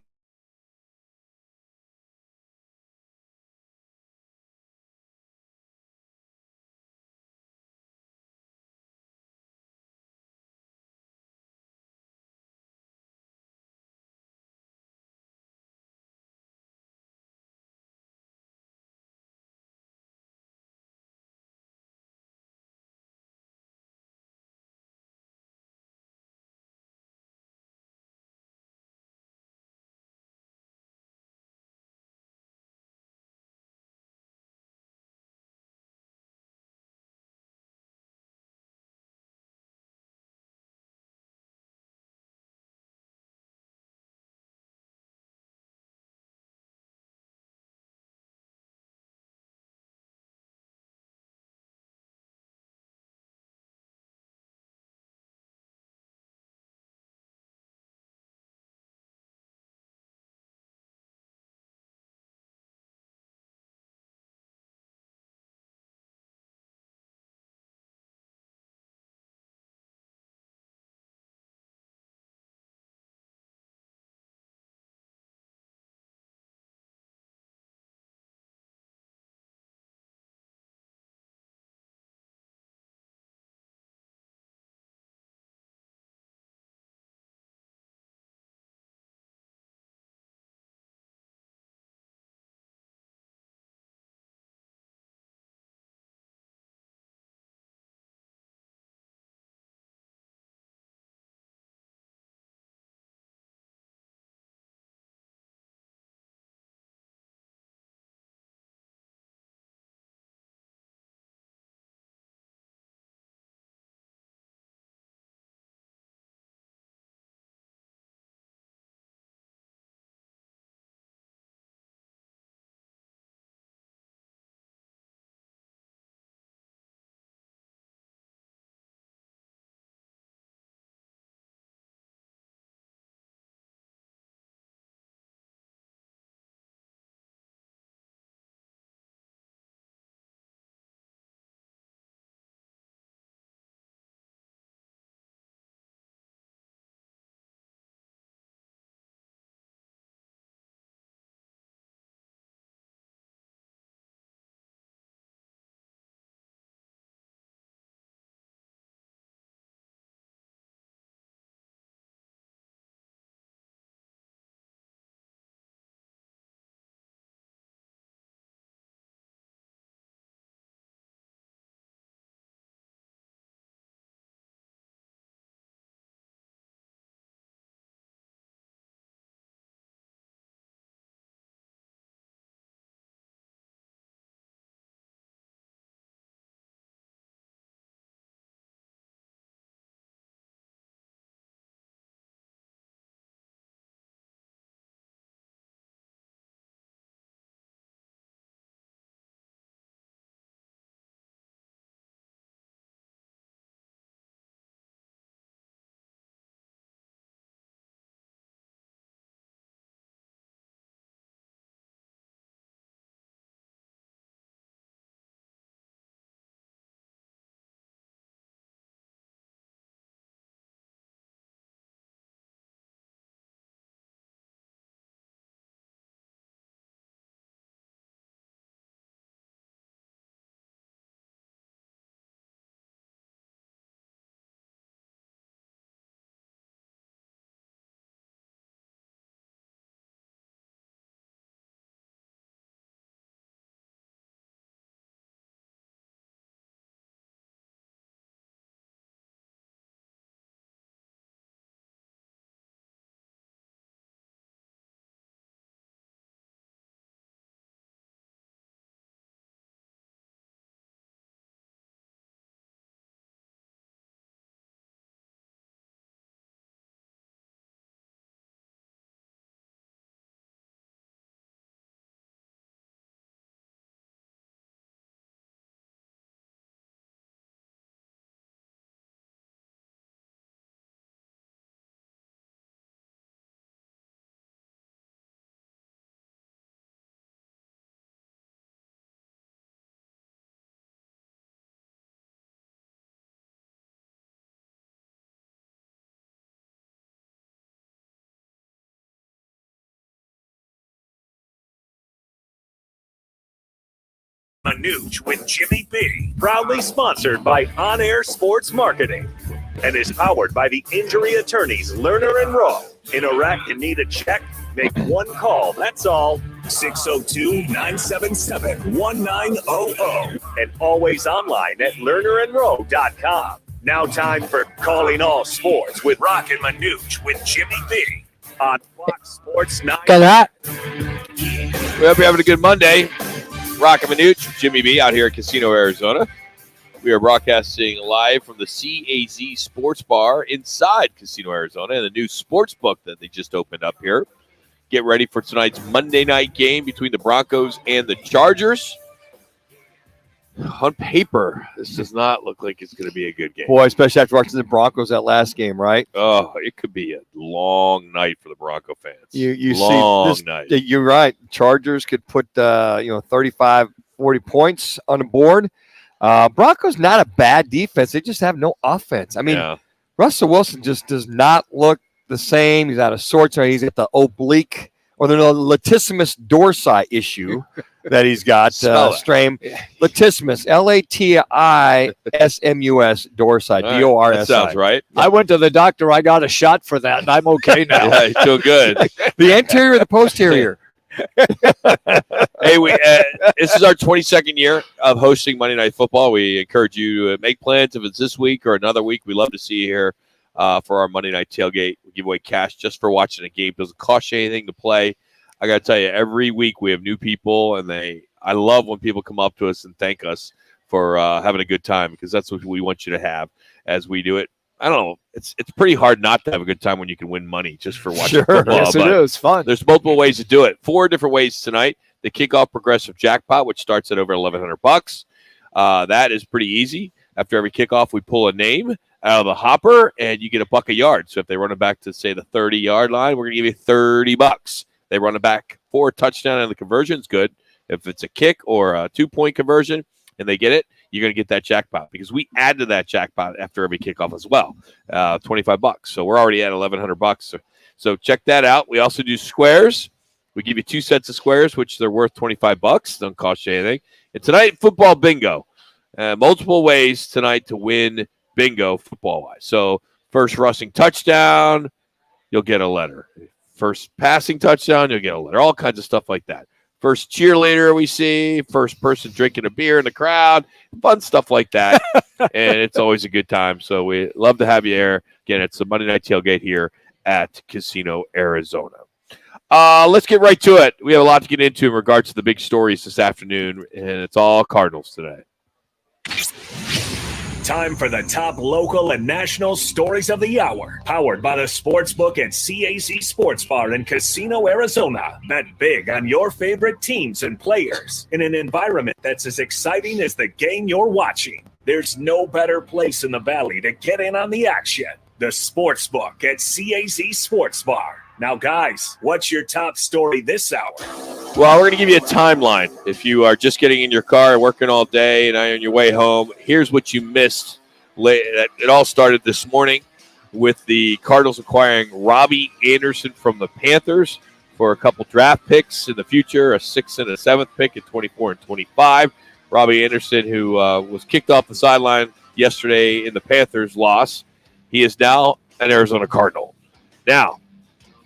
Manuch with Jimmy B. Proudly sponsored by On Air Sports Marketing and is powered by the injury attorneys Lerner and Rowe. In Iraq, you need a check? Make one call, that's all. 602-977-1900. And always online at lernerandrowe.com. Now time for Calling All Sports with Roc and Manuch with Jimmy B. On Fox Sports 9. Got that? We hope you're having a good Monday. Roc and Manuch, Jimmy B, out here in Casino, Arizona. We are broadcasting live from the CAZ Sports Bar inside Casino, Arizona, and the new sports book that they just opened up here. Get ready for tonight's Monday night game between the Broncos and the Chargers. On paper, this does not look like it's going to be a good game. Boy, especially after watching the Broncos that last game, right? Oh, it could be a long night for the Bronco fans. You long see this, night. You're right. Chargers could put 35, 40 points on the board. Broncos not a bad defense. They just have no offense. I mean, Russell Wilson just does not look the same. He's out of sorts. He's got the oblique or the latissimus dorsi issue that he's got. Strain. Latissimus, Latissimus dorsi, DORSI. That sounds right. I went to the doctor. I got a shot for that, and I'm okay now. Yeah, you feel good. The anterior or the posterior? Hey, this is our 22nd year of hosting Monday Night Football. We encourage you to make plans if it's this week or another week. We love to see you here for our Monday Night Tailgate. We give away cash just for watching a game. Doesn't cost you anything to play. I got to tell you, every week we have new people, and I love when people come up to us and thank us for having a good time, because that's what we want you to have as we do it. I don't know. It's pretty hard not to have a good time when you can win money just for watching football. Yes, it is fun. There's multiple ways to do it. 4 different ways tonight. The kickoff progressive jackpot, which starts at over $1,100. That is pretty easy. After every kickoff, we pull a name out of the hopper, and you get $1 a yard. So if they run it back to, say, the 30-yard line, we're going to give you $30. They run it back for a touchdown, and the conversion's good. If it's a kick or a 2-point conversion and they get it, you're going to get that jackpot, because we add to that jackpot after every kickoff as well, $25. So we're already at $1,100. So check that out. We also do squares. We give you 2 sets of squares, which they're worth $25. Don't cost you anything. And tonight, football bingo. Multiple ways tonight to win bingo football-wise. So first rushing touchdown, you'll get a letter. First passing touchdown, you'll get a letter. All kinds of stuff like that. First cheerleader we see, first person drinking a beer in the crowd, fun stuff like that. And it's always a good time. So we love to have you here. Again, it's the Monday Night Tailgate here at Casino, Arizona. Let's get right to it. We have a lot to get into in regards to the big stories this afternoon, and it's all Cardinals today. Time for the top local and national stories of the hour. Powered by the Sportsbook at CAZ Sports Bar in Casino, Arizona. Bet big on your favorite teams and players in an environment that's as exciting as the game you're watching. There's no better place in the Valley to get in on the action. The Sportsbook at CAZ Sports Bar. Now, guys, what's your top story this hour? Well, we're going to give you a timeline. If you are just getting in your car, working all day, and on your way home, here's what you missed. It all started this morning with the Cardinals acquiring Robbie Anderson from the Panthers for a couple draft picks in the future, a 6th and a 7th pick in 24 and 25. Robbie Anderson, who was kicked off the sideline yesterday in the Panthers' loss, he is now an Arizona Cardinal. Now,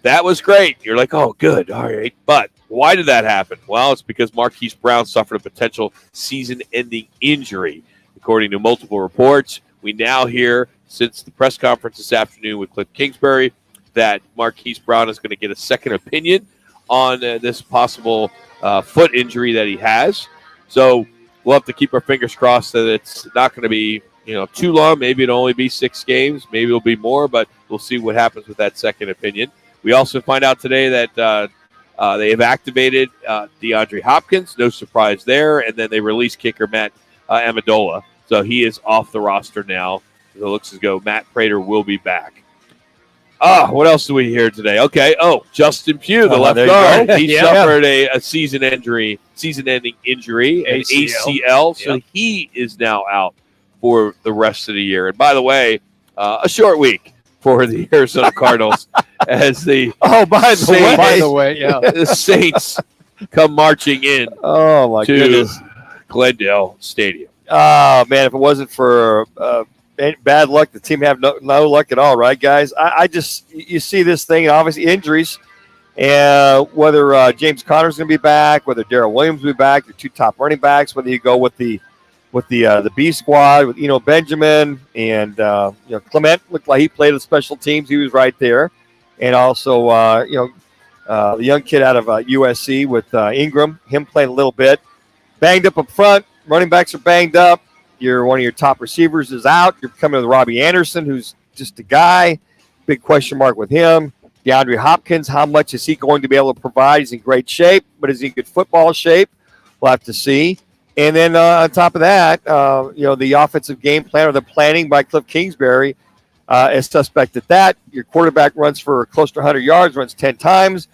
that was great. You're like, oh, good. All right. But why did that happen? Well, it's because Marquise Brown suffered a potential season-ending injury. According to multiple reports, we now hear, since the press conference this afternoon with Cliff Kingsbury, that Marquise Brown is going to get a second opinion on this possible foot injury that he has. So we'll have to keep our fingers crossed that it's not going to be too long. Maybe it'll only be 6 games. Maybe it'll be more, but we'll see what happens with that second opinion. We also find out today that they have activated DeAndre Hopkins. No surprise there. And then they released kicker Matt Amendola. So he is off the roster now. It looks as though Matt Prater will be back. What else do we hear today? Okay. Justin Pugh, the left guard. He suffered a season-ending injury, an ACL. So he is now out for the rest of the year. And by the way, a short week for the Arizona Cardinals as the the Saints come marching in goodness. Glendale Stadium. Oh, man, if it wasn't for bad luck, the team have no luck at all, right, guys? I just – you see this thing, and obviously injuries, and whether James Conner's going to be back, whether Darrell Williams will be back, the two top running backs, whether you go with the B squad with Benjamin and Clement looked like he played with special teams. He was right there. And also, the young kid out of USC with Ingram, him playing a little bit. Banged up front. Running backs are banged up. One of your top receivers is out. You're coming with Robbie Anderson, who's just a guy. Big question mark with him. DeAndre Hopkins, how much is he going to be able to provide? He's in great shape, but is he in good football shape? We'll have to see. And then on top of that, the offensive game plan or the planning by Cliff Kingsbury is suspect at that. Your quarterback runs for close to 100 yards, runs 10 times.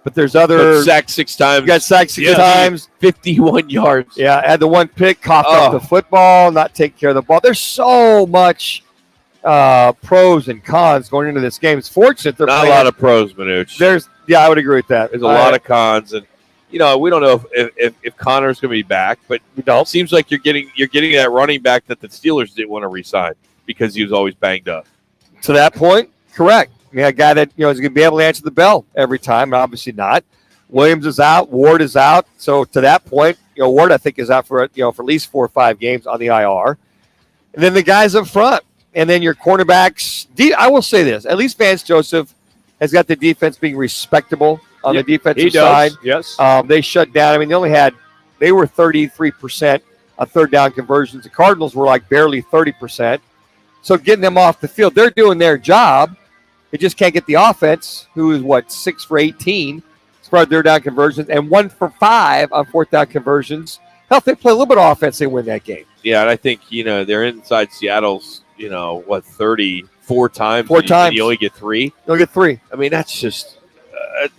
But there's other – sacked 6 times. You got sacked 6 times. 51 yards. Yeah, had the one pick, coughed up the football, not take care of the ball. There's so much pros and cons going into this game. It's fortunate they're not playing. A lot of pros, Manuch. I would agree with that. There's a lot of cons, and we don't know if Connor's going to be back, but it seems like you're getting that running back that the Steelers didn't want to re-sign because he was always banged up. To that point, correct. A guy that is going to be able to answer the bell every time, and obviously not. Williams is out. Ward is out. So to that point, Ward I think is out for at least 4 or 5 games on the IR. And then the guys up front, and then your cornerbacks. I will say this: at least Vance Joseph has got the defense being respectable on the defensive side. Yes. They shut down. I mean, they were 33% on third down conversions. The Cardinals were like barely 30%. So getting them off the field, they're doing their job. They just can't get the offense, who is 6 for 18 as far as third down conversions, and 1 for 5 on fourth down conversions. Hell, if they play a little bit of offense, they win that game. Yeah, and I think they're inside Seattle's 34 times. 4 times. You only get 3. You only get 3. I mean, that's just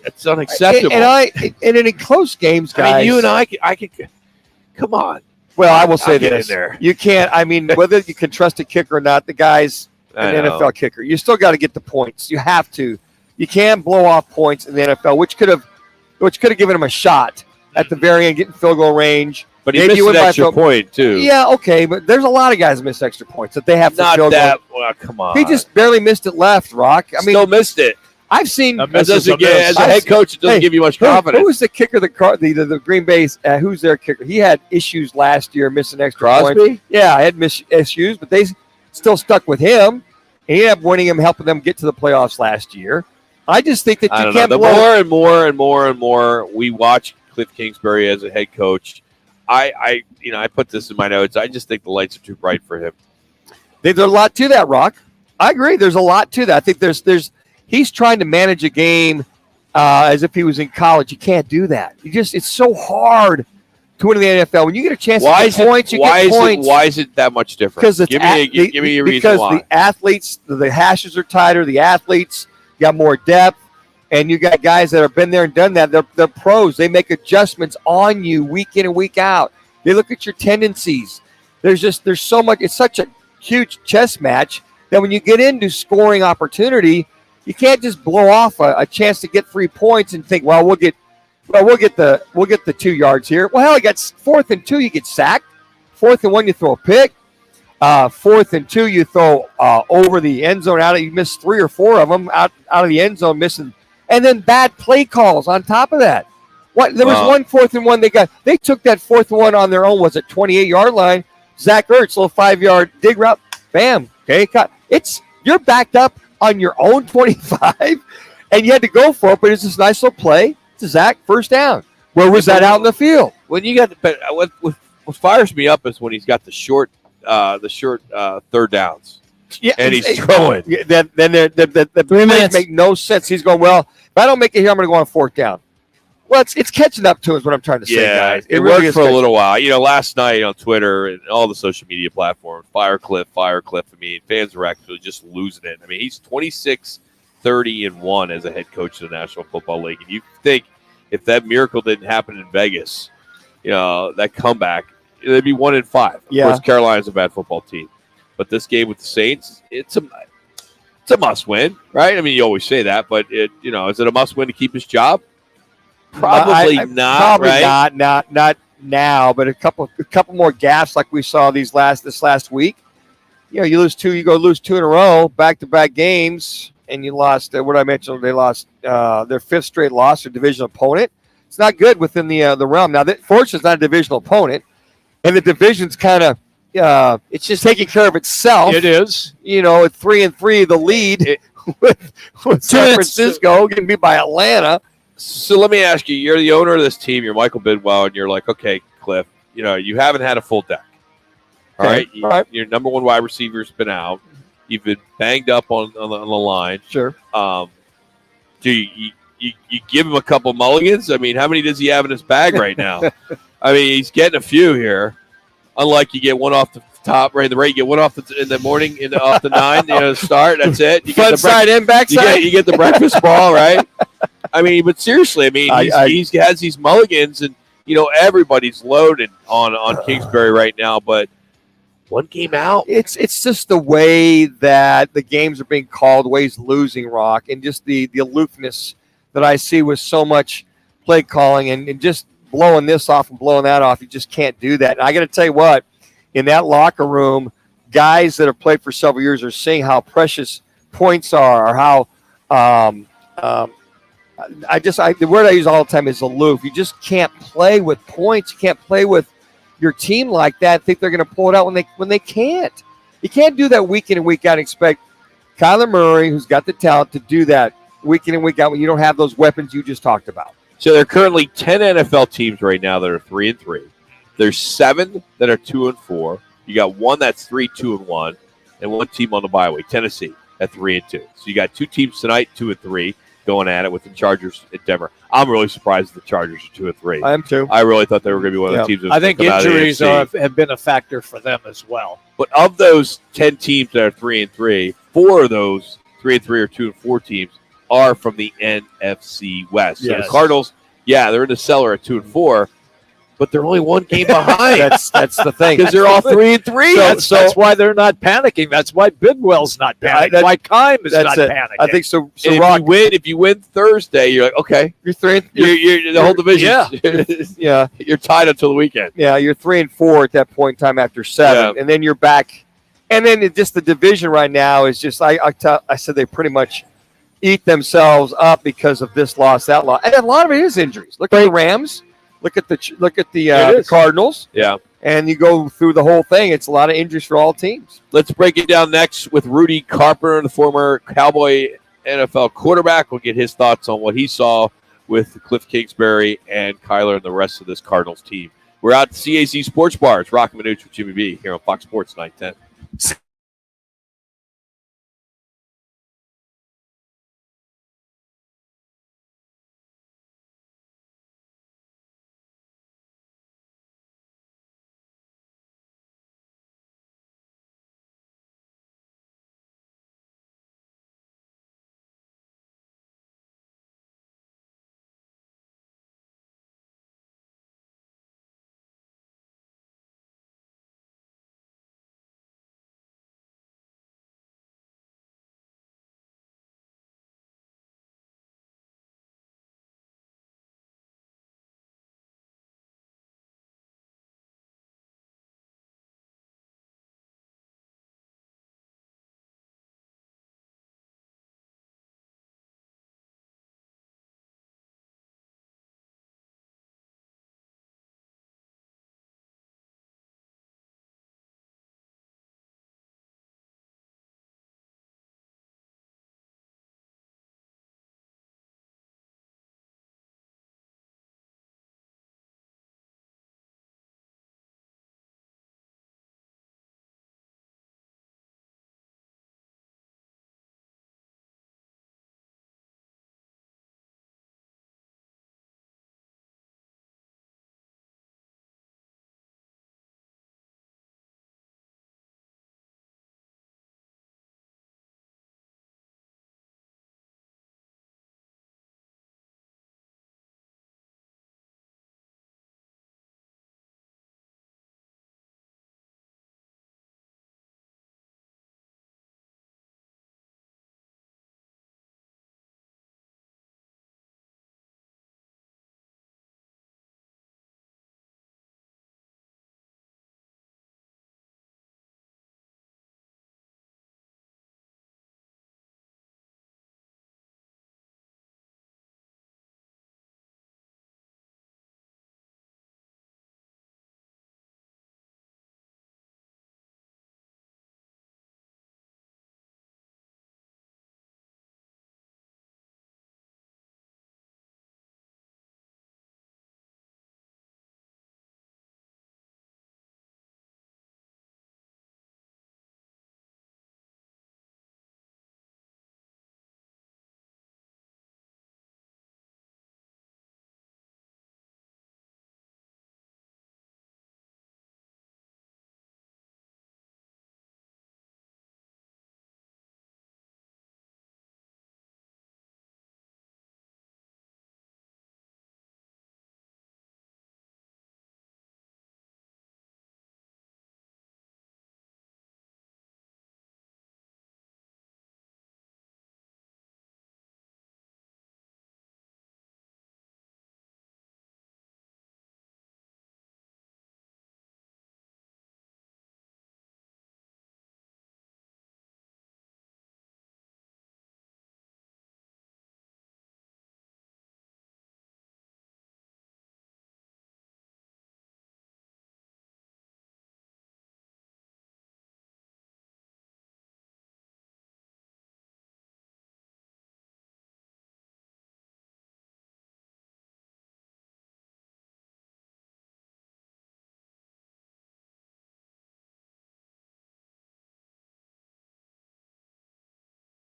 it's unacceptable. And in close games, guys. I mean, you and I could come on. Well, I will say get this: in there. you can't. I mean, whether you can trust a kicker or not, the guy's an NFL kicker. You still got to get the points. You have to. You can't blow off points in the NFL, which could have given him a shot at the very end, getting field goal range. But he missed an extra point too. Yeah, okay, but there's a lot of guys that miss extra points that they have for field goal. Well, come on. He just barely missed it left, Rock. I mean, still missed it. I've seen as a head coach, it doesn't give you much confidence. Who was the kicker? The Green Bay's who's their kicker? He had issues last year, missing extra points. Yeah, I had missed issues, but they still stuck with him. And he ended up winning him, helping them get to the playoffs last year. I just think that you can't. The more and more we watch Cliff Kingsbury as a head coach, I put this in my notes. I just think the lights are too bright for him. There's a lot to that, Rock. I agree. There's a lot to that. I think he's trying to manage a game as if he was in college. You can't do that. It's so hard to win in the NFL. When you get a chance to get points, you get points. Why is it that much different? Because give me a reason why. Because the athletes, the hashes are tighter. The athletes got more depth, and you got guys that have been there and done that. They're pros. They make adjustments on you week in and week out. They look at your tendencies. There's so much. It's such a huge chess match that when you get into scoring opportunity, you can't just blow off a chance to get 3 points and think, we'll get the 2 yards here. Well, hell, you got 4th and 2, you get sacked. 4th and 1, you throw a pick. 4th and 2, you throw over the end zone out. You miss 3 or 4 of them out of the end zone, missing, and then bad play calls on top of that. There was 1 4th and 1 they took that 4th and 1 on their own. Was it 28-yard line? Zach Ertz, little 5-yard dig route, bam. Okay, you're backed up on your own 25, and you had to go for it. But it's this nice little play to Zach, first down. Where was that out in the field? When you got what fires me up is when he's got the short third downs. Yeah, and he's throwing. Then the 3 minutes make no sense. He's going, well, if I don't make it here, I'm going to go on 4th down. Well, it's catching up to us. What I'm trying to say, guys. It really worked for a little while. Last night on Twitter and all the social media platforms, Fire Cliff. I mean, fans are actually just losing it. I mean, he's 26-30-1 as a head coach of the National Football League, and you think if that miracle didn't happen in Vegas, that comeback, they'd be 1-5. Of course, Carolina's a bad football team, but this game with the Saints, it's a must-win, right? I mean, you always say that, but is it a must-win to keep his job? Probably not. Probably right? not. now, but a couple more gaffes like we saw this last week. You know, you lose two in a row, back-to-back games, and you lost. What I mentioned, they lost their fifth straight loss to a divisional opponent. It's not good within the realm. Now, fortunately, it's not a divisional opponent, and the division's kind of it's just taking care of itself. It is. You know, at 3-3, the lead with San Francisco getting beat by Atlanta. So let me ask you: you're the owner of this team. You're Michael Bidwell, and you're like, okay, Cliff. You know, you haven't had a full deck. All right. Your number one wide receiver's been out. You've been banged up on the line. Sure. Do you give him a couple mulligans? I mean, how many does he have in his bag right now? I mean, he's getting a few here. Unlike you get one off the top, right? You get one off in the morning, off the 9. You know, start. That's it. You Front side and back side. You get the breakfast ball, right? I mean, but seriously, I mean, he has these mulligans, and you know everybody's loaded on Kingsbury right now, but. One game out. It's just the way that the games are being called, the way he's losing, Rock, and just the aloofness that I see with so much play calling and just blowing this off and blowing that off. You just can't do that. And I got to tell you what, in that locker room, guys that have played for several years are seeing how precious points are, or how the word I use all the time is aloof. You just can't play with points. You can't play with your team like that, think they're going to pull it out when they can't. You can't do that week in and week out and expect Kyler Murray, who's got the talent, to do that week in and week out when you don't have those weapons you just talked about. So there are currently 10 NFL teams right now that are 3-3. There's 7 that are 2-4. You got one that's 3-2-1, and one team on the bye week, Tennessee, at 3-2. So you got 2 teams tonight, 2-3. Going at it with the Chargers at Denver. I'm really surprised the Chargers are 2-3. I am too. I really thought they were going to be one of the teams. That I think injuries have been a factor for them as well. But of those 10 teams that are 3-3, 4 of those 3-3 or 2-4 teams are from the NFC West. So the Cardinals, they're in the cellar at 2-4. But they're only one game behind. That's the thing. Because they're all 3-3. That's why they're not panicking. That's why Bidwell's not panicking. That's why Keim is not panicking. I think so. So if you win Thursday, you're like, okay, you're 3. You're the whole division. Yeah, you're tied until the weekend. Yeah, you're 3-4 at that point in time after 7, and then you're back. And then just the division right now is just I said they pretty much eat themselves up because of this loss, that loss, and a lot of it is injuries. Look at the Rams. Look at the Cardinals. Yeah. And you go through the whole thing. It's a lot of injuries for all teams. Let's break it down next with Rudy Carpenter, the former Cowboy NFL quarterback. We'll get his thoughts on what he saw with Cliff Kingsbury and Kyler and the rest of this Cardinals team. We're out at CAZ Sports Bar. It's Roc and Manuch with Jimmy B here on Fox Sports 910.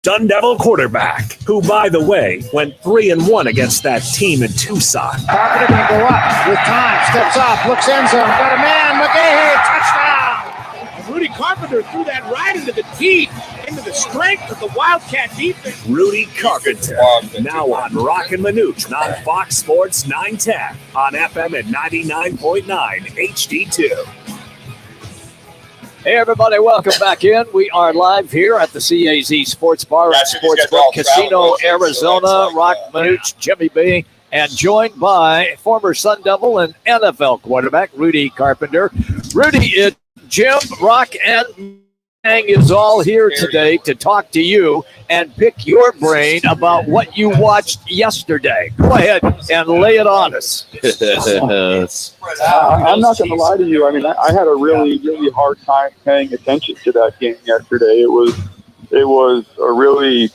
Sun Devil quarterback, who, by the way, went 3-1 against that team in Tucson. Carpenter going to go up with time, steps off, looks end zone, got a man, McGahee, touchdown! Rudy Carpenter threw that right into the teeth, into the strength of the Wildcat defense. Rudy Carpenter, now on Roc and Manuch on Fox Sports 910 on FM at 99.9 HD2. Hey, everybody, welcome back in. We are live here at the CAZ Sports Bar and Sportsbook Casino, Arizona. Roc, Manuch, Jimmy B, and joined by former Sun Devil and NFL quarterback Rudy Carpenter. Rudy, Jim, Roc, and Mang is all here today to talk to you and pick your brain about what you watched yesterday. Go ahead and lay it on us. I'm not going to lie to you. I mean, I had a really hard time paying attention to that game yesterday. It was a really,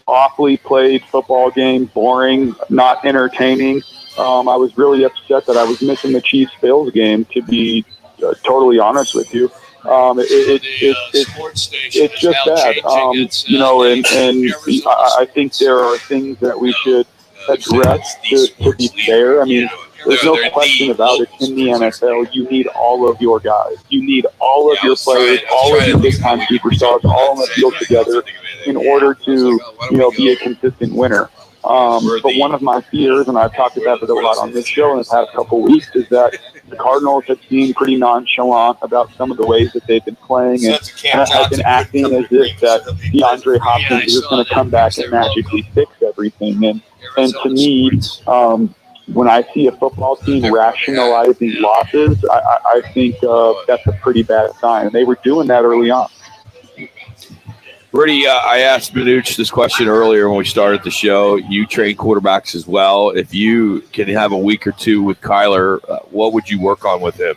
awfully played football game, boring, not entertaining. I was really upset that I was missing the Chiefs-Bills game, to be totally honest with you. It's just bad, and I think there are things that we should address to be fair. I mean, there's no question about it. In the NFL, you need all of your guys. You need all of your players, all of your big-time superstars, all on the field together in order to, be a consistent winner. But one of my fears, and I've talked about it a lot on this show in the past couple of weeks, is that the Cardinals have seemed pretty nonchalant about some of the ways that they've been playing and have been acting as if that DeAndre Hopkins is just going to come back and magically fix everything. And to me, when I see a football team rationalizing losses, I think that's a pretty bad sign. And they were doing that early on. Rudy, I asked Manuch this question earlier when we started the show. You train quarterbacks as well. If you can have a week or two with Kyler, what would you work on with him?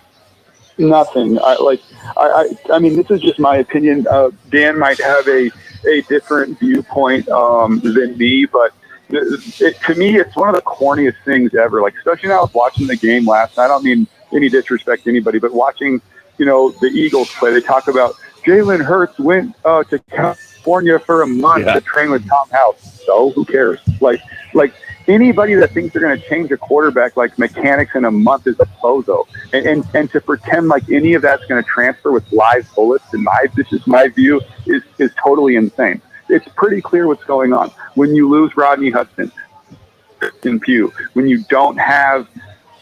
Nothing. I mean, this is just my opinion. Dan might have a different viewpoint than me, but to me, it's one of the corniest things ever. Like, especially now, I was watching the game last night. I don't mean any disrespect to anybody, but watching, the Eagles play, they talk about Jalen Hurts went to California for a month to train with Tom House. So who cares? Like anybody that thinks they're going to change a quarterback like mechanics in a month is a bozo. And to pretend like any of that's going to transfer with live bullets, this is my view, is totally insane. It's pretty clear what's going on. When you lose Rodney Hudson in Pugh, when you don't have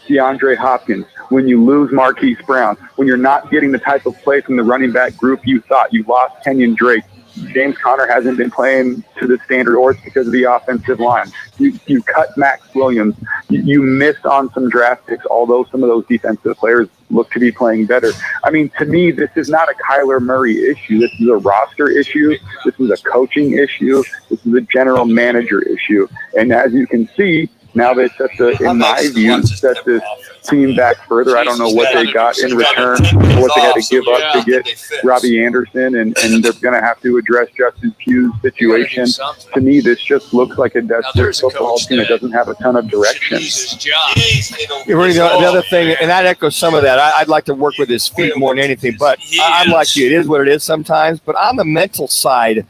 DeAndre Hopkins, when you lose Marquise Brown, when you're not getting the type of play from the running back group you thought, you lost Kenyon Drake, James Conner hasn't been playing to the standard, or it's because of the offensive line. You cut Max Williams. You missed on some draft picks, although some of those defensive players look to be playing better. I mean, to me, this is not a Kyler Murray issue. This is a roster issue. This is a coaching issue. This is a general manager issue. And as you can see, now they set in my view, set this team back further. I don't know what they got in return, what they had to give up to get Robbie Anderson, and they're going to have to address Justin Pugh's situation. To me, this just looks like a desperate football team that doesn't have a ton of direction. The other thing, and that echoes some of that, I'd like to work with his feet more than anything, but I'm like you. It is what it is sometimes. But on the mental side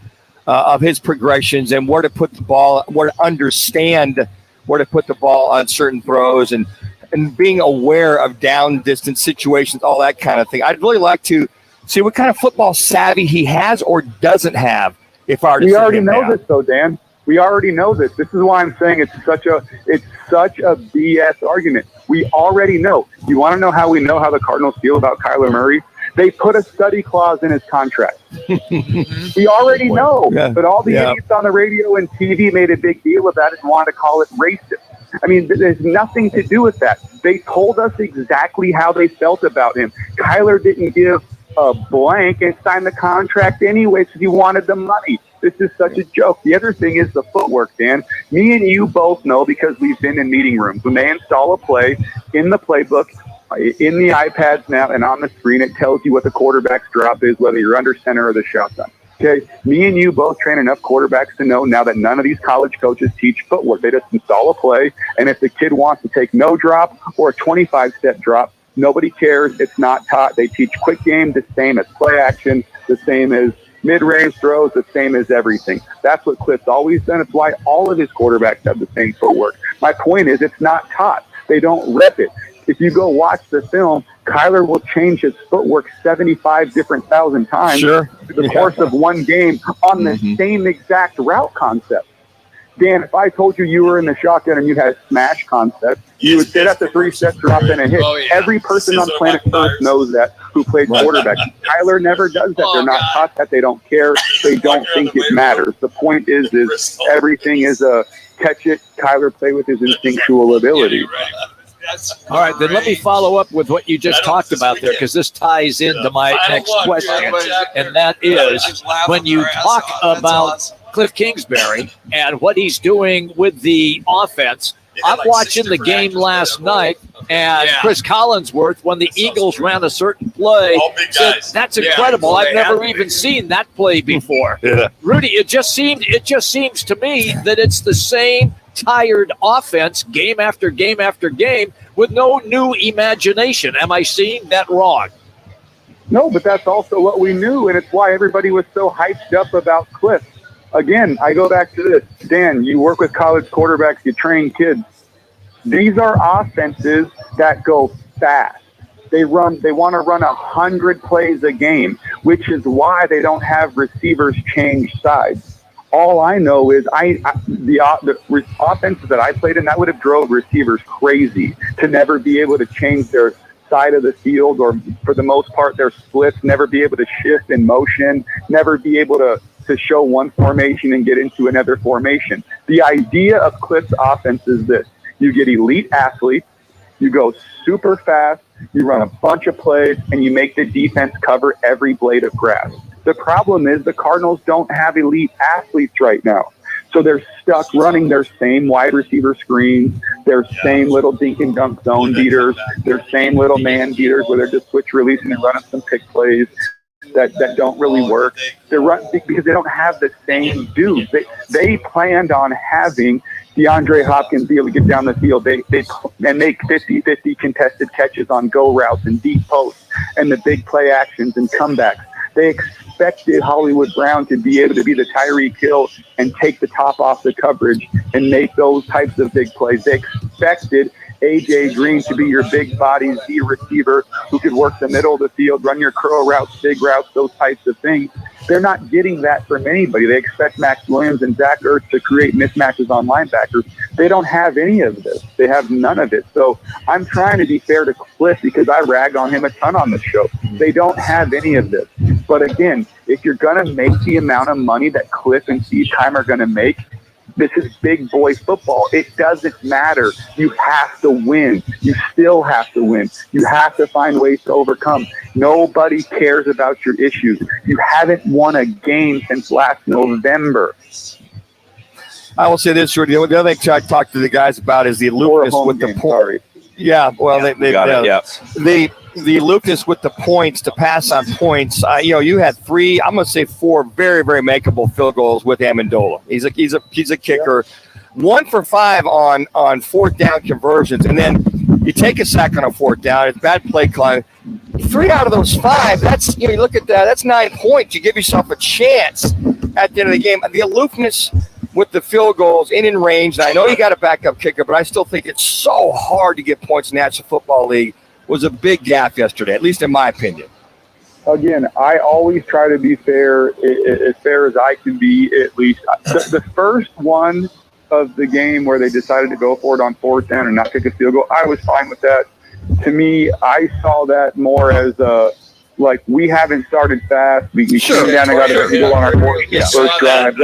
of his progressions and where to put the ball, where to understand where to put the ball on certain throws and being aware of down distance situations, all that kind of thing. I'd really like to see what kind of football savvy he has or doesn't have. We already know this, though, Dan. We already know this. This is why I'm saying it's such a BS argument. We already know. You want to know how we know how the Cardinals feel about Kyler Murray? They put a study clause in his contract. We already know, but all the idiots on the radio and TV made a big deal about it and wanted to call it racist. I mean, there's nothing to do with that. They told us exactly how they felt about him. Kyler didn't give a blank and signed the contract anyway because he wanted the money. This is such a joke. The other thing is the footwork, Dan. Me and you both know, because we've been in meeting rooms. When they install a play in the playbook, in the iPads now and on the screen, it tells you what the quarterback's drop is, whether you're under center or the shotgun. Okay, me and you both train enough quarterbacks to know now that none of these college coaches teach footwork. They just install a play, and if the kid wants to take no drop or a 25-step drop, nobody cares. It's not taught. They teach quick game, the same as play action, the same as mid-range throws, the same as everything. That's what Cliff's always done. It's why all of his quarterbacks have the same footwork. My point is it's not taught. They don't rep it. If you go watch the film, Kyler will change his footwork 75 different thousand times through the course of one game on the same exact route concept. Dan, if I told you were in the shotgun and you had smash concept, you would sit at the 3-step drop and a hit. Every person on planet Earth knows that who played quarterback. Kyler never does that. They're not taught that. They don't care. They don't think it matters. The point is everything is a catch it. Kyler play with his instinctual ability. All right, then let me follow up with what you just talked about there, because this ties into my next question, and that is when you talk about Cliff Kingsbury and what he's doing with the offense. I'm watching the game last night, and Chris Collinsworth, when the Eagles ran a certain play, said, "That's incredible. I've never even seen that play before." Rudy, it just seems to me that it's the same tired offense game after game after game with no new imagination. Am I seeing that wrong? No, but that's also what we knew, and it's why everybody was so hyped up about Cliff. Again, I go back to this. Dan, you work with college quarterbacks, you train kids. These are offenses that go fast. They want to run 100 plays a game, which is why they don't have receivers change sides. All I know is the offenses that I played in, that would have drove receivers crazy to never be able to change their side of the field, or for the most part, their splits, never be able to shift in motion, never be able to show one formation and get into another formation. The idea of Cliff's offense is this. You get elite athletes, you go super fast, you run a bunch of plays, and you make the defense cover every blade of grass. The problem is the Cardinals don't have elite athletes right now. So they're stuck running their same wide receiver screens, their same little dink and dunk zone beaters, their same little man beaters where they're just switch releasing and running some pick plays that don't really work. They run because they don't have the same dudes. They planned on having DeAndre Hopkins be able to get down the field and make 50-50 contested catches on go routes and deep posts and the big play actions and comebacks. They expected Hollywood Brown to be able to be the Tyreek Hill and take the top off the coverage and make those types of big plays. They expected A.J. Green to be your big body Z receiver who could work the middle of the field, run your curl routes, big routes, those types of things. They're not getting that from anybody. They expect Max Williams and Zach Ertz to create mismatches on linebackers. They don't have any of this. They have none of it. So I'm trying to be fair to Cliff because I rag on him a ton on the show. They don't have any of this. But again, if you're going to make the amount of money that Cliff and Steve Keim are going to make, this is big boy football. It doesn't matter. You have to win. You still have to win. You have to find ways to overcome. Nobody cares about your issues. You haven't won a game since last November. I will say this, Rudy. The other thing I talked to the guys about is the aloofness with the point. Yeah, well, they got it. Yeah. The aloofness with the points, to pass on points. You had three, I'm going to say four very, very makeable field goals with Amendola. He's a kicker. 1 for 5 on fourth down conversions, and then you take a sack on a fourth down. It's bad play calling. 3 out of those 5. That's you look at that. That's 9 points. You give yourself a chance at the end of the game. The aloofness with the field goals in range. And I know you got a backup kicker, but I still think it's so hard to get points in the National Football League. Was a big gap yesterday, at least in my opinion. Again, I always try to be fair as I can be, at least. The first one of the game where they decided to go for it on fourth down and not kick a field goal, I was fine with that. To me, I saw that more as like, we haven't started fast. We came down and got a field goal on our first drive.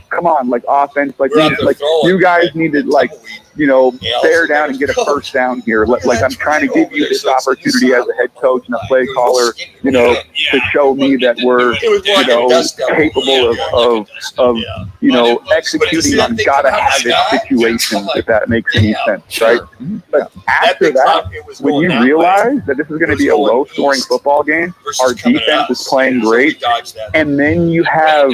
Come on, like offense, you guys need to bear down and get a first down here. I'm trying to give you this opportunity as a head coach and a play caller, to show me that we're, capable of executing on gotta have it situations, if that makes any sense, right? But after that, when you realize that this is going to be a low-scoring football game, our defense is playing great, and then you have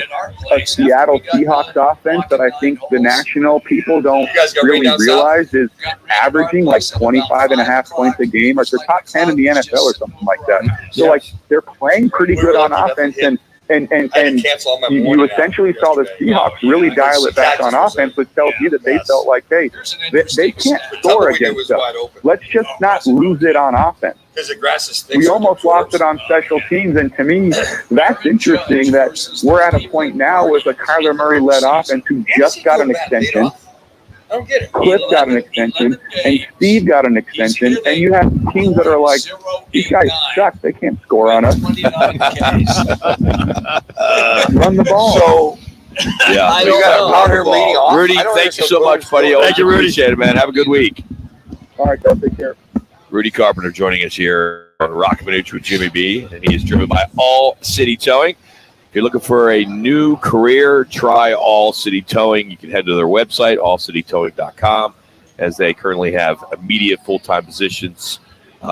a Seattle Seahawks offense that I think the national people don't really realize is averaging like 25.5 points a game, or they're top 10 in the NFL or something like that. So they're playing pretty good on offense, and And you essentially saw the Seahawks really dial it back on offense, which tells you that they felt like, hey, they can't score against us. Let's just not lose it on offense. We almost lost it on special teams, and to me, that's interesting that we're at a point now with a Kyler Murray-led offense who just got an extension. I don't get it. Cliff got an extension, and Steve got an extension, and you have teams that are like, these guys suck. They can't score on us. Run the ball. So, yeah. You got out here leading off. Rudy, thank you so much, buddy. Thank you, Rudy. Appreciate it, man. Have a good week. All right, guys, take care. Rudy Carpenter joining us here on Roc and Manuch with Jimmy B, and he is driven by All City Towing. If you're looking for a new career, try All City Towing. You can head to their website, allcitytowing.com, as they currently have immediate full-time positions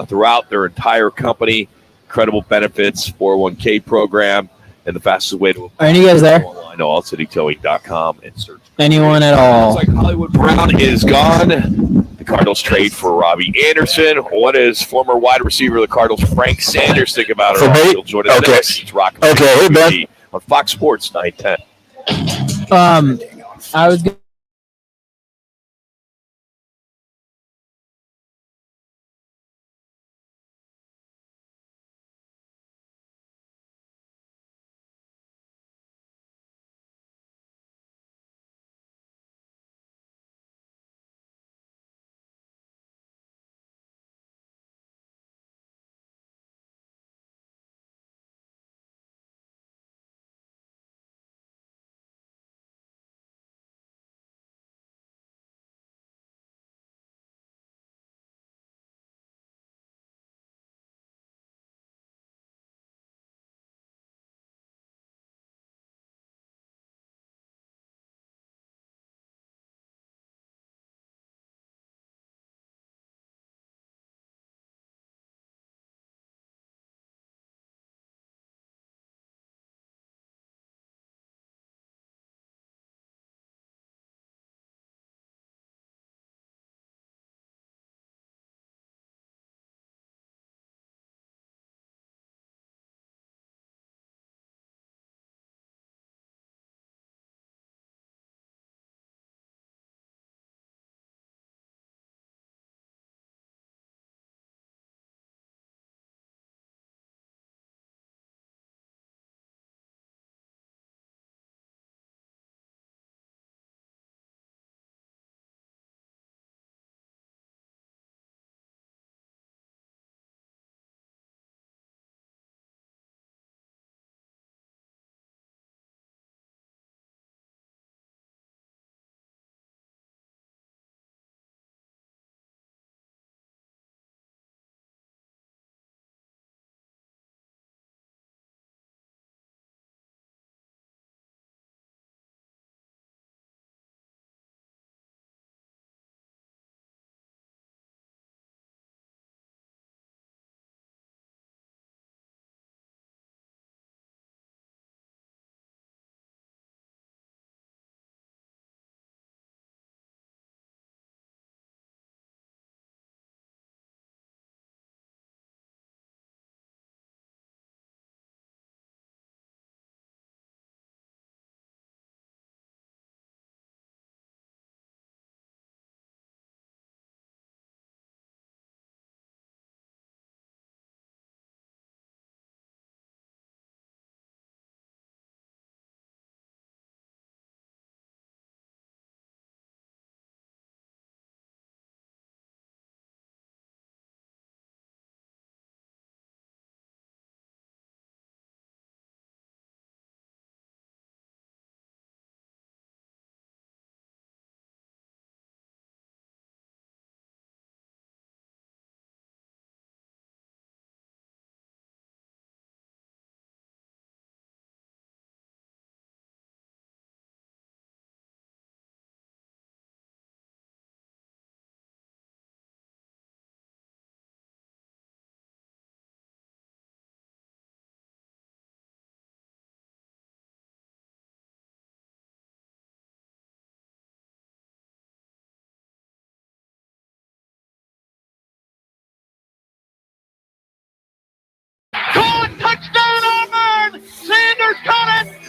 throughout their entire company. Incredible benefits, 401k program, and the fastest way to Are any of you guys there? online, allcitytowing.com, and search. Anyone at all? Looks like Hollywood Brown is gone. The Cardinals trade for Robbie Anderson. What does former wide receiver of the Cardinals, Frank Sanders, think about it? He'll join us next. It's Roc and Manuch on Fox Sports 910. I was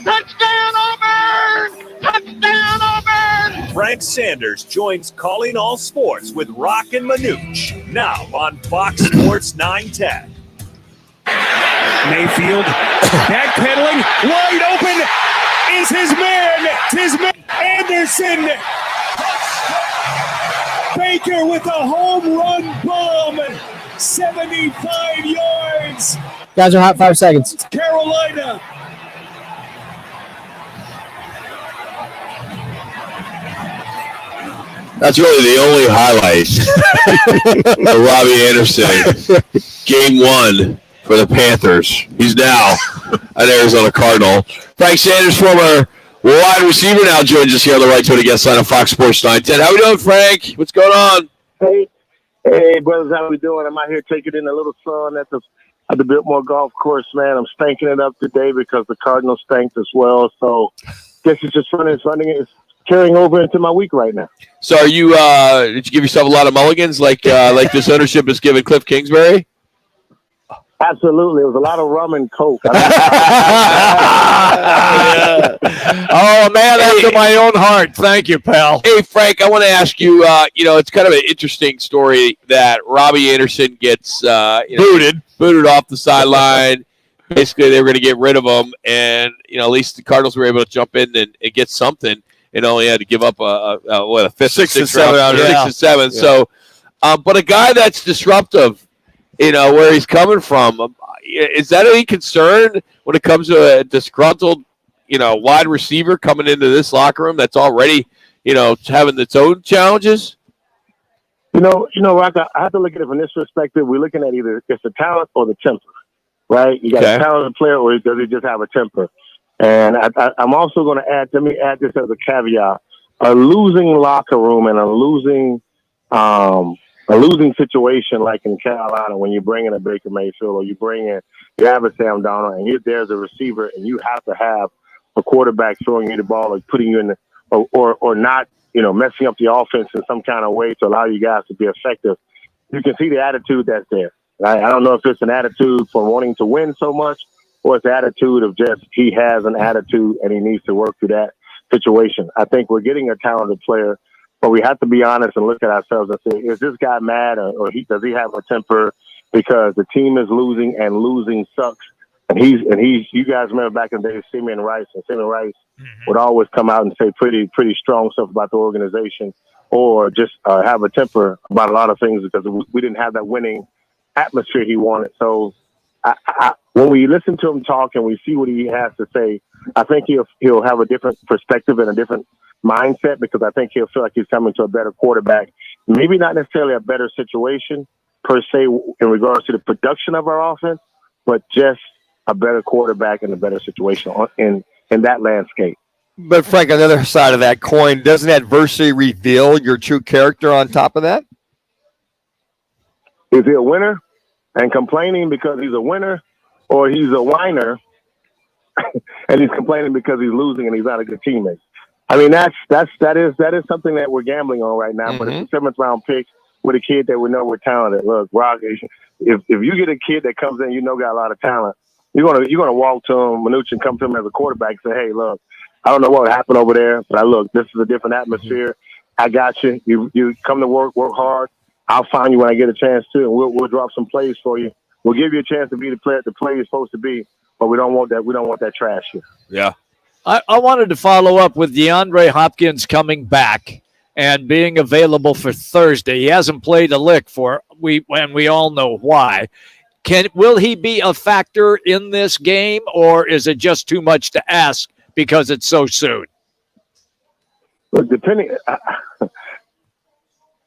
Touchdown, Auburn! Touchdown, Auburn! Frank Sanders joins Calling All Sports with Roc and Manuch, now on Fox Sports 910. Mayfield backpedaling, wide open is his man. It's his man, Anderson. Baker with a home run bomb, 75 yards. Guys are hot. 5 seconds. Carolina. That's really the only highlight of Robbie Anderson. Game 1 for the Panthers. He's now an Arizona Cardinal. Frank Sanders, former wide receiver, now joins us here on the Right to Guest line of Fox Sports 910. How we doing, Frank? What's going on? Hey, brothers, how we doing? I'm out here taking in a little sun at the Biltmore Golf Course, man. I'm spanking it up today because the Cardinals spanked as well. So, guess it's just fun. It's carrying over into my week right now. So, are you? Did you give yourself a lot of mulligans like this ownership has given Cliff Kingsbury? Absolutely. It was a lot of rum and coke. Oh, man, after my own heart. Thank you, pal. Hey, Frank, I want to ask you, it's kind of an interesting story that Robbie Anderson gets booted off the sideline. Basically, they were going to get rid of him, and, at least the Cardinals were able to jump in and get something, and only had to give up a fifth, six and seven. Yeah. So, but a guy that's disruptive, where he's coming from. Is that any concern when it comes to a disgruntled, wide receiver coming into this locker room that's already, having its own challenges? Rock, I have to look at it from this perspective. We're looking at either it's the talent or the temper, right? You got a talented player, or does he just have a temper? And I'm also going to let me add this as a caveat. A losing locker room and a losing situation like in Carolina when you bring in a Baker Mayfield or you have a Sam Darnold and there's a receiver and you have to have a quarterback throwing you the ball or putting you in or not, messing up the offense in some kind of way to allow you guys to be effective. You can see the attitude that's there. Right? I don't know if it's an attitude for wanting to win so much or it's the attitude of just he has an attitude and he needs to work through that situation. I think we're getting a talented player. But we have to be honest and look at ourselves and say, is this guy mad or does he have a temper because the team is losing and losing sucks? And you guys remember back in the day, Simeon Rice would always come out and say pretty strong stuff about the organization or just have a temper about a lot of things because we didn't have that winning atmosphere he wanted. So when we listen to him talk and we see what he has to say, I think he'll have a different perspective and a different mindset because I think he'll feel like he's coming to a better quarterback. Maybe not necessarily a better situation per se in regards to the production of our offense, but just a better quarterback and a better situation in that landscape. But Frank, on the other side of that coin, doesn't adversity reveal your true character on top of that? Is he a winner and complaining because he's a winner, or he's a whiner and he's complaining because he's losing and he's not a good teammate? I mean, that is something that we're gambling on right now. Mm-hmm. But it's a 7th round pick with a kid that we know we're talented. Look, Rock, if you get a kid that comes in, got a lot of talent, you're gonna walk to him, Manuch, and come to him as a quarterback and say, hey, look, I don't know what happened over there, but this is a different atmosphere. I got you. You come to work hard. I'll find you when I get a chance to, and we'll drop some plays for you. We'll give you a chance to be the player you're supposed to be, but we don't want that. We don't want that trash here. Yeah. I wanted to follow up with DeAndre Hopkins coming back and being available for Thursday. He hasn't played a lick and we all know why. Will he be a factor in this game, or is it just too much to ask because it's so soon? Look,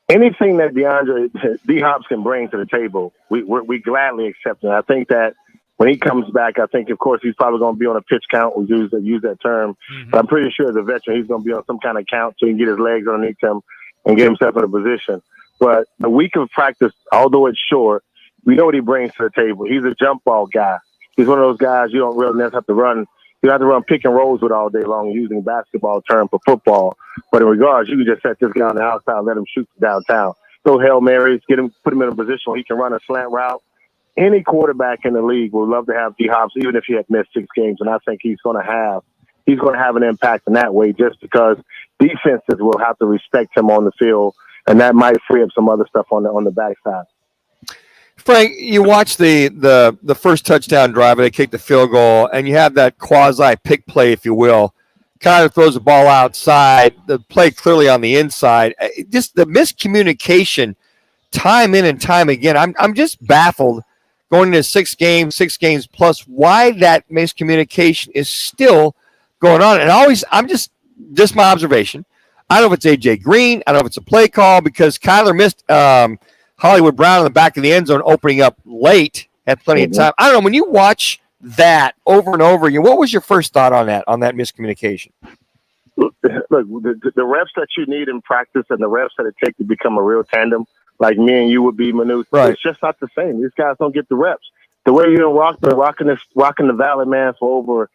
anything that D-Hops can bring to the table, we gladly accept it. I think that when he comes back, I think, of course, he's probably going to be on a pitch count. We'll use that term. Mm-hmm. But I'm pretty sure as a veteran, he's going to be on some kind of count so he can get his legs underneath him and get himself in a position. But the week of practice, although it's short, we know what he brings to the table. He's a jump ball guy. He's one of those guys you don't really have to run. You have to run pick and rolls with all day long using basketball term for football. But in regards, you can just set this guy on the outside and let him shoot downtown. Throw Hail Marys, put him in a position where he can run a slant route. Any quarterback in the league would love to have D-Hops, even if he had missed 6 games. And I think he's going to have he's going to have an impact in that way just because defenses will have to respect him on the field, and that might free up some other stuff on the backside. Frank, you watch the first touchdown drive, they kick the field goal, and you have that quasi pick play, if you will. Kyler throws the ball outside, the play clearly on the inside. Just the miscommunication time in and time again. I'm just baffled going into 6 games plus, why that miscommunication is still going on. And I'm just my observation. I don't know if it's AJ Green. I don't know if it's a play call because Kyler missed Hollywood Brown in the back of the end zone opening up late, had plenty of time. I don't know. When you watch that over and over again, what was your first thought on that miscommunication? Look, the reps that you need in practice and the reps that it takes to become a real tandem, like me and you would be, Manuch, it's just not the same. These guys don't get the reps. The way you're rocking the Valley, man, for over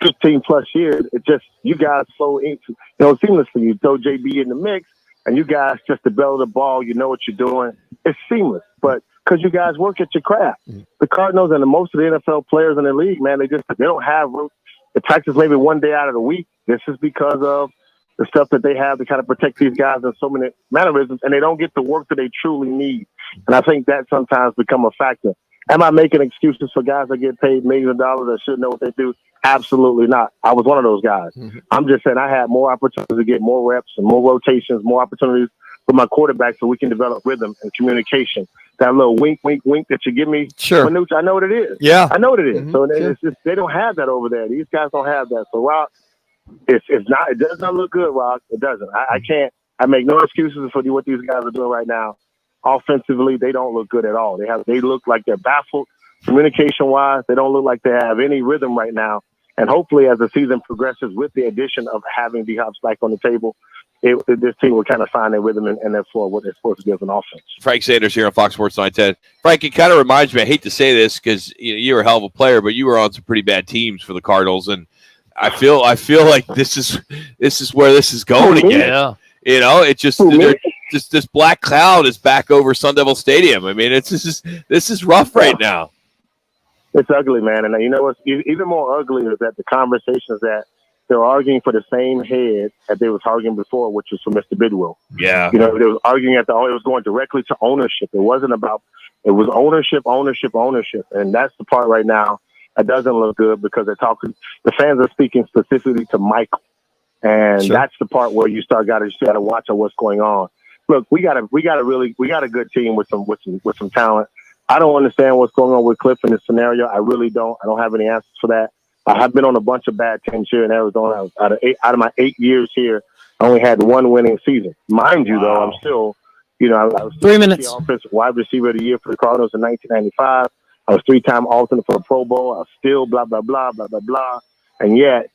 15 plus years, it just, you guys flow into, seamlessly. You throw JB in the mix, and you guys just the bell of the ball, you know what you're doing. It's seamless, but because you guys work at your craft. The Cardinals and most of the NFL players in the league, man, they don't have they practice maybe one day out of the week. This is because of the stuff that they have to kind of protect these guys in so many mannerisms, and they don't get the work that they truly need. And I think that sometimes become a factor. Am I making excuses for guys that get paid millions of dollars that should know what they do? Absolutely not. I was one of those guys. I'm just saying I had more opportunities to get more reps and more rotations, more opportunities for my quarterback so we can develop rhythm and communication. That little wink, wink, wink that you give me, Manuch, I know what it is. Yeah. I know what it is. So it's just, they don't have that over there. These guys don't have that. So, Roc, it does not look good, Roc. It doesn't. I make no excuses for what these guys are doing right now. Offensively, they don't look good at all. They look like they're baffled. Communication-wise, they don't look like they have any rhythm right now. And hopefully, as the season progresses, with the addition of having D-Hop back on the table, this team will kind of find their rhythm and their floor, what they're supposed to do as an offense. Frank Sanders here on Fox Sports 910. Frank, it kind of reminds me, I hate to say this because you were a hell of a player, but you were on some pretty bad teams for the Cardinals, and I feel like this is where this is going again. Yeah. It's just this black cloud is back over Sun Devil Stadium. I mean, this is rough right now. It's ugly, man. And you know what's even more ugly is that the conversations that they're arguing for the same head that they was arguing before, which was for Mr. Bidwell. Yeah. They was arguing it was going directly to ownership. It was ownership. And that's the part right now that doesn't look good because the fans are speaking specifically to Michael. And that's the part where you gotta watch what's going on. Look, we got a good team with some talent. I don't understand what's going on with Cliff in this scenario. I really don't. I don't have any answers for that. I have been on a bunch of bad teams here in Arizona. Out of my 8 years here, I only had one winning season. Mind you, though, I'm still, I was 3 minutes. Offensive wide receiver of the year for the Cardinals in 1995. I was 3-time alternate for the Pro Bowl. I was still blah blah blah blah blah blah, and yet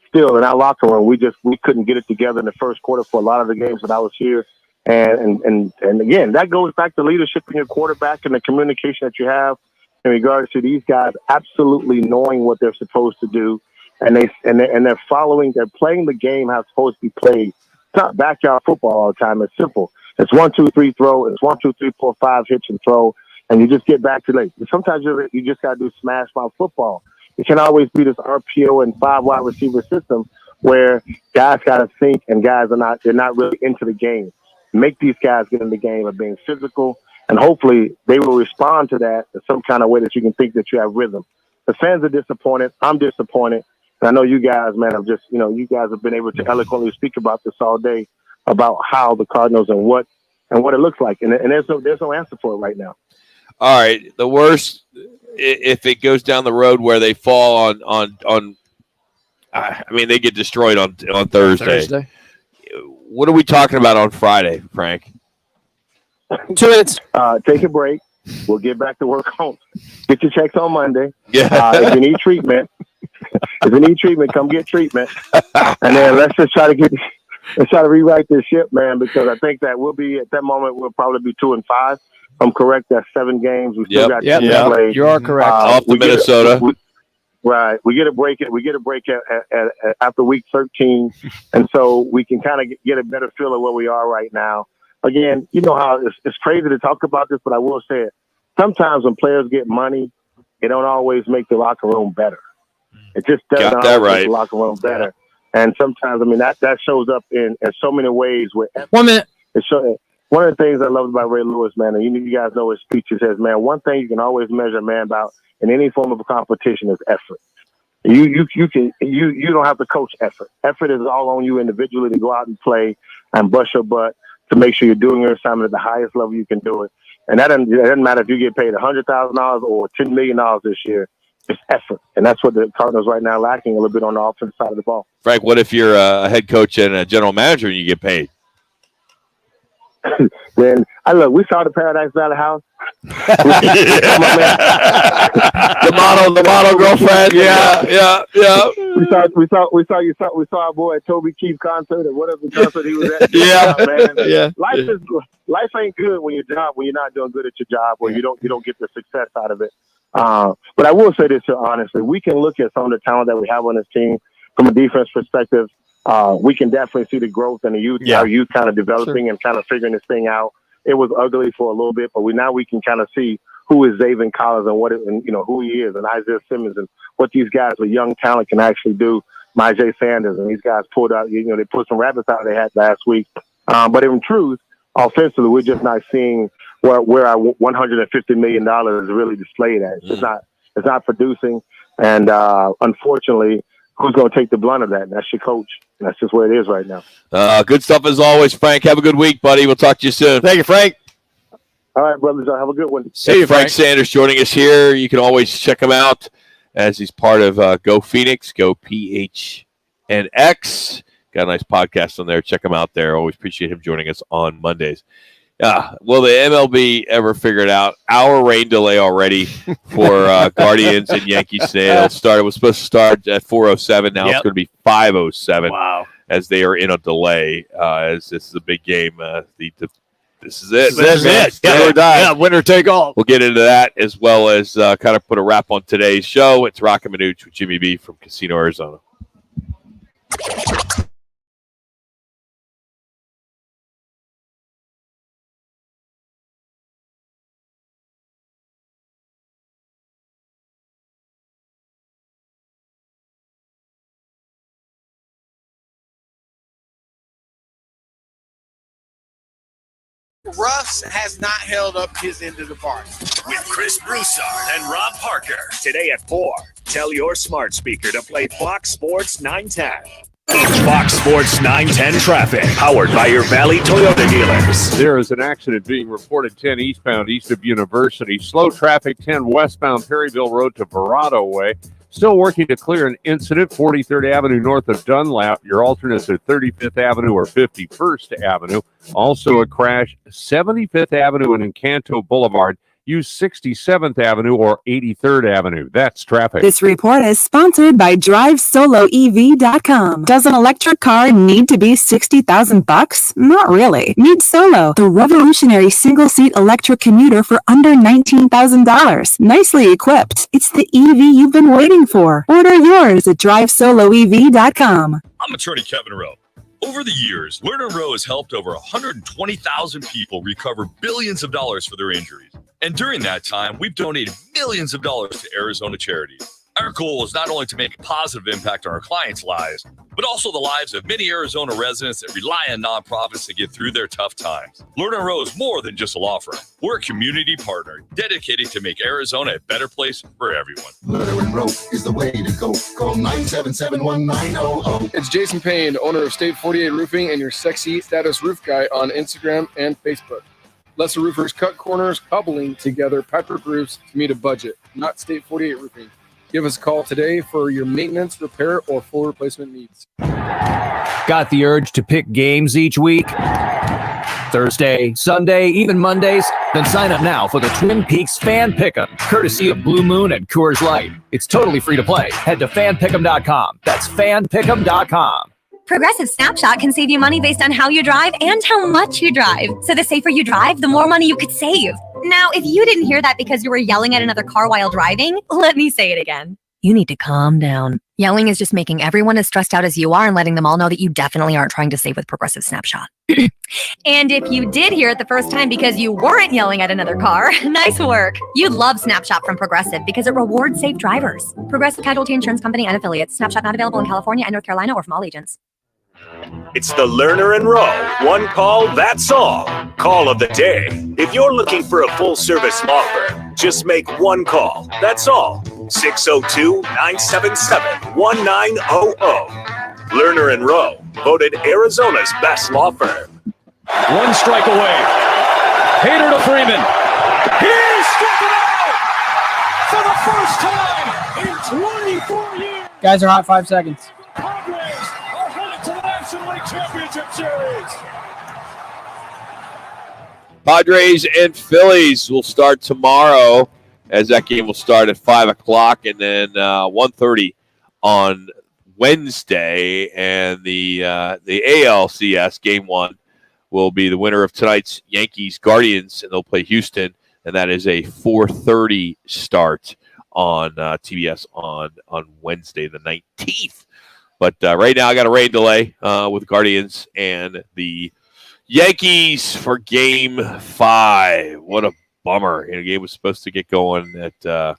still in our locker room, we couldn't get it together in the first quarter for a lot of the games that I was here. And again, that goes back to leadership in your quarterback and the communication that you have in regards to these guys absolutely knowing what they're supposed to do, and they're following. They're playing the game how it's supposed to be played. It's not backyard football all the time. It's simple. It's 1, 2, 3 throw. It's 1, 2, 3, 4, 5 hitch and throw, and you just get back to late. Sometimes you just got to do smash mouth football. It can always be this RPO and 5 wide receiver system where guys got to think and guys they're not really into the game. Make these guys get in the game of being physical, and hopefully they will respond to that in some kind of way that you can think that you have rhythm. The fans are disappointed. I'm disappointed. And I know you guys, man, you guys have been able to eloquently speak about this all day, about how the Cardinals and what it looks like. And there's no answer for it right now. All right. The worst, if it goes down the road where they fall on they get destroyed on Thursday. What are we talking about on Friday, Frank? 2 minutes. Take a break. We'll get back to work on. Get your checks on Monday. Yeah. If you need treatment, come get treatment. And then let's try to rewrite this ship, man, because I think that at that moment we'll probably be 2-5. I'm correct. That's 7 games. We still got 2 to play. You are correct. Off to Minnesota. Right. We get a break at after week 13. And so we can kind of get a better feel of where we are right now. Again, you know how it's crazy to talk about this, but I will say it. Sometimes when players get money, it don't always make the locker room better. It just doesn't Got that right. make the locker room better. And sometimes, I mean, that shows up in so many ways. Where 1 minute. One of the things I love about Ray Lewis, man, and you guys know his speech, he says, man, one thing you can always measure a man about in any form of a competition is effort. You don't have to coach effort. Effort is all on you individually to go out and play and bust your butt to make sure you're doing your assignment at the highest level you can do it. And that doesn't matter if you get paid $100,000 or $10 million this year. It's effort, and that's what the Cardinals right now lacking a little bit on the offensive side of the ball. Frank, what if you're a head coach and a general manager and you get paid? Then we saw the Paradise Valley house. the model girlfriend. Yeah. We saw our boy at Toby Keith's concert or whatever concert he was at. Man. Life ain't good when you're not doing good at your job, or you don't get the success out of it. But I will say this here, honestly, we can look at some of the talent that we have on this team from a defense perspective. We can definitely see the growth in the youth, our youth kind of developing and kind of figuring this thing out. It was ugly for a little bit, but we can kind of see who is Zaven Collins and who he is, and Isaiah Simmons, and what these guys with young talent can actually do. Myjai Sanders and these guys pulled out, they put some rabbits out of their hat last week. But in truth, offensively, we're just not seeing where our $150 million is really displayed at. It's not producing, and unfortunately, who's going to take the blunt of that? And that's your coach. And that's just where it is right now. Good stuff as always, Frank. Have a good week, buddy. We'll talk to you soon. Thank you, Frank. All right, brothers. Have a good one. See you, Frank Sanders joining us here. You can always check him out as he's part of Go Phoenix, Go PHNX. Got a nice podcast on there. Check him out there. Always appreciate him joining us on Mondays. Will the MLB ever figure it out? Our rain delay already for Guardians and Yankees today. It was supposed to start at 4:07. Now it's going to be 5:07. Wow. As they are in a delay. As this is a big game. This is it. This is it. Yeah, winner take all. We'll get into that as well as kind of put a wrap on today's show. It's Roc and Manuch with Jimmy B from Casino, Arizona. Russ has not held up his end of the bargain. With Chris Broussard and Rob Parker. Today at 4, tell your smart speaker to play Fox Sports 910. Fox Sports 910 traffic, powered by your Valley Toyota dealers. There is an accident being reported 10 eastbound east of University. Slow traffic 10 westbound Perryville Road to Verrado Way. Still working to clear an incident, 43rd Avenue north of Dunlap. Your alternates are 35th Avenue or 51st Avenue. Also a crash, 75th Avenue and Encanto Boulevard. Use 67th Avenue or 83rd Avenue. That's traffic. This report is sponsored by DriveSoloEV.com. Does an electric car need to be $60,000? Not really. Meet Solo, the revolutionary single-seat electric commuter for under $19,000. Nicely equipped. It's the EV you've been waiting for. Order yours at DriveSoloEV.com. I'm attorney Kevin Rowe. Over the years, Lerner Rowe has helped over 120,000 people recover billions of dollars for their injuries. And during that time, we've donated millions of dollars to Arizona charities. Our goal is not only to make a positive impact on our clients' lives, but also the lives of many Arizona residents that rely on nonprofits to get through their tough times. Lerner Rowe is more than just a law firm. We're a community partner dedicated to make Arizona a better place for everyone. Lerner Rowe is the way to go. Call 977-1900. It's Jason Payne, owner of State 48 Roofing and your sexy status roof guy on Instagram and Facebook. Lesser roofers cut corners, cobbling together Patrick roofs to meet a budget, not State 48 Roofing. Give us a call today for your maintenance, repair, or full replacement needs. Got the urge to pick games each week? Thursday, Sunday, even Mondays? Then sign up now for the Twin Peaks Fan Pick'em, courtesy of Blue Moon and Coors Light. It's totally free to play. Head to fanpick'em.com. That's fanpick'em.com. Progressive Snapshot can save you money based on how you drive and how much you drive. So the safer you drive, the more money you could save. Now, if you didn't hear that because you were yelling at another car while driving, let me say it again. You need to calm down. Yelling is just making everyone as stressed out as you are and letting them all know that you definitely aren't trying to save with Progressive Snapshot. And if you did hear it the first time because you weren't yelling at another car, nice work. You'd love Snapshot from Progressive because it rewards safe drivers. Progressive Casualty Insurance Company and affiliates. Snapshot not available in California and North Carolina or from all agents. It's the Lerner and Rowe. One call, that's all. Call of the day. If you're looking for a full-service law firm, just make one call. That's all. 602-977-1900. Lerner and Rowe, voted Arizona's best law firm. One strike away. Hader to Freeman. He struck it out for the first time in 24 years. Guys are hot. 5 seconds. Padres are headed to the National League Championship Series. Padres and Phillies will start tomorrow, as that game will start at 5 o'clock, and then 1:30 on Wednesday. And the ALCS Game 1 will be the winner of tonight's Yankees-Guardians, and they'll play Houston, and that is a 4:30 start on TBS on Wednesday the 19th. But right now I got a rain delay with Guardians and the Yankees for Game 5. What a bummer. The game was supposed to get going at 7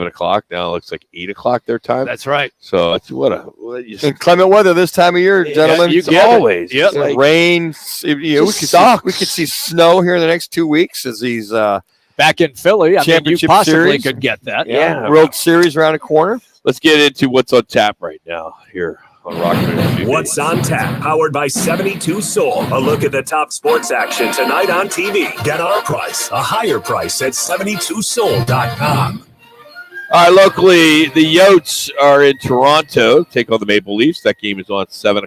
o'clock. Now it looks like 8 o'clock their time. That's right. So it's inclement weather this time of year, gentlemen. You always. Yep. Like, rain. We could see snow here in the next 2 weeks as these back in Philly. I mean, you possibly could get that. Yeah. World Series around the corner. Let's get into what's on tap right now here on Roc and Manuch. What's on tap, powered by 72 Soul. A look at the top sports action tonight on TV. Get our price, a higher price at 72soul.com. All right, locally, the Yotes are in Toronto, take on the Maple Leafs. That game is on 4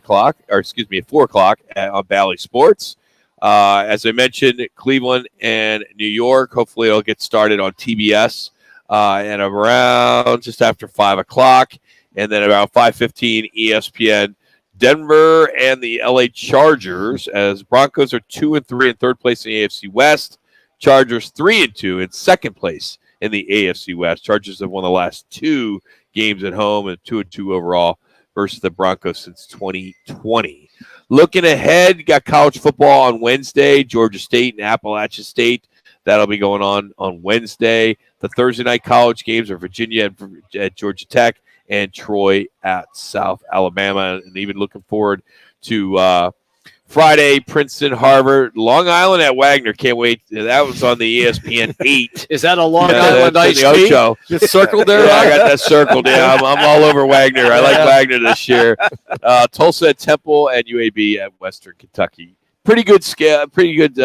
o'clock on Bally Sports. As I mentioned, Cleveland and New York, hopefully it'll get started on TBS and around just after 5 o'clock. And then around 5:15, ESPN, Denver and the LA Chargers, as Broncos are 2-3 in third place in the AFC West. Chargers 3-2 in second place in the AFC West. Chargers have won the last 2 games at home and 2-2 overall versus the Broncos since 2020. Looking ahead, got college football on Wednesday, Georgia State and Appalachia State. That'll be going on Wednesday. The Thursday night college games are Virginia at Georgia Tech and Troy at South Alabama. And even looking forward to Friday, Princeton, Harvard, Long Island at Wagner. Can't wait. That was on the ESPN 8. Is that a Long Island ice cream? Just circled there? Yeah, I got that circled. Yeah, I'm all over Wagner. I like Wagner this year. Tulsa at Temple and UAB at Western Kentucky. Pretty good scale. Pretty good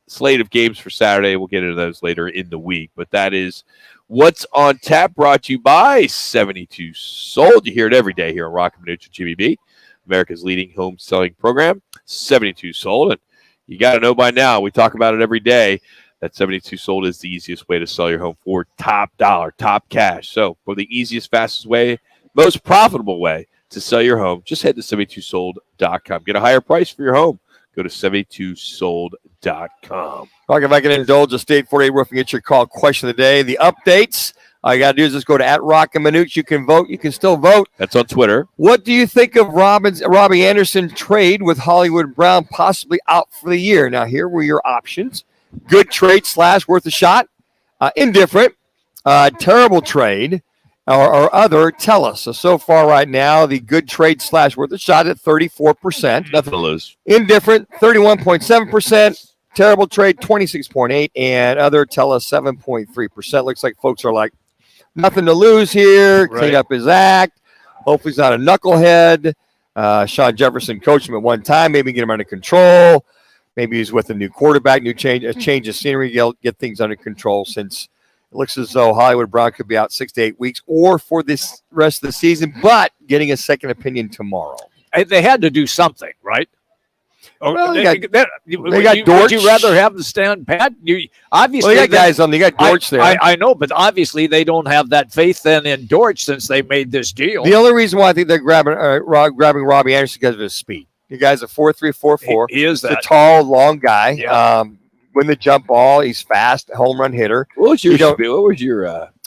slate of games for Saturday. We'll get into those later in the week. But that is what's on tap, brought to you by 72 Sold. You hear it every day here on Roc and Manuch with Jimmy B, America's leading home selling program. 72 Sold. And you got to know by now, we talk about it every day, that 72 Sold is the easiest way to sell your home for top dollar, top cash. So for the easiest, fastest way, most profitable way to sell your home, just head to 72sold.com. Get a higher price for your home. Go to 72sold.com. If I can indulge a State 48 Roofing, get your call question of the day. The updates. All you got to do is just go to @Roc and Manuch. You can vote. You can still vote. That's on Twitter. What do you think of Robbie Anderson trade with Hollywood Brown possibly out for the year? Now, here were your options. Good trade / worth a shot. Indifferent. Terrible trade. Or other. Tell us. So far right now, the good trade / worth a shot at 34%. Nothing to lose. Indifferent, 31.7%. Terrible trade, 26.8%. And other, tell us, 7.3%. Looks like folks are like, nothing to lose here. Right. Clean up his act. Hopefully he's not a knucklehead. Sean Jefferson coached him at one time. Maybe get him under control. Maybe he's with a new quarterback, a change of scenery, get things under control, since it looks as though Hollywood Brown could be out 6 to 8 weeks or for this rest of the season, but getting a second opinion tomorrow. They had to do something, right? Well, they got Dortch. Would you rather have the stand pat? Obviously, they got guys on. They got Dortch there. I know, but obviously they don't have that faith then in Dortch since they made this deal. The only reason why I think they're grabbing Robbie Anderson because of his speed. The guy's a 4.3, 4.4. He is that. He's a tall, long guy. Yeah. Win the jump ball. He's fast, home run hitter. What was your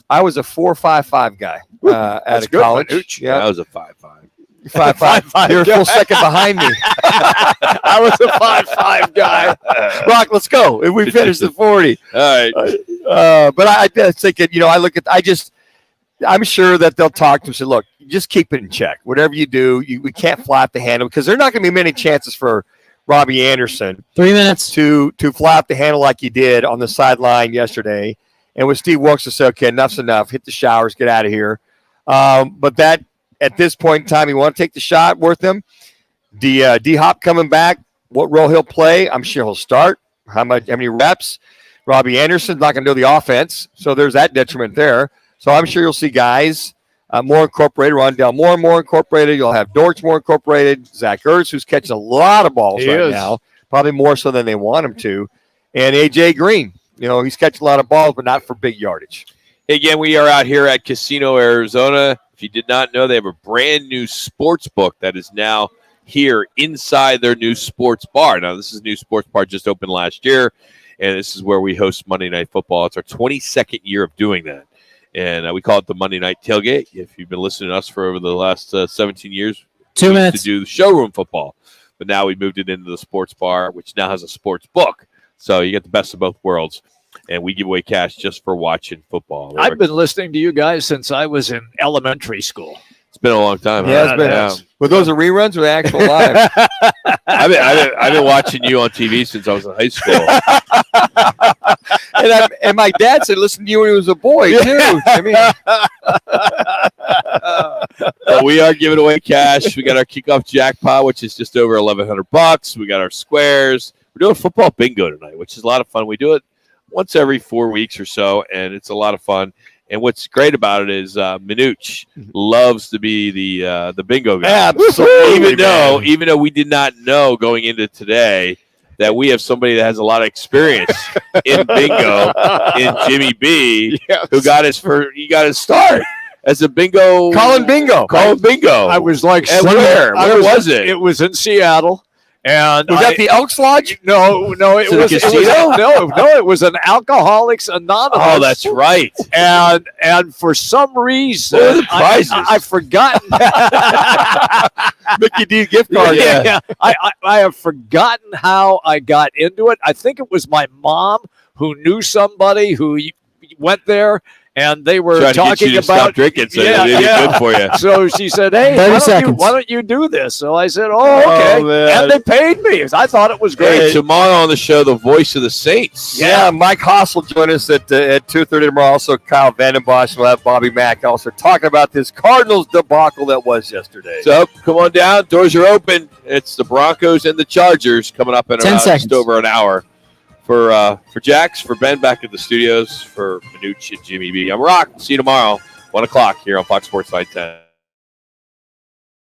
I was a 4.55 guy out of college. Manuch. Yeah, I was a 5.5. 5.5. You're a full second behind me. I was a 5.5 guy. Rock, let's go. If we finish the 40. All right. But I was thinking, I'm sure that they'll talk to him and say, look, just keep it in check. Whatever you do, we can't fly off the handle because there are not going to be many chances for Robbie Anderson 3 minutes to fly off the handle like he did on the sideline yesterday. And with Steve Wilkes to say, okay, enough's enough. Hit the showers, get out of here. But that at this point in time, you want to take the shot worth him. D-Hop coming back, what role he'll play, I'm sure he'll start. How many reps? Robbie Anderson's not going to do the offense, so there's that detriment there. So I'm sure you'll see guys more incorporated. Rondell Moore more incorporated. You'll have Dortch more incorporated. Zach Ertz, who's catching a lot of balls now, probably more so than they want him to. And A.J. Green, he's catching a lot of balls, but not for big yardage. Again, we are out here at Casino Arizona. If you did not know, they have a brand new sports book that is now here inside their new sports bar. Now, this is a new sports bar just opened last year, and this is where we host Monday Night Football. It's our 22nd year of doing that. And we call it the Monday Night Tailgate. If you've been listening to us for over the last 17 years, 2 minutes to do the showroom football. But now we moved it into the sports bar, which now has a sports book. So you get the best of both worlds. And we give away cash just for watching football. I've been listening to you guys since I was in elementary school. It's been a long time. Yeah, it's been. Yeah. Were those the reruns or the actual live? I've been watching you on TV since I was in high school. and my dad said, listen to you when he was a boy, too. I mean, well, we are giving away cash. We got our kickoff jackpot, which is just over $1,100. We got our squares. We're doing football bingo tonight, which is a lot of fun. We do it once every 4 weeks or so, and it's a lot of fun. And what's great about it is Manuch loves to be the bingo guy. Absolutely, even though we did not know going into today that we have somebody that has a lot of experience in bingo in Jimmy B, who got his start as a bingo. Colin Bingo. I was like, where was it? It was in Seattle. And was that the Elks Lodge? No, it was it was an Alcoholics Anonymous. Oh, that's right. And for some reason, I've forgotten. Mickey D gift card. Yeah. I have forgotten how I got into it. I think it was my mom who knew somebody who went there. And they were talking about stop drinking, so it'd be good for you. So she said, "Hey, why don't you do this?" So I said, "Oh, okay." And they paid me. I thought it was great. Hey, tomorrow on the show, the voice of the Saints. Yeah, Mike Haas will join us at 2:30 tomorrow. Also, Kyle Vandenbosch will have Bobby Mack also talking about this Cardinals debacle that was yesterday. So come on down. Doors are open. It's the Broncos and the Chargers coming up in around just over an hour. For Jax, for Ben back at the studios, for Manuch and Jimmy B. I'm Rock. See you tomorrow, 1 o'clock here on Fox Sports 910.